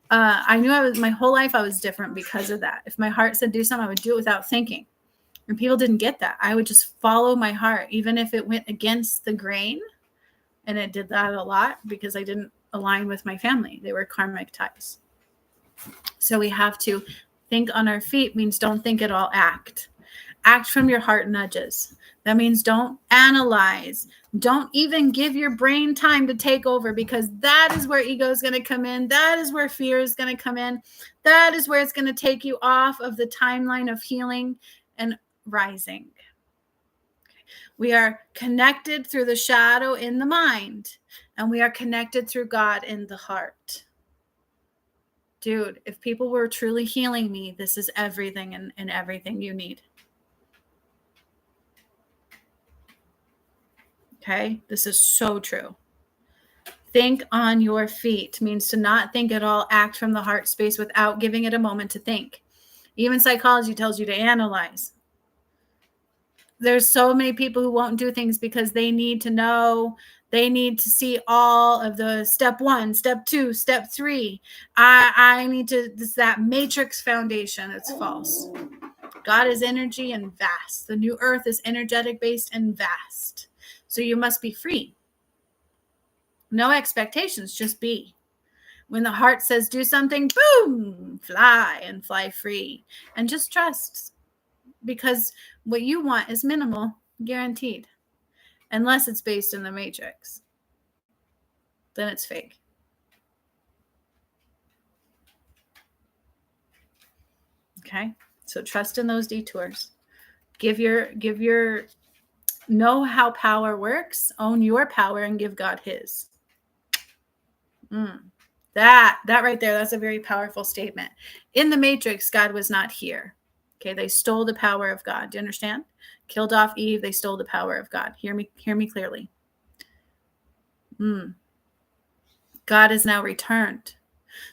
I knew my whole life I was different because of that. If my heart said do something, I would do it without thinking. And people didn't get that. I would just follow my heart, even if it went against the grain. And it did that a lot because I didn't align with my family. They were karmic ties. So we have to think on our feet means don't think at all, act. Act from your heart nudges. That means don't analyze. Don't even give your brain time to take over, because that is where ego is going to come in. That is where fear is going to come in. That is where it's going to take you off of the timeline of healing and rising. We are connected through the shadow in the mind, and we are connected through God in the heart. Dude, if people were truly healing me, this is everything and everything you need. Okay? This is so true. Think on your feet means to not think at all, act from the heart space without giving it a moment to think. Even psychology tells you to analyze. There's so many people who won't do things because they need to know. They need to see all of the step 1, step 2, step 3. I need to, this that matrix foundation. It's false. God is energy and vast. The new earth is energetic based and vast. So you must be free. No expectations, just be. When the heart says do something, boom, fly and fly free. And just trust, because what you want is minimal, guaranteed. Unless it's based in the matrix. Then it's fake. Okay? So trust in those detours. Know how power works, own your power, and give God his. That right there, that's a very powerful statement. In the matrix, God was not here. Okay, they stole the power of God. Do you understand? Killed off Eve, they stole the power of God. Hear me clearly. God is now returned.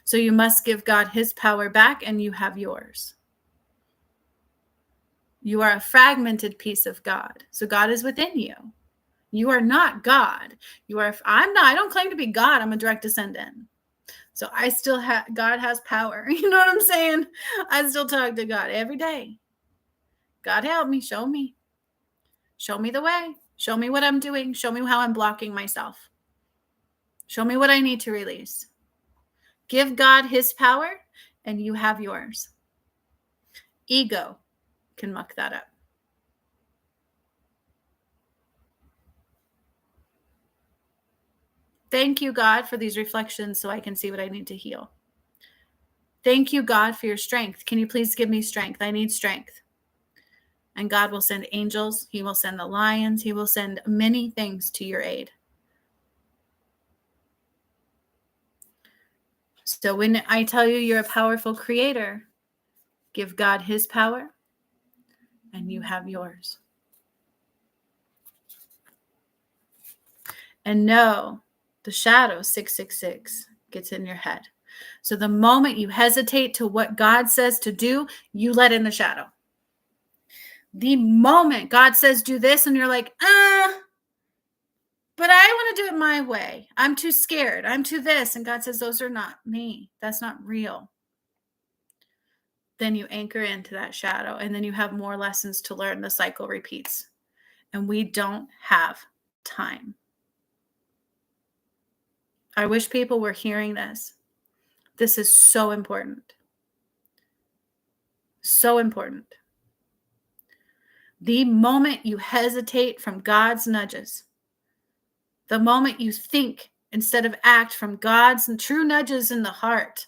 So you must give God his power back, and you have yours. You are a fragmented piece of God. So God is within you. You are not God. I don't claim to be God. I'm a direct descendant. So I still have, God has power. You know what I'm saying? I still talk to God every day. God help me, show me. Show me the way. Show me what I'm doing. Show me how I'm blocking myself. Show me what I need to release. Give God his power, and you have yours. Ego can muck that up. Thank you, God, for these reflections so I can see what I need to heal. Thank you, God, for your strength. Can you please give me strength? I need strength. And God will send angels. He will send the lions. He will send many things to your aid. So when I tell you you're a powerful creator, give God his power, and you have yours. And know the shadow 666 gets in your head. So the moment you hesitate to what God says to do, you let in the shadow. The moment God says do this and you're like, but I want to do it my way. I'm too scared. I'm too this. And God says, those are not me. That's not real. Then you anchor into that shadow, and then you have more lessons to learn. The cycle repeats. And we don't have time. I wish people were hearing this. This is so important. So important. The moment you hesitate from God's nudges, the moment you think instead of act from God's true nudges in the heart,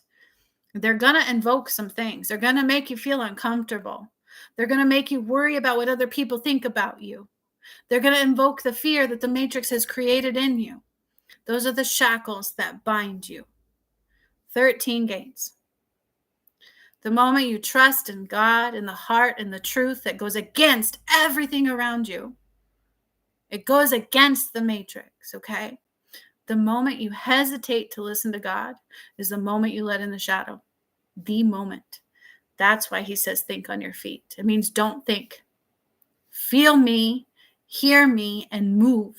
they're going to invoke some things. They're going to make you feel uncomfortable. They're going to make you worry about what other people think about you. They're going to invoke the fear that the matrix has created in you. Those are the shackles that bind you. 13 gates. The moment you trust in God, in the heart, in the truth that goes against everything around you, it goes against the matrix, okay? The moment you hesitate to listen to God is the moment you let in the shadow. The moment. That's why he says, think on your feet. It means don't think. Feel me, hear me, and move.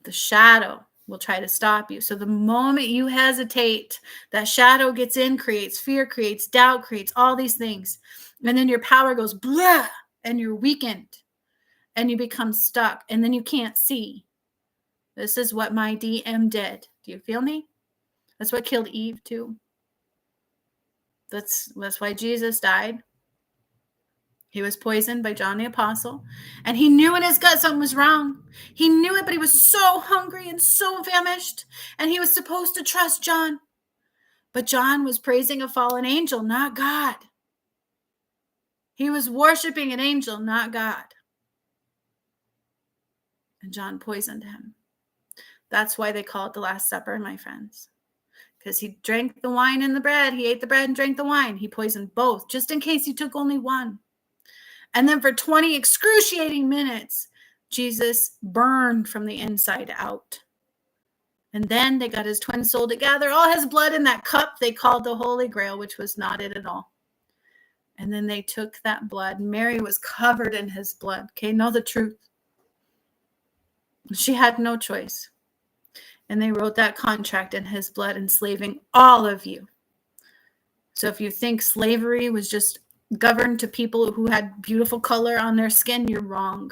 The shadow will try to stop you. So the moment you hesitate, that shadow gets in, creates fear, creates doubt, creates all these things. And then your power goes blah, and you're weakened, and you become stuck, and then you can't see. This is what my DM did. Do you feel me? That's what killed Eve too. That's why Jesus died. He was poisoned by John the Apostle, and he knew in his gut something was wrong. He knew it, but he was so hungry and so famished, and he was supposed to trust John. But John was praising a fallen angel, not God. He was worshiping an angel, not God. And John poisoned him. That's why they call it the Last Supper, my friends. Because he drank the wine and the bread. He ate the bread and drank the wine. He poisoned both, just in case he took only one. And then for 20 excruciating minutes, Jesus burned from the inside out. And then they got his twin soul to gather all his blood in that cup they called the Holy Grail, which was not it at all. And then they took that blood. Mary was covered in his blood. Okay, know the truth. She had no choice. And they wrote that contract in his blood, enslaving all of you. So if you think slavery was just governed to people who had beautiful color on their skin, you're wrong.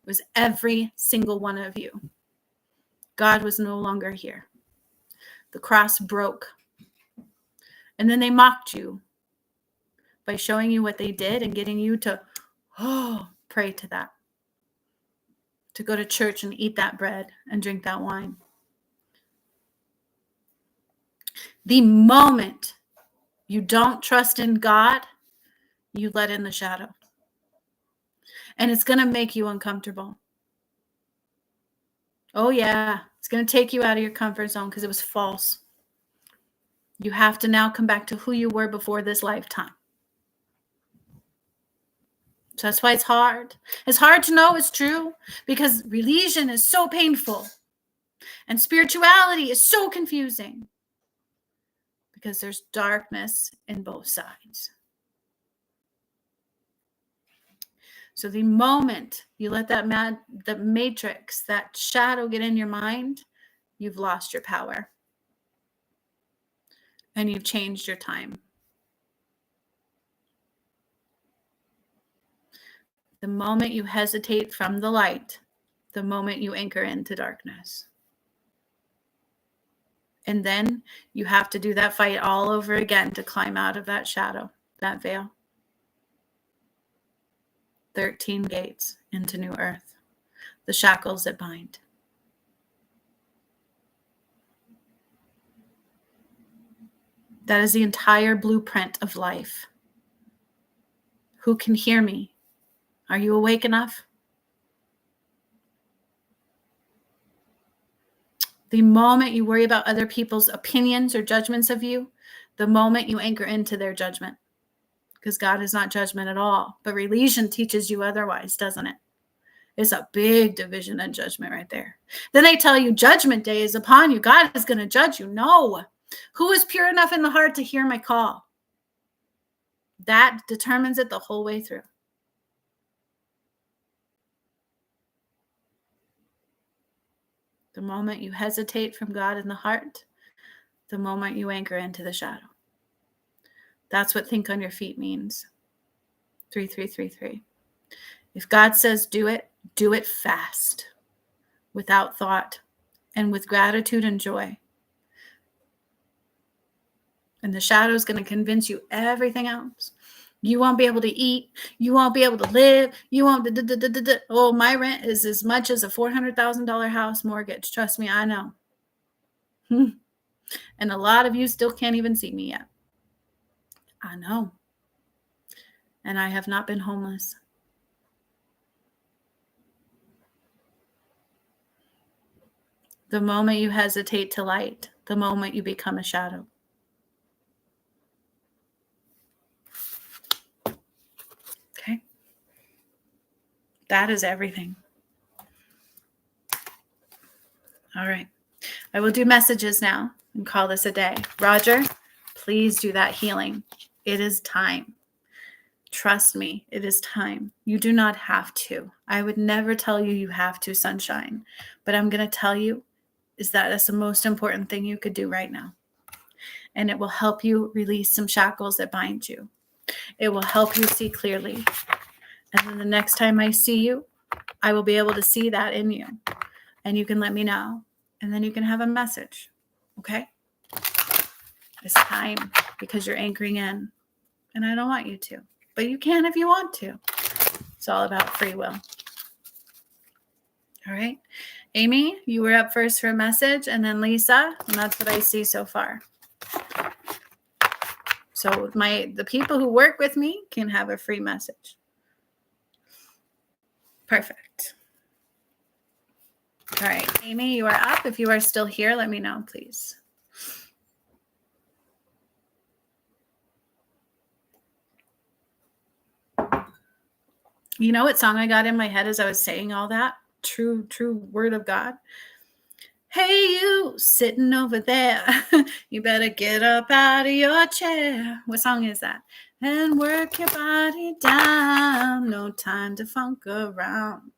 It was every single one of you. God was no longer here. The cross broke. And then they mocked you by showing you what they did and getting you to, pray to that. To go to church and eat that bread and drink that wine. The moment you don't trust in God, you let in the shadow. And it's going to make you uncomfortable. Oh, yeah. It's going to take you out of your comfort zone because it was false. You have to now come back to who you were before this lifetime. So that's why it's hard. It's hard to know it's true because religion is so painful and spirituality is so confusing because there's darkness in both sides. So the moment you let the matrix, that shadow get in your mind, you've lost your power and you've changed your time. The moment you hesitate from the light, the moment you anchor into darkness. And then you have to do that fight all over again to climb out of that shadow, that veil. 13 gates into new earth, the shackles that bind. That is the entire blueprint of life. Who can hear me? Are you awake enough? The moment you worry about other people's opinions or judgments of you, the moment you anchor into their judgment. Because God is not judgment at all. But religion teaches you otherwise, doesn't it? It's a big division and judgment right there. Then they tell you judgment day is upon you. God is going to judge you. No. Who is pure enough in the heart to hear my call? That determines it the whole way through. The moment you hesitate from God in the heart, the moment you anchor into the shadow. That's what think on your feet means. 3333. If God says do it fast, without thought, and with gratitude and joy. And the shadow is going to convince you everything else. You won't be able to eat. You won't be able to live. You won't. Oh, my rent is as much as a $400,000 house mortgage. Trust me, I know. And a lot of you still can't even see me yet. I know. And I have not been homeless. The moment you hesitate to light, the moment you become a shadow. Okay? That is everything. All right. I will do messages now and call this a day. Roger, please do that healing. It is time. Trust me, it is time. You do not have to. I would never tell you you have to, sunshine. But I'm going to tell you is that that's the most important thing you could do right now. And it will help you release some shackles that bind you. It will help you see clearly. And then the next time I see you, I will be able to see that in you. And you can let me know. And then you can have a message. Okay? It's time because you're anchoring in. And I don't want you to. But you can if you want to. It's all about free will. All right. Amy, you were up first for a message. And then Lisa. And that's what I see so far. So the people who work with me can have a free message. Perfect. All right, Amy, you are up. If you are still here, let me know, please. You know what song I got in my head as I was saying all that? True word of God. Hey, you sitting over there. You better get up out of your chair. What song is that? And work your body down. No time to funk around.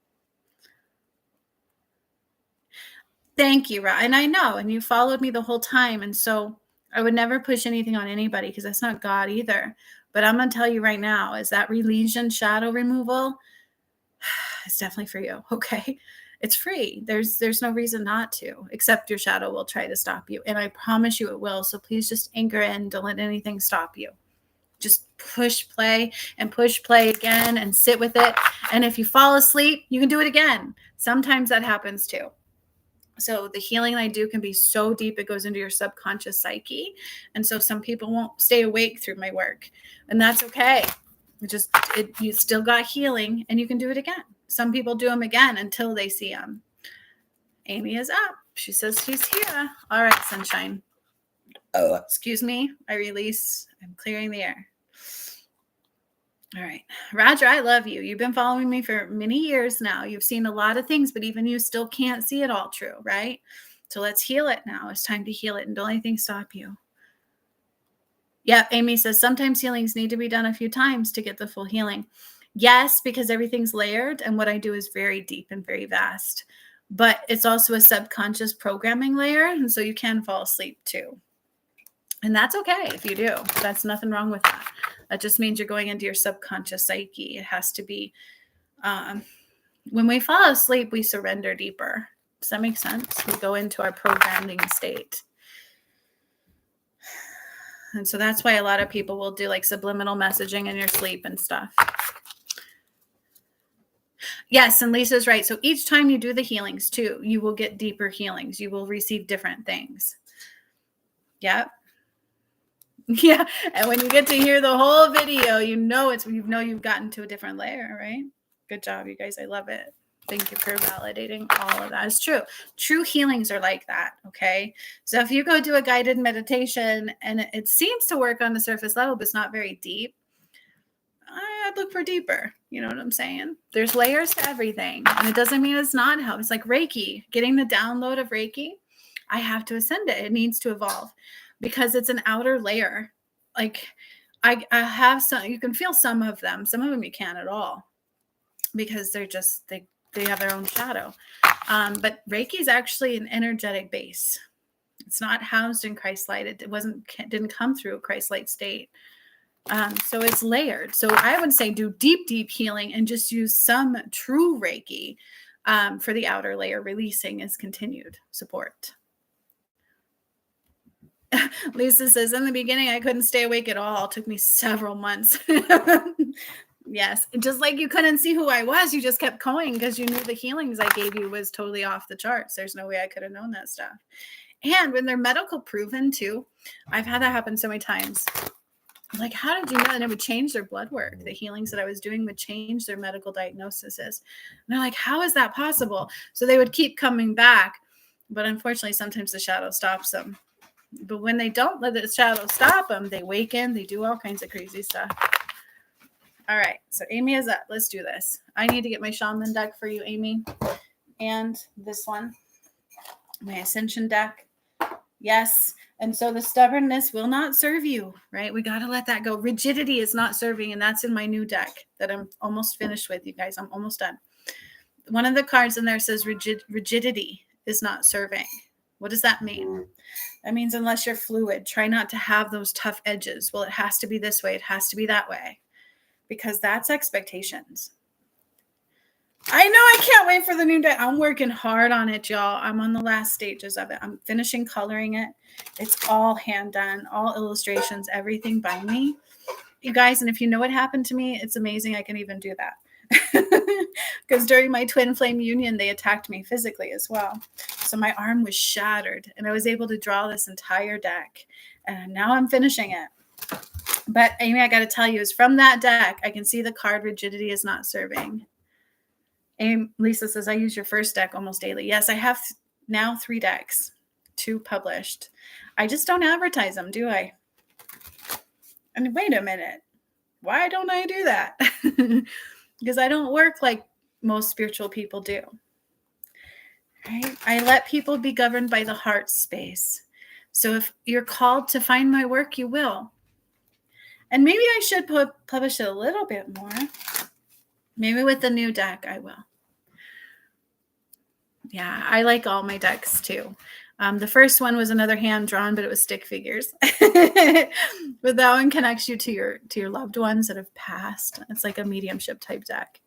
Thank you, and I know, and you followed me the whole time, and so I would never push anything on anybody because that's not God either. But I'm going to tell you right now, is that Relegion shadow removal, it's definitely for you, okay? It's free. There's no reason not to, except your shadow will try to stop you, and I promise you it will, so please just anchor in. Don't let anything stop you. Just push play and push play again and sit with it, and if you fall asleep, you can do it again. Sometimes that happens too. So the healing I do can be so deep, it goes into your subconscious psyche. And so some people won't stay awake through my work, and that's okay. You still got healing and you can do it again. Some people do them again until they see them. Amy is up. She says she's here. All right, sunshine. Oh, excuse me. I release. I'm clearing the air. All right. Roger, I love you. You've been following me for many years now. You've seen a lot of things, but even you still can't see it all true, right? So let's heal it now. It's time to heal it, and don't let anything stop you. Yeah, Amy says sometimes healings need to be done a few times to get the full healing. Yes, because everything's layered, and what I do is very deep and very vast. But it's also a subconscious programming layer, and so you can fall asleep too. And that's okay if you do. That's nothing wrong with that. That just means you're going into your subconscious psyche. It has to be, when we fall asleep, we surrender deeper. Does that make sense? We go into our programming state. And so that's why a lot of people will do like subliminal messaging in your sleep and stuff. Yes, and Lisa's right. So each time you do the healings too, you will get deeper healings. You will receive different things. Yep. Yeah, and when you get to hear the whole video, you know you've gotten to a different layer, right? Good job, you guys. I love it. Thank you for validating all of that. It's true. True healings are like that, okay? So if you go do a guided meditation and it seems to work on the surface level, but it's not very deep, I'd look for deeper. You know what I'm saying? There's layers to everything, and it doesn't mean it's not help. It's like Reiki. Getting the download of Reiki, I have to ascend it. It needs to evolve. Because it's an outer layer. Like I have some, you can feel some of them you can't at all, because they're just, they have their own shadow. But Reiki is actually an energetic base. It's not housed in Christ light. It didn't come through a Christ light state. So it's layered. So I would say do deep healing and just use some true Reiki for the outer layer. Releasing is continued support. Lisa says, in the beginning, I couldn't stay awake at all. It took me several months. Yes. Just like you couldn't see who I was. You just kept going because you knew the healings I gave you was totally off the charts. There's no way I could have known that stuff. And when they're medical proven too, I've had that happen so many times. I'm like, how did you know? And it would change their blood work. The healings that I was doing would change their medical diagnoses. And they're like, how is that possible? So they would keep coming back. But unfortunately, sometimes the shadow stops them. But when they don't let the shadow stop them, they waken, they do all kinds of crazy stuff. All right. So Amy is up. Let's do this. I need to get my shaman deck for you, Amy. And this one, my ascension deck. Yes. And so the stubbornness will not serve you, right? We got to let that go. Rigidity is not serving. And that's in my new deck that I'm almost finished with, you guys. I'm almost done. One of the cards in there says rigidity is not serving. What does that mean? That means unless you're fluid, try not to have those tough edges. Well, it has to be this way. It has to be that way. Because that's expectations. I know, I can't wait for the new deck. I'm working hard on it, y'all. I'm on the last stages of it. I'm finishing coloring it. It's all hand done, all illustrations, everything by me. You guys, and if you know what happened to me, it's amazing I can even do that. Because during my twin flame union, they attacked me physically as well. So my arm was shattered, and I was able to draw this entire deck. And now I'm finishing it. But Amy, I got to tell you, is from that deck, I can see the card rigidity is not serving. Amy, Lisa says, I use your first deck almost daily. Yes, I have now 3 decks, 2 published. I just don't advertise them, do I? And wait a minute. Why don't I do that? Because I don't work like most spiritual people do. Right? I let people be governed by the heart space. So if you're called to find my work, you will. And maybe I should publish it a little bit more. Maybe with the new deck, I will. Yeah, I like all my decks too. The first one was another hand drawn, but it was stick figures. But that one connects you to your loved ones that have passed. It's like a mediumship type deck.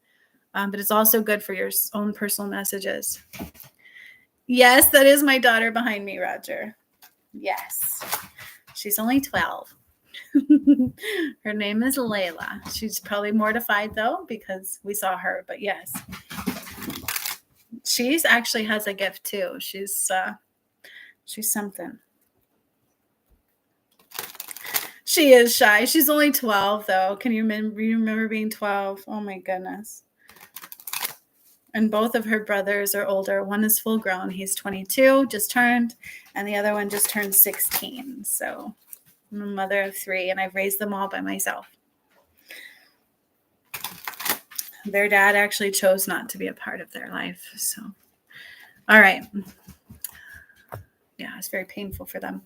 But it's also good for your own personal messages. Yes, that is my daughter behind me, Roger. Yes. She's only 12. Her name is Layla. She's probably mortified though because we saw her, but yes, she's actually has a gift too. She's something. She is shy. She's only 12 though. Can you remember being 12? Oh my goodness. And both of her brothers are older. One is full grown. He's 22, just turned, and the other one just turned 16. So I'm a mother of 3, and I've raised them all by myself. Their dad actually chose not to be a part of their life. So, all right. Yeah, it's very painful for them.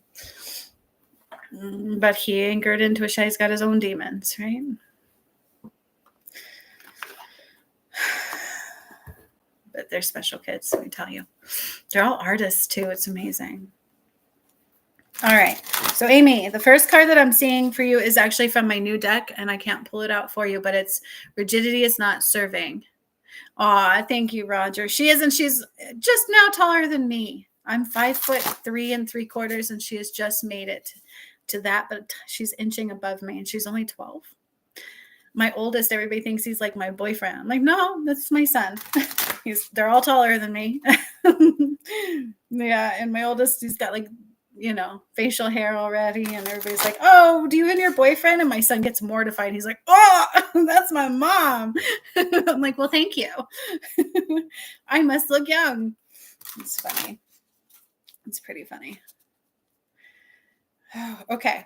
But he anchored intuition. He's got his own demons, right? But they're special kids, let me tell you. They're all artists, too. It's amazing. All right. So, Amy, the first card that I'm seeing for you is actually from my new deck, and I can't pull it out for you, but it's rigidity is not serving. Aw, thank you, Roger. She isn't. She's just now taller than me. I'm 5'3 3/4", and she has just made it to that, but she's inching above me, and she's only 12. My oldest, everybody thinks he's like my boyfriend. I'm like, no, that's my son. They're all taller than me. Yeah, and my oldest, he's got like, facial hair already, and everybody's like, oh, do you and your boyfriend? And my son gets mortified. He's like, oh, that's my mom. I'm like, well, thank you. I must look young. It's funny. It's pretty funny. Okay.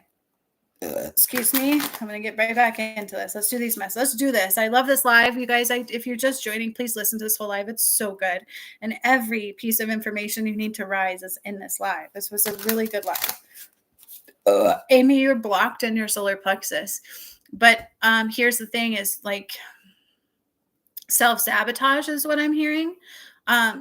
Excuse me. I'm going to get right back into this. Let's do these mess. Let's do this. I love this live. You guys, if you're just joining, please listen to this whole live. It's so good. And every piece of information you need to rise is in this live. This was a really good live. Amy, you're blocked in your solar plexus. But here's the thing is like self-sabotage is what I'm hearing.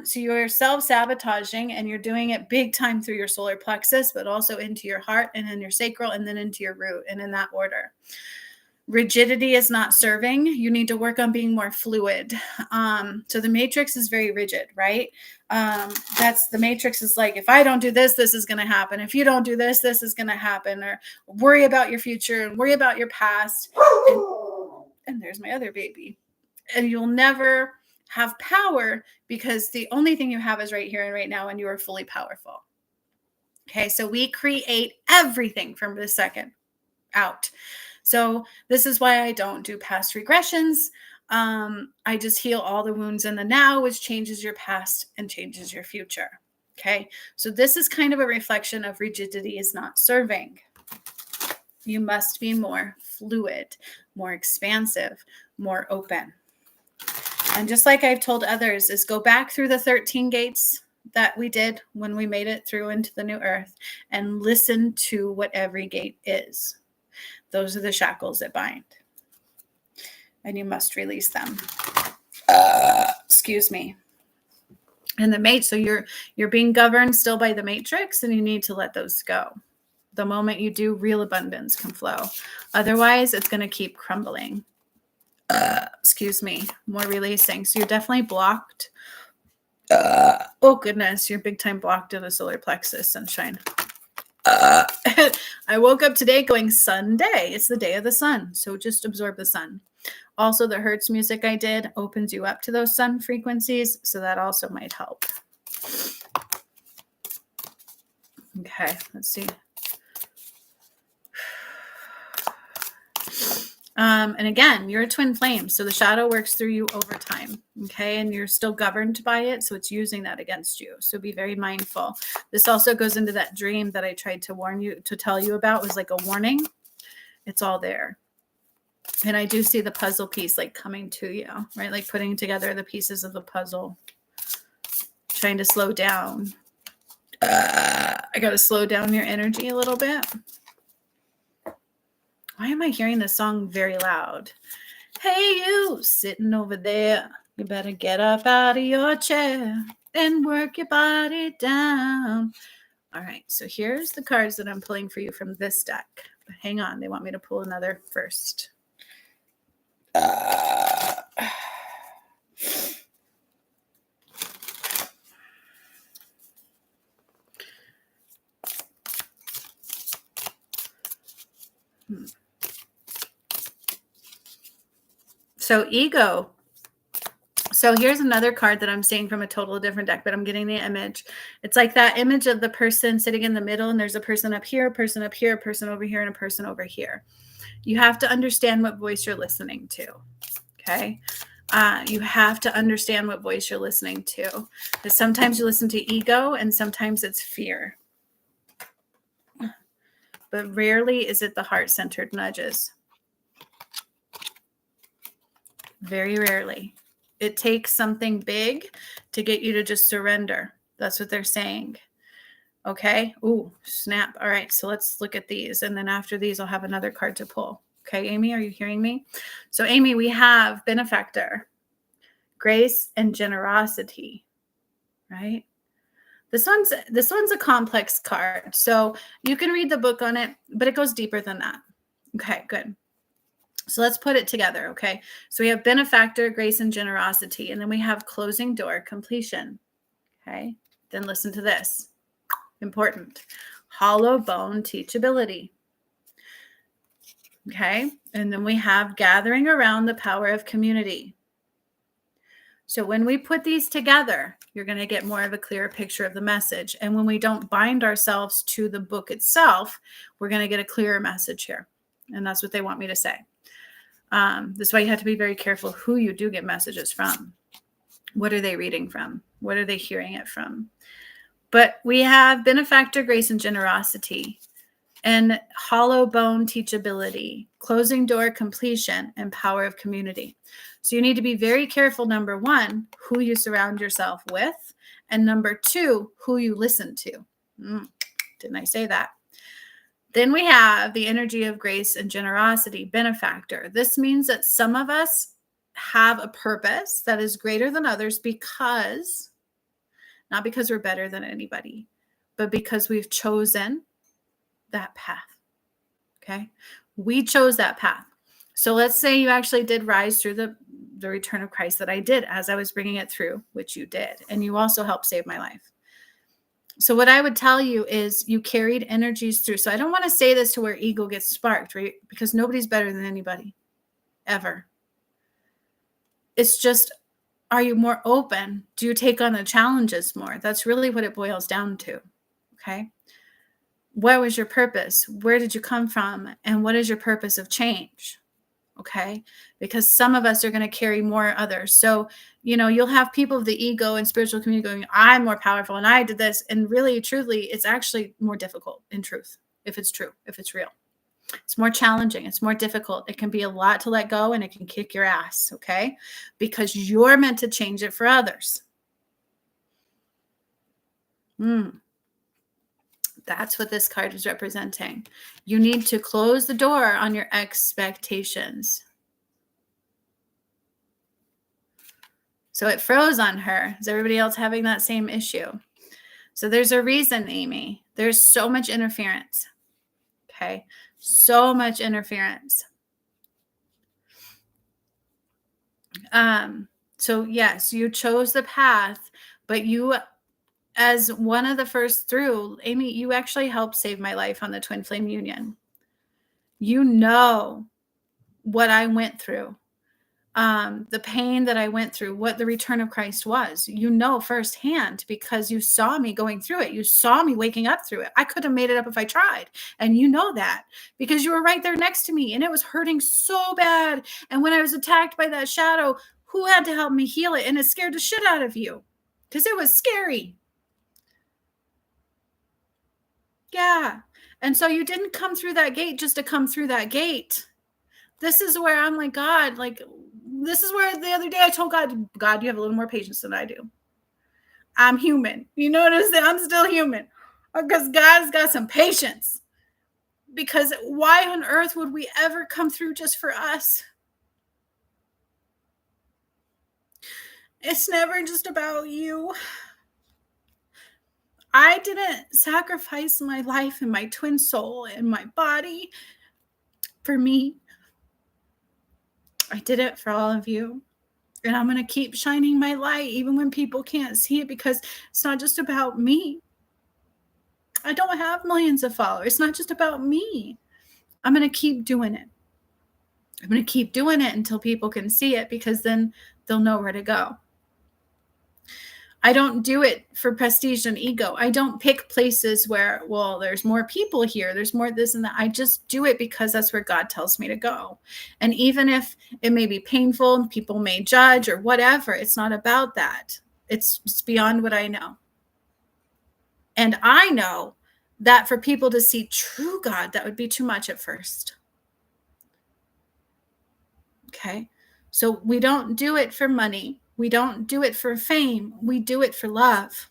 So you're self-sabotaging and you're doing it big time through your solar plexus, but also into your heart and in your sacral and then into your root and in that order. Rigidity is not serving. You need to work on being more fluid. So the matrix is very rigid, right? The matrix is like, if I don't do this, this is going to happen. If you don't do this, this is going to happen. Or worry about your future and worry about your past. And there's my other baby. And you'll never have power because the only thing you have is right here and right now, and you are fully powerful. Okay, so we create everything from the second out. So this is why I don't do past regressions. I just heal all the wounds in the now, which changes your past and changes your future. Okay, so this is kind of a reflection of rigidity is not serving. You must be more fluid, more expansive, more open. And just like I've told others, is go back through the 13 gates that we did when we made it through into the new earth and listen to what every gate is. Those are the shackles that bind. And you must release them. Excuse me. And the mate, so you're being governed still by the matrix, and you need to let those go. The moment you do, real abundance can flow. Otherwise, it's going to keep crumbling. Excuse me. More releasing. So you're definitely blocked. Oh, goodness. You're big time blocked in the solar plexus, sunshine. I woke up today going Sunday. It's the day of the sun. So just absorb the sun. Also, the Hertz music I did opens you up to those sun frequencies. So that also might help. Okay, let's see. And again, you're a twin flame. So the shadow works through you over time. Okay. And you're still governed by it. So it's using that against you. So be very mindful. This also goes into that dream that I tried to warn you, to tell you about, was like a warning. It's all there. And I do see the puzzle piece like coming to you, right? Like putting together the pieces of the puzzle, trying to slow down. I got to slow down your energy a little bit. Why am I hearing this song very loud? Hey, you sitting over there. You better get up out of your chair and work your body down. All right. So here's the cards that I'm pulling for you from this deck. But hang on. They want me to pull another first. So ego. So here's another card that I'm seeing from a totally different deck, but I'm getting the image. It's like that image of the person sitting in the middle, and there's a person up here, a person up here, a person over here, and a person over here. You have to understand what voice you're listening to. Okay. You have to understand what voice you're listening to. Because sometimes you listen to ego and sometimes it's fear. But rarely is it the heart-centered nudges. Very rarely. It takes something big to get you to just surrender. That's what they're saying. Okay. Ooh, snap. All right. So let's look at these. And then after these, I'll have another card to pull. Okay, Amy, are you hearing me? So Amy, we have benefactor, grace, and generosity, right? This one's a complex card. So you can read the book on it, but it goes deeper than that. Okay, good. So let's put it together, okay? So we have benefactor, grace, and generosity. And then we have closing door, completion, okay? Then listen to this. Important. Hollow bone, teachability. Okay? And then we have gathering around the power of community. So when we put these together, you're going to get more of a clearer picture of the message. And when we don't bind ourselves to the book itself, we're going to get a clearer message here. And that's what they want me to say. This is why you have to be very careful who you do get messages from. What are they reading from? What are they hearing it from? But we have benefactor, grace, and generosity, and hollow bone, teachability, closing door, completion, and power of community. So you need to be very careful, number one, who you surround yourself with, and number two, who you listen to. Didn't I say that? Then we have the energy of grace and generosity, benefactor. This means that some of us have a purpose that is greater than others because, not because we're better than anybody, but because we've chosen that path. Okay. We chose that path. So let's say you actually did rise through the return of Christ that I did as I was bringing it through, which you did. And you also helped save my life. So what I would tell you is you carried energies through. So I don't want to say this to where ego gets sparked, right? Because nobody's better than anybody, ever. It's just, are you more open? Do you take on the challenges more? That's really what it boils down to. Okay. What was your purpose? Where did you come from? And what is your purpose of change? Okay. Because some of us are going to carry more others. So, you'll have people of the ego and spiritual community going, I'm more powerful and I did this. And really, truly, it's actually more difficult in truth, if it's true, if it's real. It's more challenging. It's more difficult. It can be a lot to let go and it can kick your ass, okay? Because you're meant to change it for others. That's what this card is representing. You need to close the door on your expectations. So it froze on her. Is everybody else having that same issue? So there's a reason, Amy. There's so much interference. Okay. So much interference. So yes, you chose the path, but you, as one of the first through, Amy, you actually helped save my life on the Twin Flame Union. You know what I went through. The pain that I went through, what the return of Christ was, you know, firsthand, because you saw me going through it. You saw me waking up through it. I could have made it up if I tried. And you know that because you were right there next to me and it was hurting so bad. And when I was attacked by that shadow, who had to help me heal it? And it scared the shit out of you because it was scary. Yeah. And so you didn't come through that gate just to come through that gate. This is where I'm like, God, like, this is where the other day I told God, you have a little more patience than I do. I'm human. You know what I'm saying? I'm still human because God's got some patience. Because why on earth would we ever come through just for us? It's never just about you. I didn't sacrifice my life and my twin soul and my body for me. I did it for all of you. And I'm going to keep shining my light even when people can't see it because it's not just about me. I don't have millions of followers. It's not just about me. I'm going to keep doing it. I'm going to keep doing it until people can see it because then they'll know where to go. I don't do it for prestige and ego. I don't pick places where, well, there's more people here. There's more this and that. I just do it because that's where God tells me to go. And even if it may be painful and people may judge or whatever, it's not about that. It's beyond what I know. And I know that for people to see true God, that would be too much at first. Okay. So we don't do it for money. We don't do it for fame. We do it for love.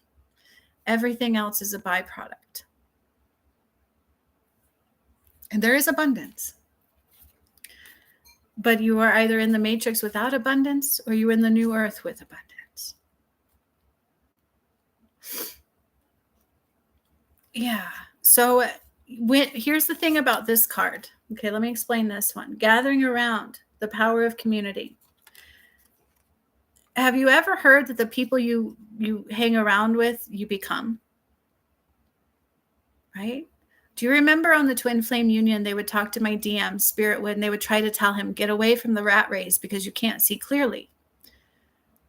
Everything else is a byproduct. And there is abundance. But you are either in the matrix without abundance or you're in the new earth with abundance. Yeah. So here's the thing about this card. Okay, let me explain this one. Gathering around, the power of community. Have you ever heard that the people you hang around with, you become? Right? Do you remember on the Twin Flame Union, they would talk to my DM, Spirit Wood, and they would try to tell him, get away from the rat race because you can't see clearly.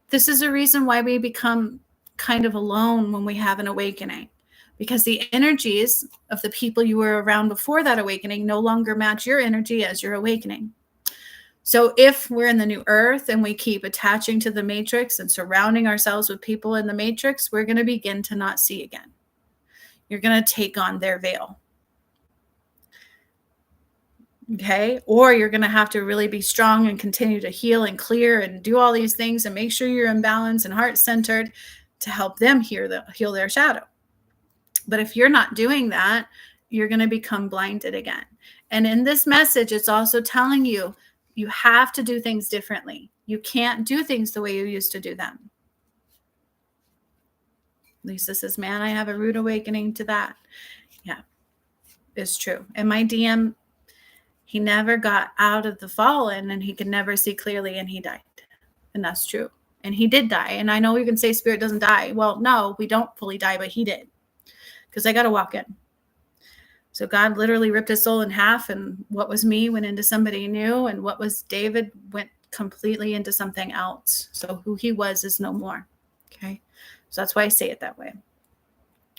This is a reason why we become kind of alone when we have an awakening, because the energies of the people you were around before that awakening no longer match your energy as you're awakening. So if we're in the new earth and we keep attaching to the matrix and surrounding ourselves with people in the matrix, we're going to begin to not see again. You're going to take on their veil. Okay. Or you're going to have to really be strong and continue to heal and clear and do all these things and make sure you're in balance and heart-centered to help them heal their shadow. But if you're not doing that, you're going to become blinded again. And in this message, it's also telling you, you have to do things differently. You can't do things the way you used to do them. Lisa says, man, I have a rude awakening to that. Yeah, it's true. And my DM, he never got out of the fallen and he could never see clearly and he died. And that's true. And he did die. And I know you can say spirit doesn't die. Well, no, we don't fully die, but he did. Because I got to walk in. So God literally ripped his soul in half, and what was me went into somebody new, and what was David went completely into something else. So who he was is no more. Okay. So that's why I say it that way.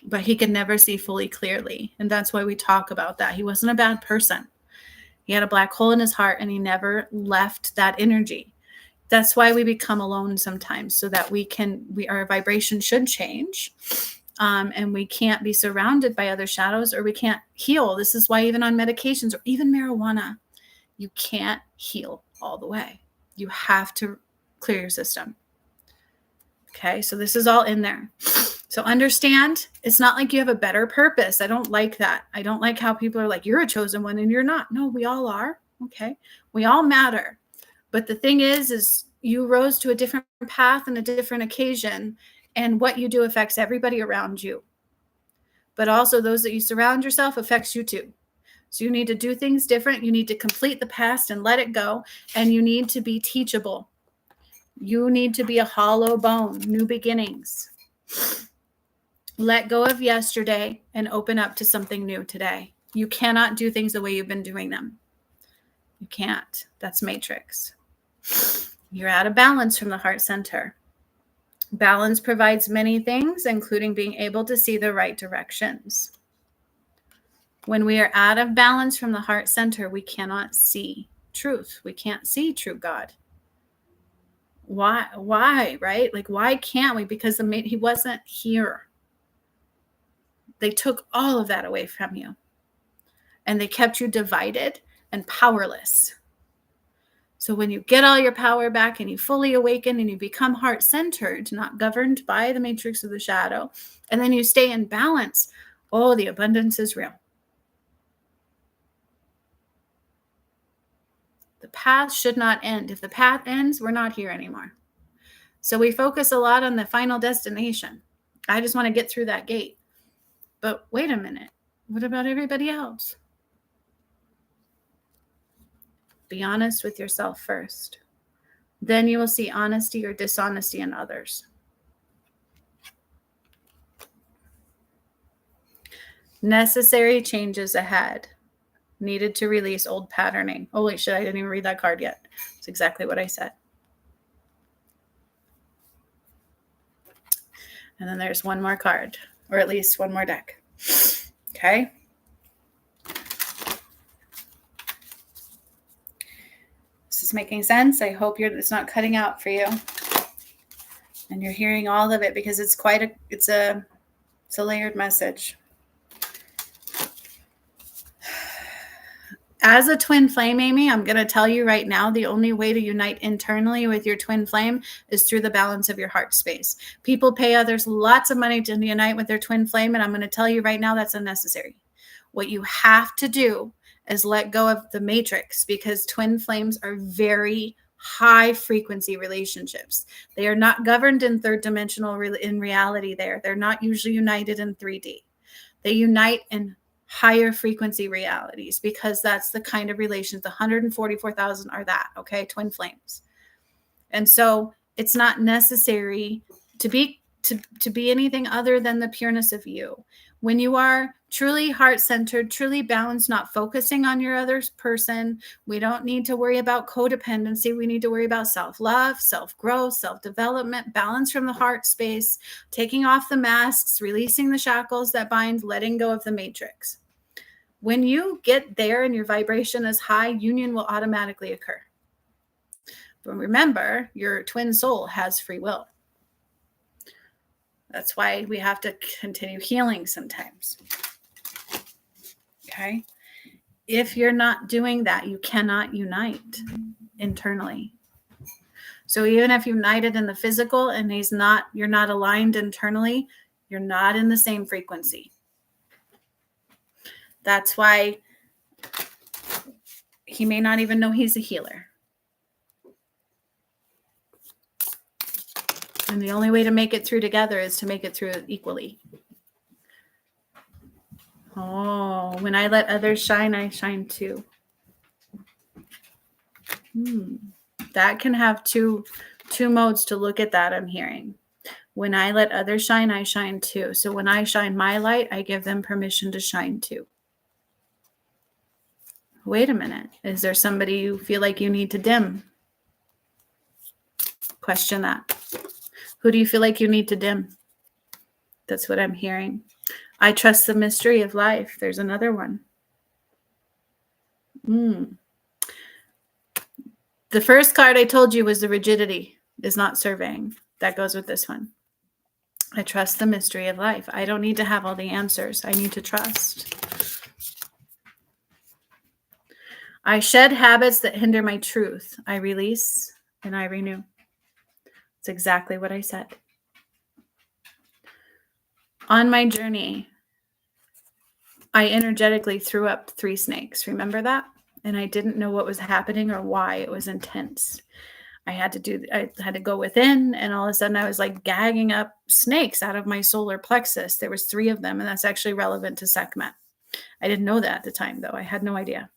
But he could never see fully clearly. And that's why we talk about that. He wasn't a bad person. He had a black hole in his heart and he never left that energy. That's why we become alone sometimes, so that our vibration should change. And we can't be surrounded by other shadows, or we can't heal. This is why even on medications or even marijuana, you can't heal all the way. You have to clear your system. Okay, so this is all in there. So understand, it's not like you have a better purpose. I don't like that. I don't like how people are like, you're a chosen one and you're not. No, we all are. Okay, we all matter. But the thing is you rose to a different path and a different occasion, and what you do affects everybody around you. But also those that you surround yourself affects you too. So you need to do things different. You need to complete the past and let it go. And you need to be teachable. You need to be a hollow bone, new beginnings. Let go of yesterday and open up to something new today. You cannot do things the way you've been doing them. You can't. That's matrix. You're out of balance from the heart center. Balance provides many things, including being able to see the right directions. When we are out of balance from the heart center, we cannot see truth. We can't see true God. Why, right? Like, why can't we? Because he wasn't here. They took all of that away from you. And they kept you divided and powerless. So when you get all your power back and you fully awaken and you become heart-centered, not governed by the matrix of the shadow, and then you stay in balance, oh, the abundance is real. The path should not end. If the path ends, we're not here anymore. So we focus a lot on the final destination. I just want to get through that gate. But wait a minute. What about everybody else? Be honest with yourself first. Then you will see honesty or dishonesty in others. Necessary changes ahead. Needed to release old patterning. Holy shit, I didn't even read that card yet. It's exactly what I said. And then there's one more card, or at least one more deck. Okay. This is making sense. I hope it's not cutting out for you. And you're hearing all of it, because it's a layered message. As a twin flame, Amy, I'm going to tell you right now, the only way to unite internally with your twin flame is through the balance of your heart space. People pay others lots of money to unite with their twin flame, and I'm going to tell you right now that's unnecessary. What you have to do is let go of the matrix, because twin flames are very high frequency relationships. They are not governed in third dimensional in reality there. They're not usually united in 3D. They unite in higher frequency realities, because that's the kind of relations. 144,000 are that, okay? Twin flames. And so it's not necessary to be anything other than the pureness of you. When you are truly heart-centered, truly balanced, not focusing on your other person, we don't need to worry about codependency. We need to worry about self-love, self-growth, self-development, balance from the heart space, taking off the masks, releasing the shackles that bind, letting go of the matrix. When you get there and your vibration is high, union will automatically occur. But remember, your twin soul has free will. That's why we have to continue healing sometimes. Okay? If you're not doing that, you cannot unite internally. So even if you united in the physical and you're not aligned internally, you're not in the same frequency. That's why he may not even know he's a healer. And the only way to make it through together is to make it through equally. Oh, when I let others shine, I shine too. That can have two modes to look at that, I'm hearing. When I let others shine, I shine too. So when I shine my light, I give them permission to shine too. Wait a minute. Is there somebody you feel like you need to dim? Question that. Who do you feel like you need to dim? That's what I'm hearing. I trust the mystery of life. There's another one. The first card I told you was the rigidity is not surveying. That goes with this one. I trust the mystery of life. I don't need to have all the answers. I need to trust. I shed habits that hinder my truth. I release and I renew. It's exactly what I said. On my journey, I energetically threw up 3 snakes. Remember that? And I didn't know what was happening or why. It was intense. I had to go within, and all of a sudden I was like gagging up snakes out of my solar plexus. There was 3 of them, and that's actually relevant to Sekhmet. I didn't know that at the time, though. I had no idea.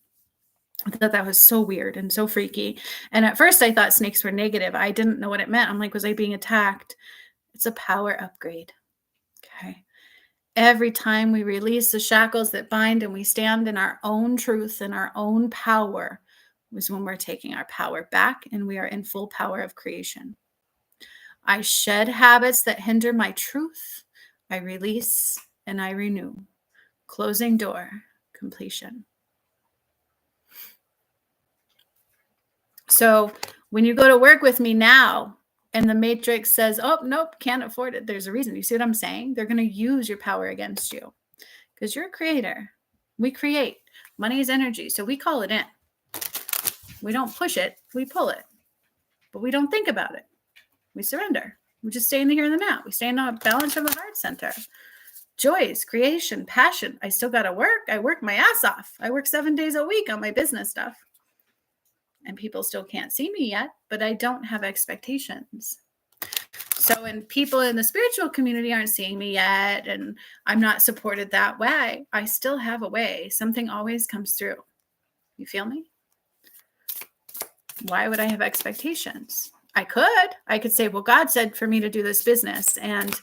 I thought that was so weird and so freaky. And at first I thought snakes were negative. I didn't know what it meant. I'm like, was I being attacked? It's a power upgrade. Okay. Every time we release the shackles that bind and we stand in our own truth and our own power is when we're taking our power back and we are in full power of creation. I shed habits that hinder my truth. I release and I renew. Closing door, completion. So when you go to work with me now and the matrix says, oh, nope, can't afford it, there's a reason. You see what I'm saying? They're going to use your power against you because you're a creator. We create. Money is energy. So we call it in. We don't push it. We pull it. But we don't think about it. We surrender. We just stay in the here and the now. We stay in the balance of the heart center. Joys, creation, passion. I still got to work. I work my ass off. I work 7 days a week on my business stuff. And people still can't see me yet, but I don't have expectations. So when people in the spiritual community aren't seeing me yet, and I'm not supported that way, I still have a way. Something always comes through. You feel me? Why would I have expectations? I could say, well, God said for me to do this business. And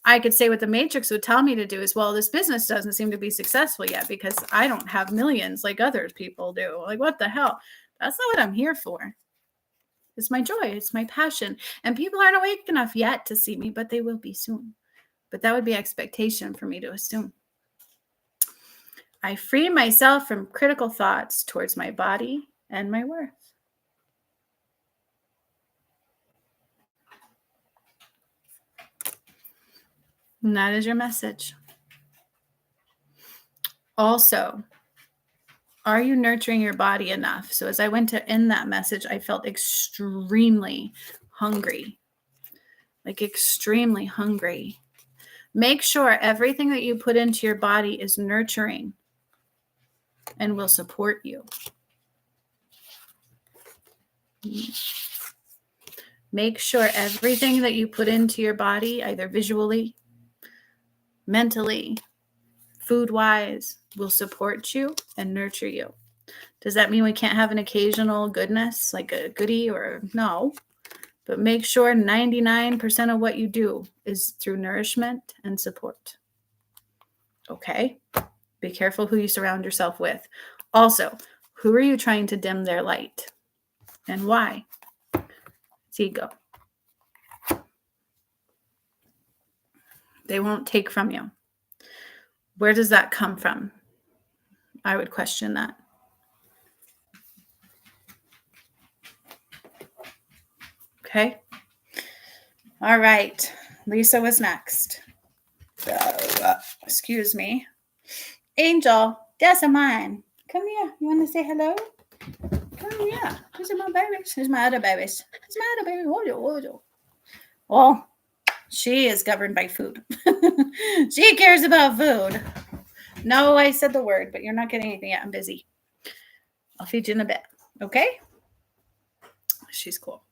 I could say what the matrix would tell me to do is, well, this business doesn't seem to be successful yet because I don't have millions like other people do. Like, what the hell? That's not what I'm here for. It's my joy. It's my passion. And people aren't awake enough yet to see me, but they will be soon. But that would be expectation for me to assume. I free myself from critical thoughts towards my body and my worth. And that is your message. Also, are you nurturing your body enough? So as I went to end that message, I felt extremely hungry. Like extremely hungry. Make sure everything that you put into your body is nurturing and will support you. Make sure everything that you put into your body, either visually, mentally, food-wise, will support you and nurture you. Does that mean we can't have an occasional goodness, like a goodie or no? But make sure 99% of what you do is through nourishment and support. Okay? Be careful who you surround yourself with. Also, who are you trying to dim their light? And why? It's ego. They won't take from you. Where does that come from? I would question that. Okay. All right. Lisa was next. Excuse me. Angel, that's mine. Come here. You want to say hello? Come here. These are my babies. These are my other babies. These are my other baby. Hold. Well, she is governed by food. She cares about food. No, I said the word, but you're not getting anything yet. I'm busy. I'll feed you in a bit. Okay? She's cool.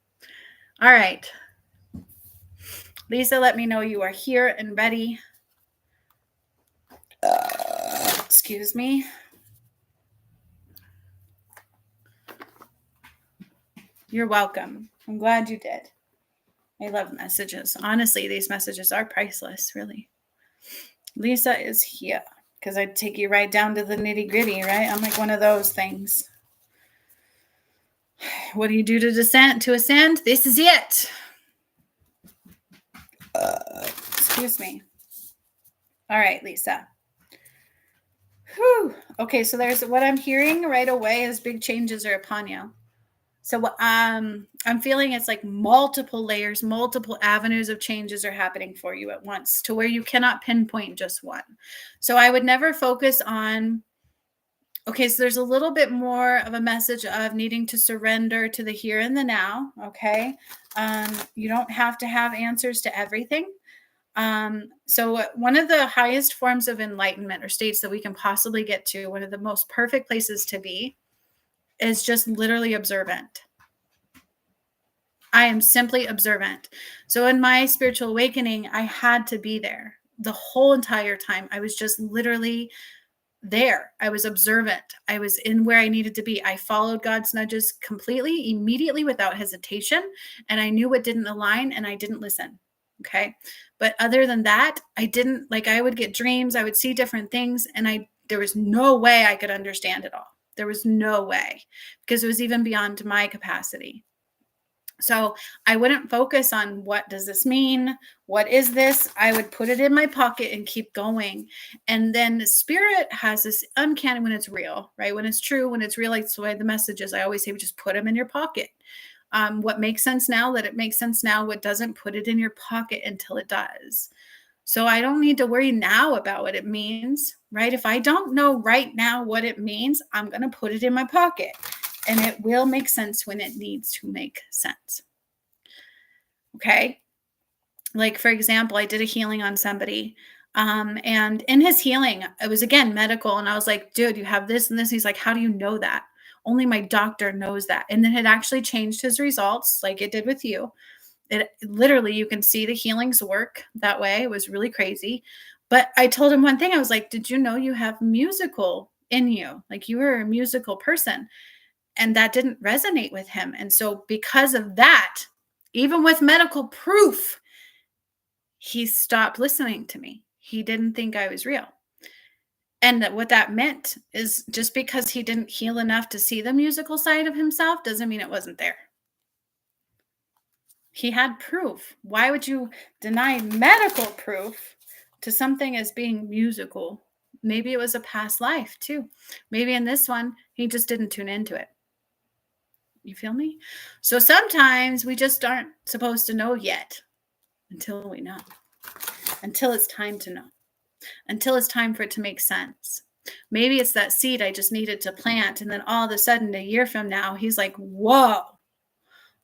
All right. Lisa, let me know you are here and ready. Excuse me. You're welcome. I'm glad you did. I love messages. Honestly, these messages are priceless, really. Lisa is here because I take you right down to the nitty gritty, right? I'm like one of those things. What do you do to ascend? This is it. Excuse me. All right, Lisa. Whew. Okay, so there's what I'm hearing right away is big changes are upon you. So I'm feeling it's like multiple layers, multiple avenues of changes are happening for you at once to where you cannot pinpoint just one. So I would never focus on, okay, so there's a little bit more of a message of needing to surrender to the here and the now. Okay. You don't have to have answers to everything. So one of the highest forms of enlightenment or states that we can possibly get to, one of the most perfect places to be, is just literally observant. I am simply observant. So in my spiritual awakening, I had to be there the whole entire time. I was just literally there. I was observant. I was in where I needed to be. I followed God's nudges completely, immediately, without hesitation. And I knew what didn't align and I didn't listen. Okay. But other than that, I didn't, like, I would get dreams, I would see different things, and there was no way I could understand it all. There was no way, because it was even beyond my capacity. So I wouldn't focus on what does this mean? What is this? I would put it in my pocket and keep going. And then the spirit has this uncanny, when it's real, right? When it's true, when it's real, like the way the message is, I always say, just put them in your pocket. What makes sense now, let it make sense now. What doesn't, put it in your pocket until it does. So I don't need to worry now about what it means, right? If I don't know right now what it means, I'm going to put it in my pocket. And it will make sense when it needs to make sense. Okay. Like, for example, I did a healing on somebody. And in his healing, it was again medical. And I was like, dude, you have this and this. He's like, how do you know that? Only my doctor knows that. And then it actually changed his results, like it did with you. It literally, you can see the healings work that way. It was really crazy. But I told him one thing. I was like, did you know you have musical in you? Like, you were a musical person. And that didn't resonate with him. And so because of that, even with medical proof, he stopped listening to me. He didn't think I was real. And what that meant is, just because he didn't heal enough to see the musical side of himself doesn't mean it wasn't there. He had proof. Why would you deny medical proof to something as being musical? Maybe it was a past life too. Maybe in this one, he just didn't tune into it. You feel me? So sometimes we just aren't supposed to know yet until we know, until it's time to know, until it's time for it to make sense. Maybe it's that seed I just needed to plant. And then all of a sudden, a year from now, he's like, whoa,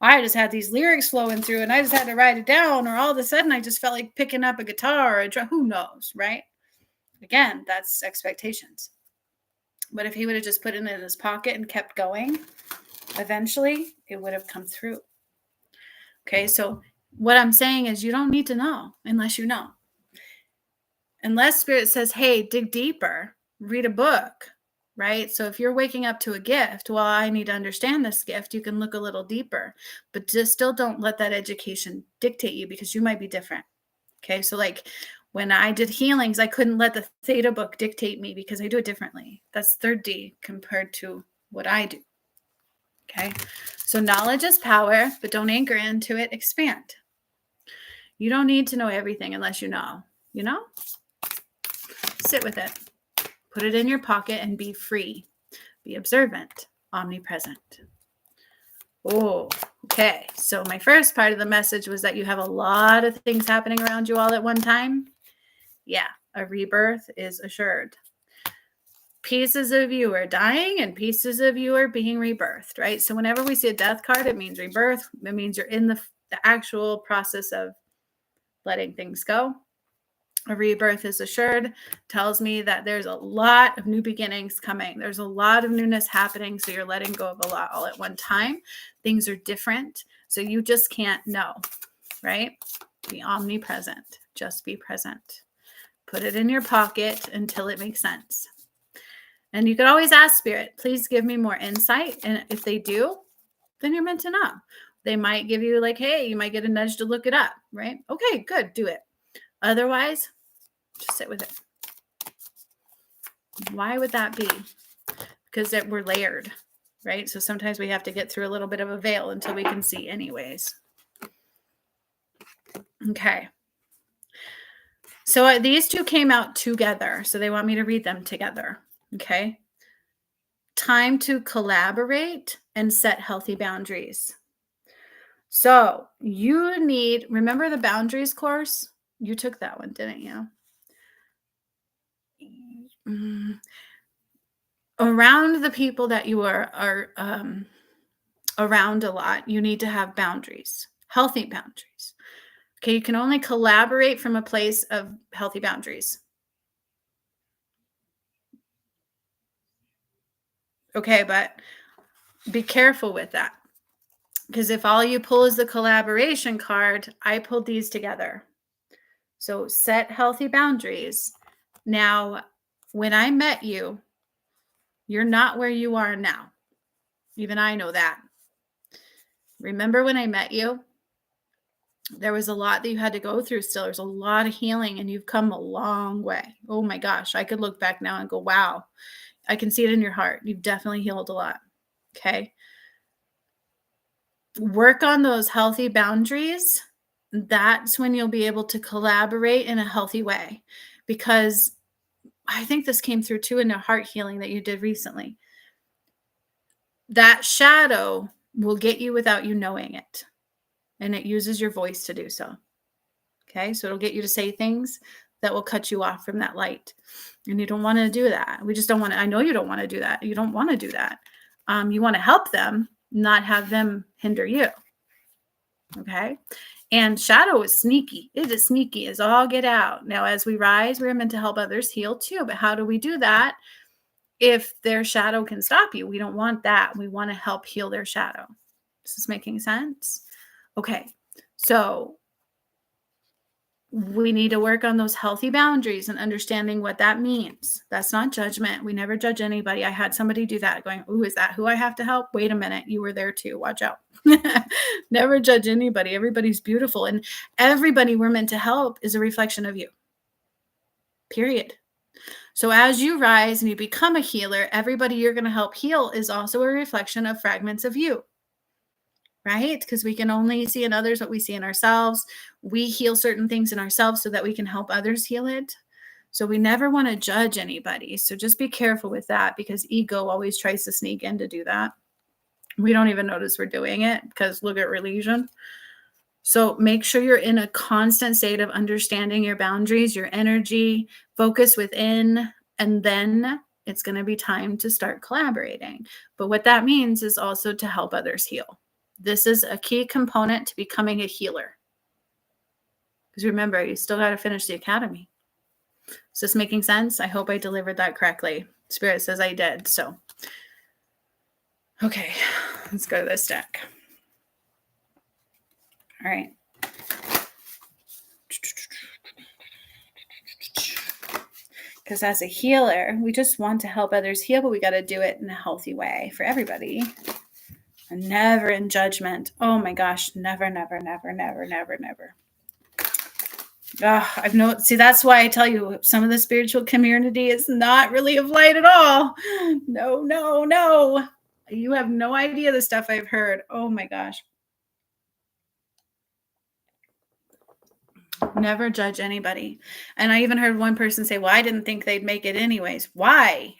I just had these lyrics flowing through and I just had to write it down. Or all of a sudden, I just felt like picking up a guitar or a drum. Who knows, right? Again, that's expectations. But if he would have just put it in his pocket and kept going, eventually it would have come through. Okay, so what I'm saying is, you don't need to know unless you know. Unless spirit says, hey, dig deeper, read a book, right? So if you're waking up to a gift, well, I need to understand this gift, you can look a little deeper, but just still don't let that education dictate you, because you might be different. Okay, so like when I did healings, I couldn't let the theta book dictate me, because I do it differently. That's third D compared to what I do. Okay, so knowledge is power, but don't anchor into it, expand. You don't need to know everything unless you know, sit with it, put it in your pocket and be free, be observant, omnipresent. Oh, okay. So my first part of the message was that you have a lot of things happening around you all at one time. Yeah, a rebirth is assured. Pieces of you are dying and pieces of you are being rebirthed, right? So whenever we see a death card, it means rebirth. It means you're in the actual process of letting things go. A rebirth is assured, tells me that there's a lot of new beginnings coming. There's a lot of newness happening. So you're letting go of a lot all at one time. Things are different. So you just can't know, right? Be omnipresent. Just be present. Put it in your pocket until it makes sense. And you could always ask spirit, please give me more insight. And if they do, then you're meant to know. They might give you like, hey, you might get a nudge to look it up, right? Okay, good, do it. Otherwise, just sit with it. Why would that be? Because we're layered, right? So sometimes we have to get through a little bit of a veil until we can see anyways. Okay. So these two came out together. So they want me to read them together. Okay. time to collaborate and set healthy boundaries. So you need, remember the boundaries course? You took that one, didn't you? Mm, Around the people that you are around a lot, you need to have boundaries, healthy boundaries. Okay, you can only collaborate from a place of healthy boundaries. Okay, but be careful with that. Because if all you pull is the collaboration card, I pulled these together. So set healthy boundaries. Now, when I met you, you're not where you are now. Even I know that. Remember when I met you? There was a lot that you had to go through still. There's a lot of healing, and you've come a long way. Oh my gosh. I could look back now and go, wow, I can see it in your heart. You've definitely healed a lot. Okay. Work on those healthy boundaries. That's when you'll be able to collaborate in a healthy way. Because I think this came through too in the heart healing that you did recently. That shadow will get you without you knowing it. And it uses your voice to do so. Okay. So it'll get you to say things that will cut you off from that light. And you don't want to do that. We just don't want to. I know you don't want to do that. You don't want to do that. You want to help them, not have them hinder you. Okay. And shadow is sneaky. It is sneaky as all get out. Now, as we rise, we're meant to help others heal too. But how do we do that? If their shadow can stop you, we don't want that. We want to help heal their shadow. Is this making sense? Okay. So we need to work on those healthy boundaries and understanding what that means. That's not judgment. We never judge anybody. I had somebody do that going, "Ooh, is that who I have to help? Wait a minute. You were there too. Watch out." Never judge anybody. Everybody's beautiful. And everybody we're meant to help is a reflection of you. Period. So as you rise and you become a healer, everybody you're going to help heal is also a reflection of fragments of you. Right? Because we can only see in others what we see in ourselves. We heal certain things in ourselves so that we can help others heal it. So we never want to judge anybody. So just be careful with that, because ego always tries to sneak in to do that. We don't even notice we're doing it, because look at religion. So make sure you're in a constant state of understanding your boundaries, your energy, focus within, and then it's going to be time to start collaborating. But what that means is also to help others heal. This is a key component to becoming a healer. Because remember, you still got to finish the academy. Is this making sense? I hope I delivered that correctly. Spirit says I did. So, okay, let's go to this deck. All right. Because as a healer, we just want to help others heal, but we got to do it in a healthy way for everybody. And never in judgment. Oh my gosh, never, never, never, never, never, never. I've known. See, that's why I tell you, some of the spiritual community is not really of light at all. No, no, no. You have no idea the stuff I've heard. Oh my gosh. Never judge anybody. And I even heard one person say, well, I didn't think they'd make it anyways. Why?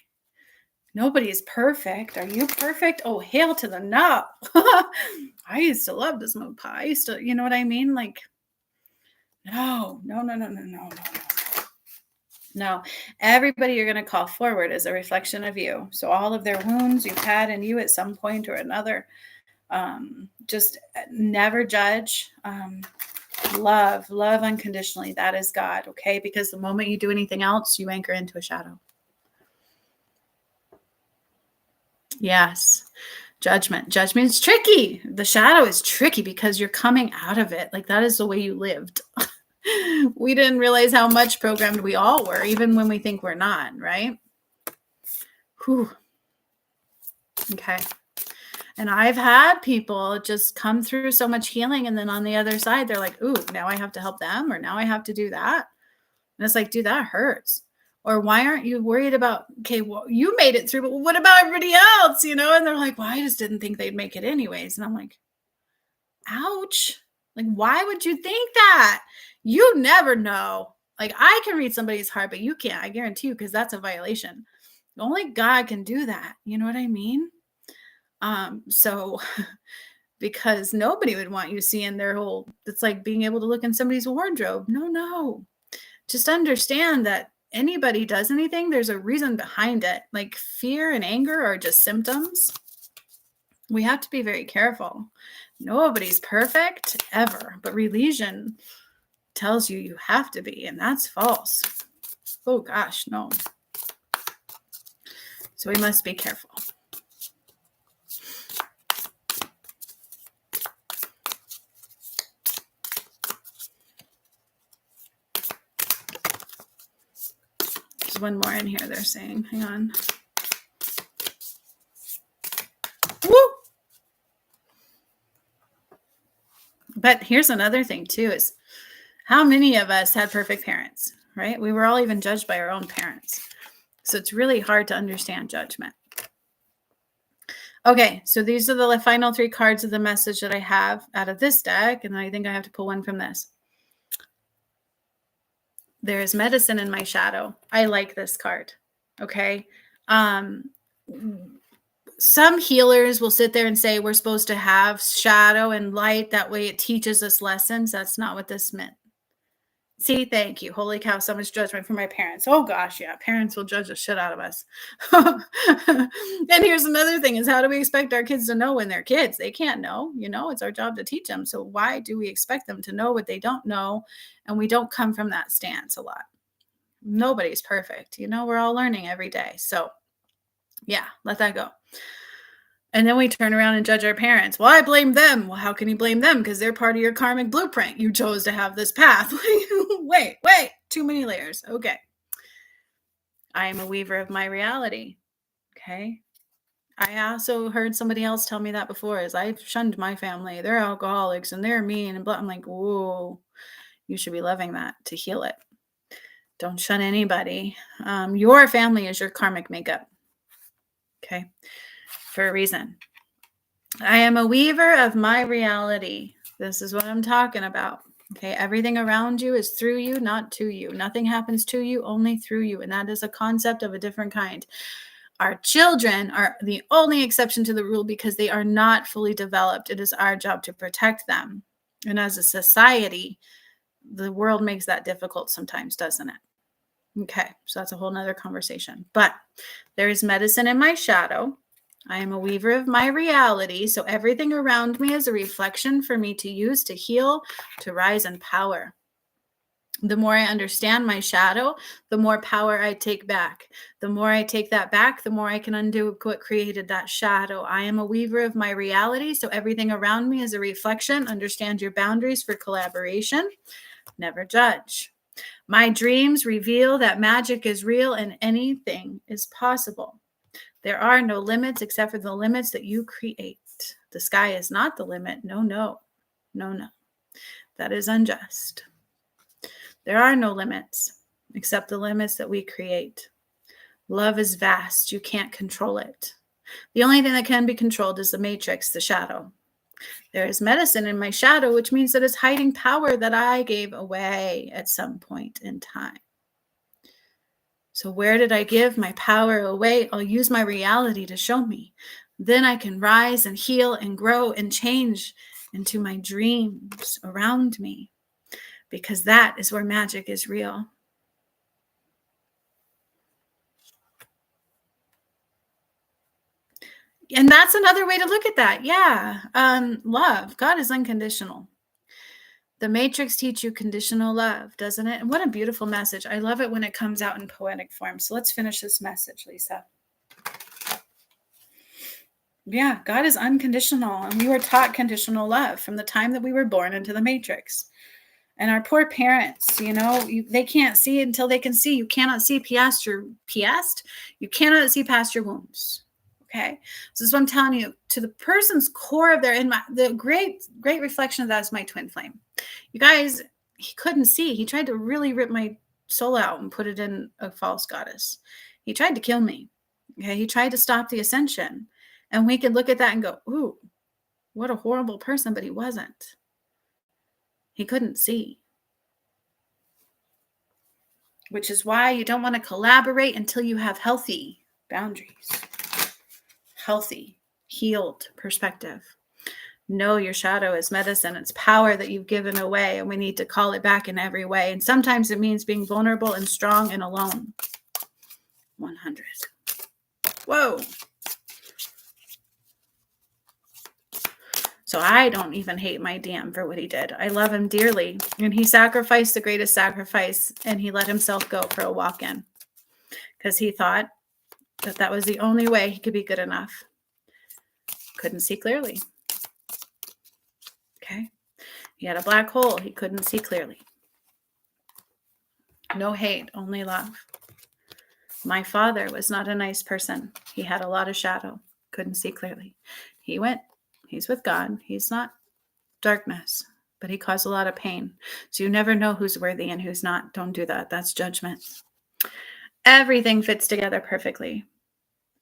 Nobody's perfect. Are you perfect? Oh, hail to the no. I used to love to smoke pot. I used to, you know what I mean? Like, no. No, everybody you're going to call forward is a reflection of you. So all of their wounds you've had in you at some point or another, just never judge. Love unconditionally. That is God. Okay. Because the moment you do anything else, you anchor into a shadow. Yes. Judgment is tricky. The shadow is tricky because you're coming out of it. Like, that is the way you lived. We didn't realize how much programmed we all were, even when we think we're not, right? Whew. Okay. And I've had people just come through so much healing, and then on the other side, they're like, ooh, now I have to help them, or now I have to do that. And it's like, dude, that hurts. Or why aren't you worried about, okay, well, you made it through, but what about everybody else, you know? And they're like, well, I just didn't think they'd make it anyways. And I'm like, ouch. Like, why would you think that? You never know. Like, I can read somebody's heart, but you can't. I guarantee you, because that's a violation. Only God can do that. You know what I mean? So because nobody would want you seeing their whole, it's like being able to look in somebody's wardrobe. No, no. Just understand that anybody does anything, there's a reason behind it. Like fear and anger are just symptoms. We have to be very careful. Nobody's perfect ever, but religion tells you you have to be, and that's false. Oh gosh, no. So we must be careful. There's one more in here they're saying. Hang on. Woo! But here's another thing too, is how many of us had perfect parents, right? We were all even judged by our own parents. So it's really hard to understand judgment. Okay, so these are the final 3 cards of the message that I have out of this deck, and I think I have to pull one from this. There is medicine in my shadow. I like this card. Okay. Some healers will sit there and say we're supposed to have shadow and light. That way it teaches us lessons. That's not what this meant. See, thank you. Holy cow, so much judgment from my parents. Oh gosh, yeah, parents will judge the shit out of us. And here's another thing is, how do we expect our kids to know when they're kids? They can't know, it's our job to teach them. So why do we expect them to know what they don't know? And we don't come from that stance a lot. Nobody's perfect. We're all learning every day. So yeah, let that go. And then we turn around and judge our parents. Well, I blame them. Well, how can you blame them? Because they're part of your karmic blueprint. You chose to have this path. Wait, too many layers. Okay. I am a weaver of my reality. Okay. I also heard somebody else tell me that before, is I've shunned my family. They're alcoholics and they're mean and blah. I'm like, whoa, you should be loving that to heal it. Don't shun anybody. Your family is your karmic makeup. Okay. For a reason. I am a weaver of my reality. This is what I'm talking about. Okay. Everything around you is through you, not to you. Nothing happens to you, only through you. And that is a concept of a different kind. Our children are the only exception to the rule because they are not fully developed. It is our job to protect them. And as a society, the world makes that difficult sometimes, doesn't it? Okay. So that's a whole nother conversation. But there is medicine in my shadow. I am a weaver of my reality, so everything around me is a reflection for me to use to heal, to rise in power. The more I understand my shadow, the more power I take back. The more I take that back, the more I can undo what created that shadow. I am a weaver of my reality, so everything around me is a reflection. Understand your boundaries for collaboration. Never judge. My dreams reveal that magic is real and anything is possible. There are no limits except for the limits that you create. The sky is not the limit. No, no, no, no. That is unjust. There are no limits except the limits that we create. Love is vast. You can't control it. The only thing that can be controlled is the matrix, the shadow. There is medicine in my shadow, which means that it's hiding power that I gave away at some point in time. So where did I give my power away? I'll use my reality to show me. Then I can rise and heal and grow and change into my dreams around me, because that is where magic is real. And that's another way to look at that. Yeah. Love. God is unconditional. The Matrix teach you conditional love, doesn't it? And what a beautiful message. I love it when it comes out in poetic form. So let's finish this message, Lisa. Yeah, God is unconditional. And we were taught conditional love from the time that we were born into the Matrix. And our poor parents, they can't see until they can see. You cannot see past you cannot see past your wounds. Okay. So this is what I'm telling you, to the person's core of the great reflection of that is my twin flame. You guys, he couldn't see. He tried to really rip my soul out and put it in a false goddess. He tried to kill me. Okay. He tried to stop the ascension. And we could look at that and go, ooh, what a horrible person, but he wasn't. He couldn't see. Which is why you don't want to collaborate until you have healthy boundaries, healthy, healed perspective. Know your shadow is medicine. It's power that you've given away, and we need to call it back in every way. And sometimes it means being vulnerable and strong and alone. 100. Whoa. So I don't even hate my DM for what he did. I love him dearly. And he sacrificed the greatest sacrifice, and he let himself go for a walk-in because he thought that that was the only way he could be good enough. Couldn't see clearly. Okay. He had a black hole. He couldn't see clearly. No hate, only love. My father was not a nice person. He had a lot of shadow. Couldn't see clearly. He went. He's with God. He's not darkness, but he caused a lot of pain. So you never know who's worthy and who's not. Don't do that. That's judgment. Everything fits together perfectly.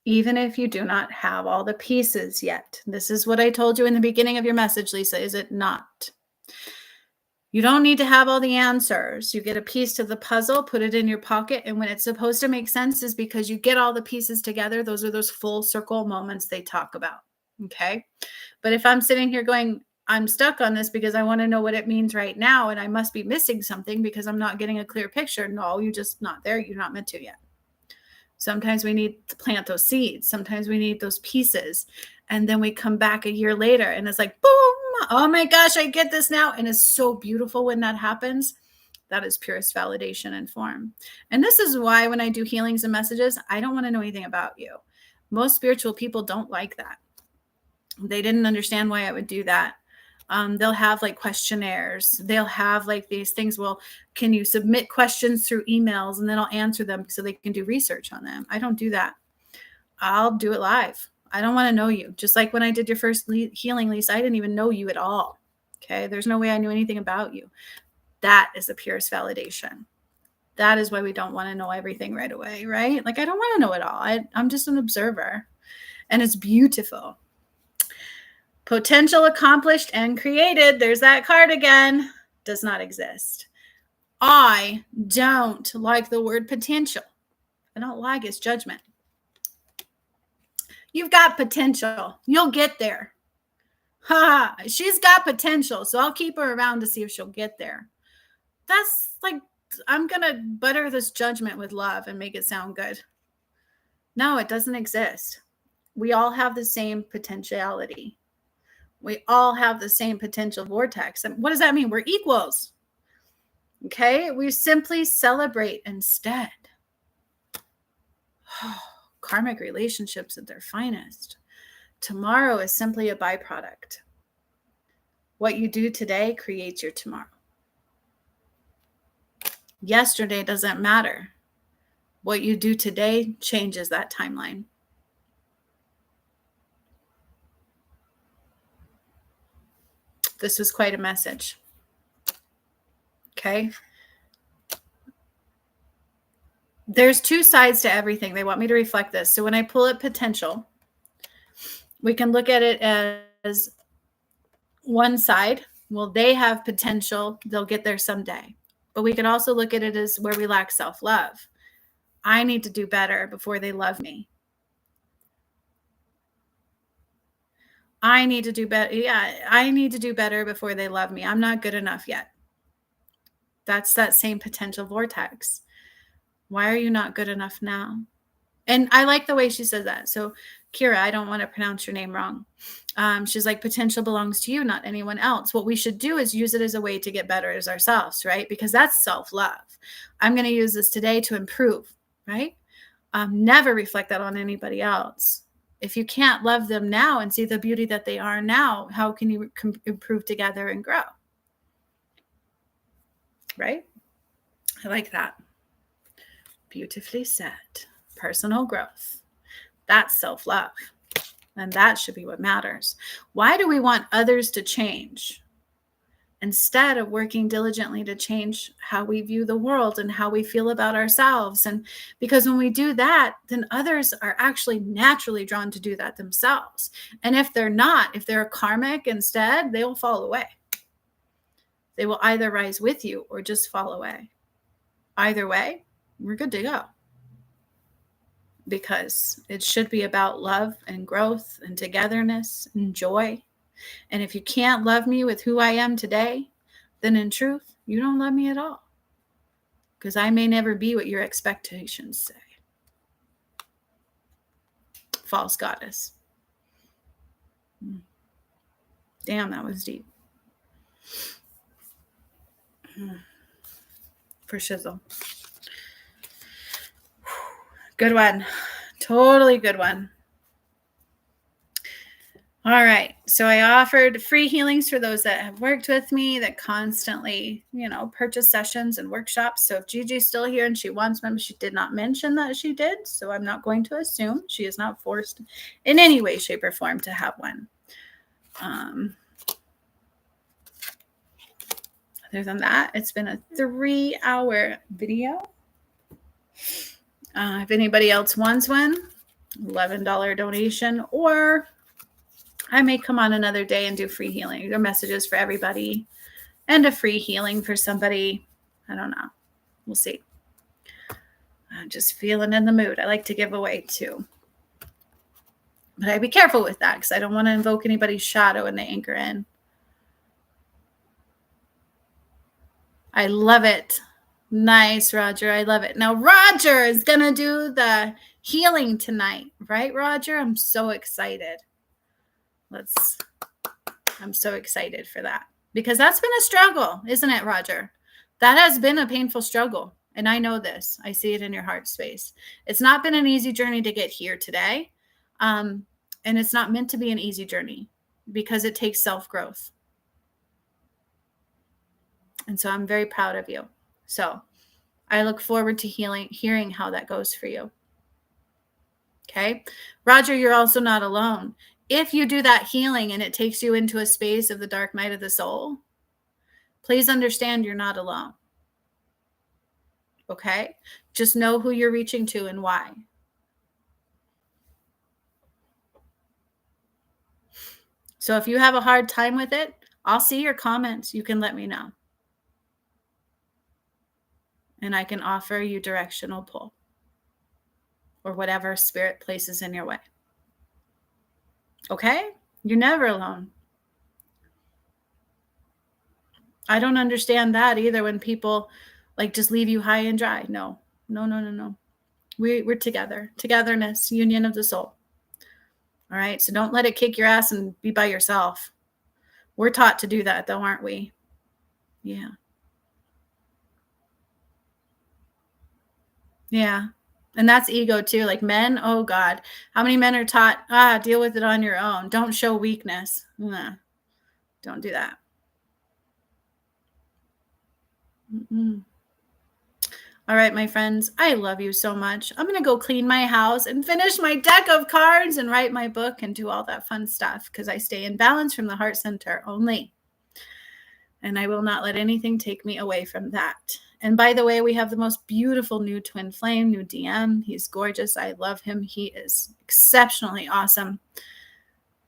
Even if you do not have all the pieces yet. This is what I told you in the beginning of your message, Lisa, is it not? You don't need to have all the answers. You get a piece to the puzzle, put it in your pocket, and when it's supposed to make sense is because you get all the pieces together. Those are those full circle moments they talk about, okay? But if I'm sitting here going, I'm stuck on this because I want to know what it means right now, and I must be missing something because I'm not getting a clear picture. No, you're just not there. You're not meant to yet. Sometimes we need to plant those seeds. Sometimes we need those pieces. And then we come back a year later and it's like, boom, oh my gosh, I get this now. And it's so beautiful when that happens. That is purest validation and form. And this is why when I do healings and messages, I don't want to know anything about you. Most spiritual people don't like that. They didn't understand why I would do that. They'll have like questionnaires. They'll have like these things. Well, can you submit questions through emails and then I'll answer them so they can do research on them? I don't do that. I'll do it live. I don't want to know you. Just like when I did your first healing, Lisa, I didn't even know you at all. Okay. There's no way I knew anything about you. That is the purest validation. That is why we don't want to know everything right away, right? Like I don't want to know it all. I'm just an observer and it's beautiful. Potential accomplished and created. There's that card again. Does not exist. I don't like the word potential. I don't like its judgment. You've got potential. You'll get there. Ha! She's got potential, so I'll keep her around to see if she'll get there. That's like, I'm going to butter this judgment with love and make it sound good. No, it doesn't exist. We all have the same potentiality. We all have the same potential vortex. And what does that mean? We're equals. Okay? We simply celebrate instead. Karmic relationships at their finest. Tomorrow is simply a byproduct. What you do today creates your tomorrow. Yesterday doesn't matter. What you do today changes that timeline. This was quite a message. Okay. There's two sides to everything. They want me to reflect this. So when I pull up potential, we can look at it as one side. Well, they have potential. They'll get there someday. But we can also look at it as where we lack self-love. I need to do better before they love me. I need to do better. Yeah, I need to do better before they love me. I'm not good enough yet. That's that same potential vortex. Why are you not good enough now? And I like the way she says that. So Kira, I don't want to pronounce your name wrong. She's like, potential belongs to you, not anyone else. What we should do is use it as a way to get better as ourselves, right? Because that's self-love. I'm going to use this today to improve, right? Never reflect that on anybody else. If you can't love them now and see the beauty that they are now, how can you improve together and grow? Right? I like that. Beautifully said. Personal growth. That's self-love. And that should be what matters. Why do we want others to change instead of working diligently to change how we view the world and how we feel about ourselves? And because when we do that, then others are actually naturally drawn to do that themselves. And if they're not, if they're karmic instead, they will fall away. They will either rise with you or just fall away. Either way, we're good to go. because it should be about love and growth and togetherness and joy. And if you can't love me with who I am today, then in truth, you don't love me at all, because I may never be what your expectations say. False goddess. Damn, that was deep. For shizzle. Good one. Totally good one. All right. So I offered free healings for those that have worked with me, that constantly, purchase sessions and workshops. So if Gigi's still here and she wants them, she did not mention that she did. So I'm not going to assume. She is not forced in any way, shape, or form to have one. Other than that, it's been a 3-hour video. If anybody else wants one, $11 donation, or I may come on another day and do free healing. There are messages for everybody and a free healing for somebody. I don't know. We'll see. I'm just feeling in the mood. I like to give away too. But I'd be careful with that because I don't want to invoke anybody's shadow when they anchor in. I love it. Nice, Roger. I love it. Now, Roger is going to do the healing tonight. Right, Roger? I'm so excited. I'm so excited for that, because that's been a struggle, isn't it, Roger? That has been a painful struggle. And I know this. I see it in your heart space. It's not been an easy journey to get here today. And it's not meant to be an easy journey, because it takes self-growth. And so I'm very proud of you. So I look forward to hearing how that goes for you. Okay. Roger, you're also not alone. If you do that healing and it takes you into a space of the dark night of the soul, please understand you're not alone. Okay? Just know who you're reaching to and why. So if you have a hard time with it, I'll see your comments. You can let me know. And I can offer you directional pull or whatever spirit places in your way. Okay? You're never alone. I don't understand that either, when people just leave you high and dry. No. We're together. Togetherness, union of the soul. All right? So don't let it kick your ass and be by yourself. We're taught to do that, though, aren't we? Yeah. Yeah. And that's ego too. Like men, oh God, how many men are taught, deal with it on your own. Don't show weakness. Nah, don't do that. All right, my friends, I love you so much. I'm going to go clean my house and finish my deck of cards and write my book and do all that fun stuff, because I stay in balance from the heart center only. And I will not let anything take me away from that. And by the way, we have the most beautiful new twin flame, new DM. He's gorgeous. I love him. He is exceptionally awesome.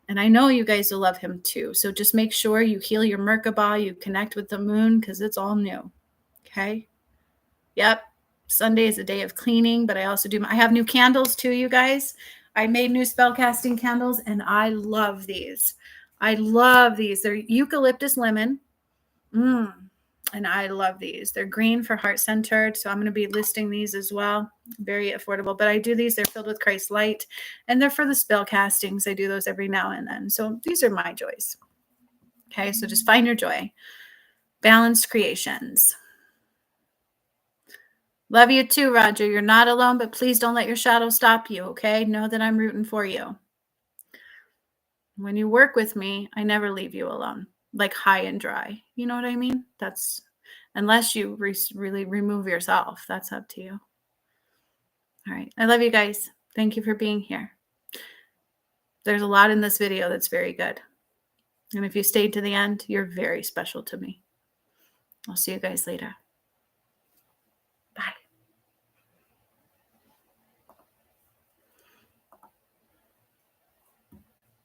And I know you guys will love him too. So just make sure you heal your Merkaba, you connect with the moon, because it's all new. Okay? Yep. Sunday is a day of cleaning, but I also I have new candles too, you guys. I made new spellcasting candles, and I love these. I love these. They're eucalyptus lemon. And I love these. They're green for heart centered. So I'm going to be listing these as well. Very affordable. But I do these. They're filled with Christ light. And they're for the spell castings. I do those every now and then. So these are my joys. Okay. So just find your joy. Balanced creations. Love you too, Roger. You're not alone, but please don't let your shadow stop you. Okay. Know that I'm rooting for you. When you work with me, I never leave you alone. Like high and dry. You know what I mean? That's unless you really remove yourself. That's up to you. All right. I love you guys. Thank you for being here. There's a lot in this video that's very good. And if you stayed to the end, you're very special to me. I'll see you guys later.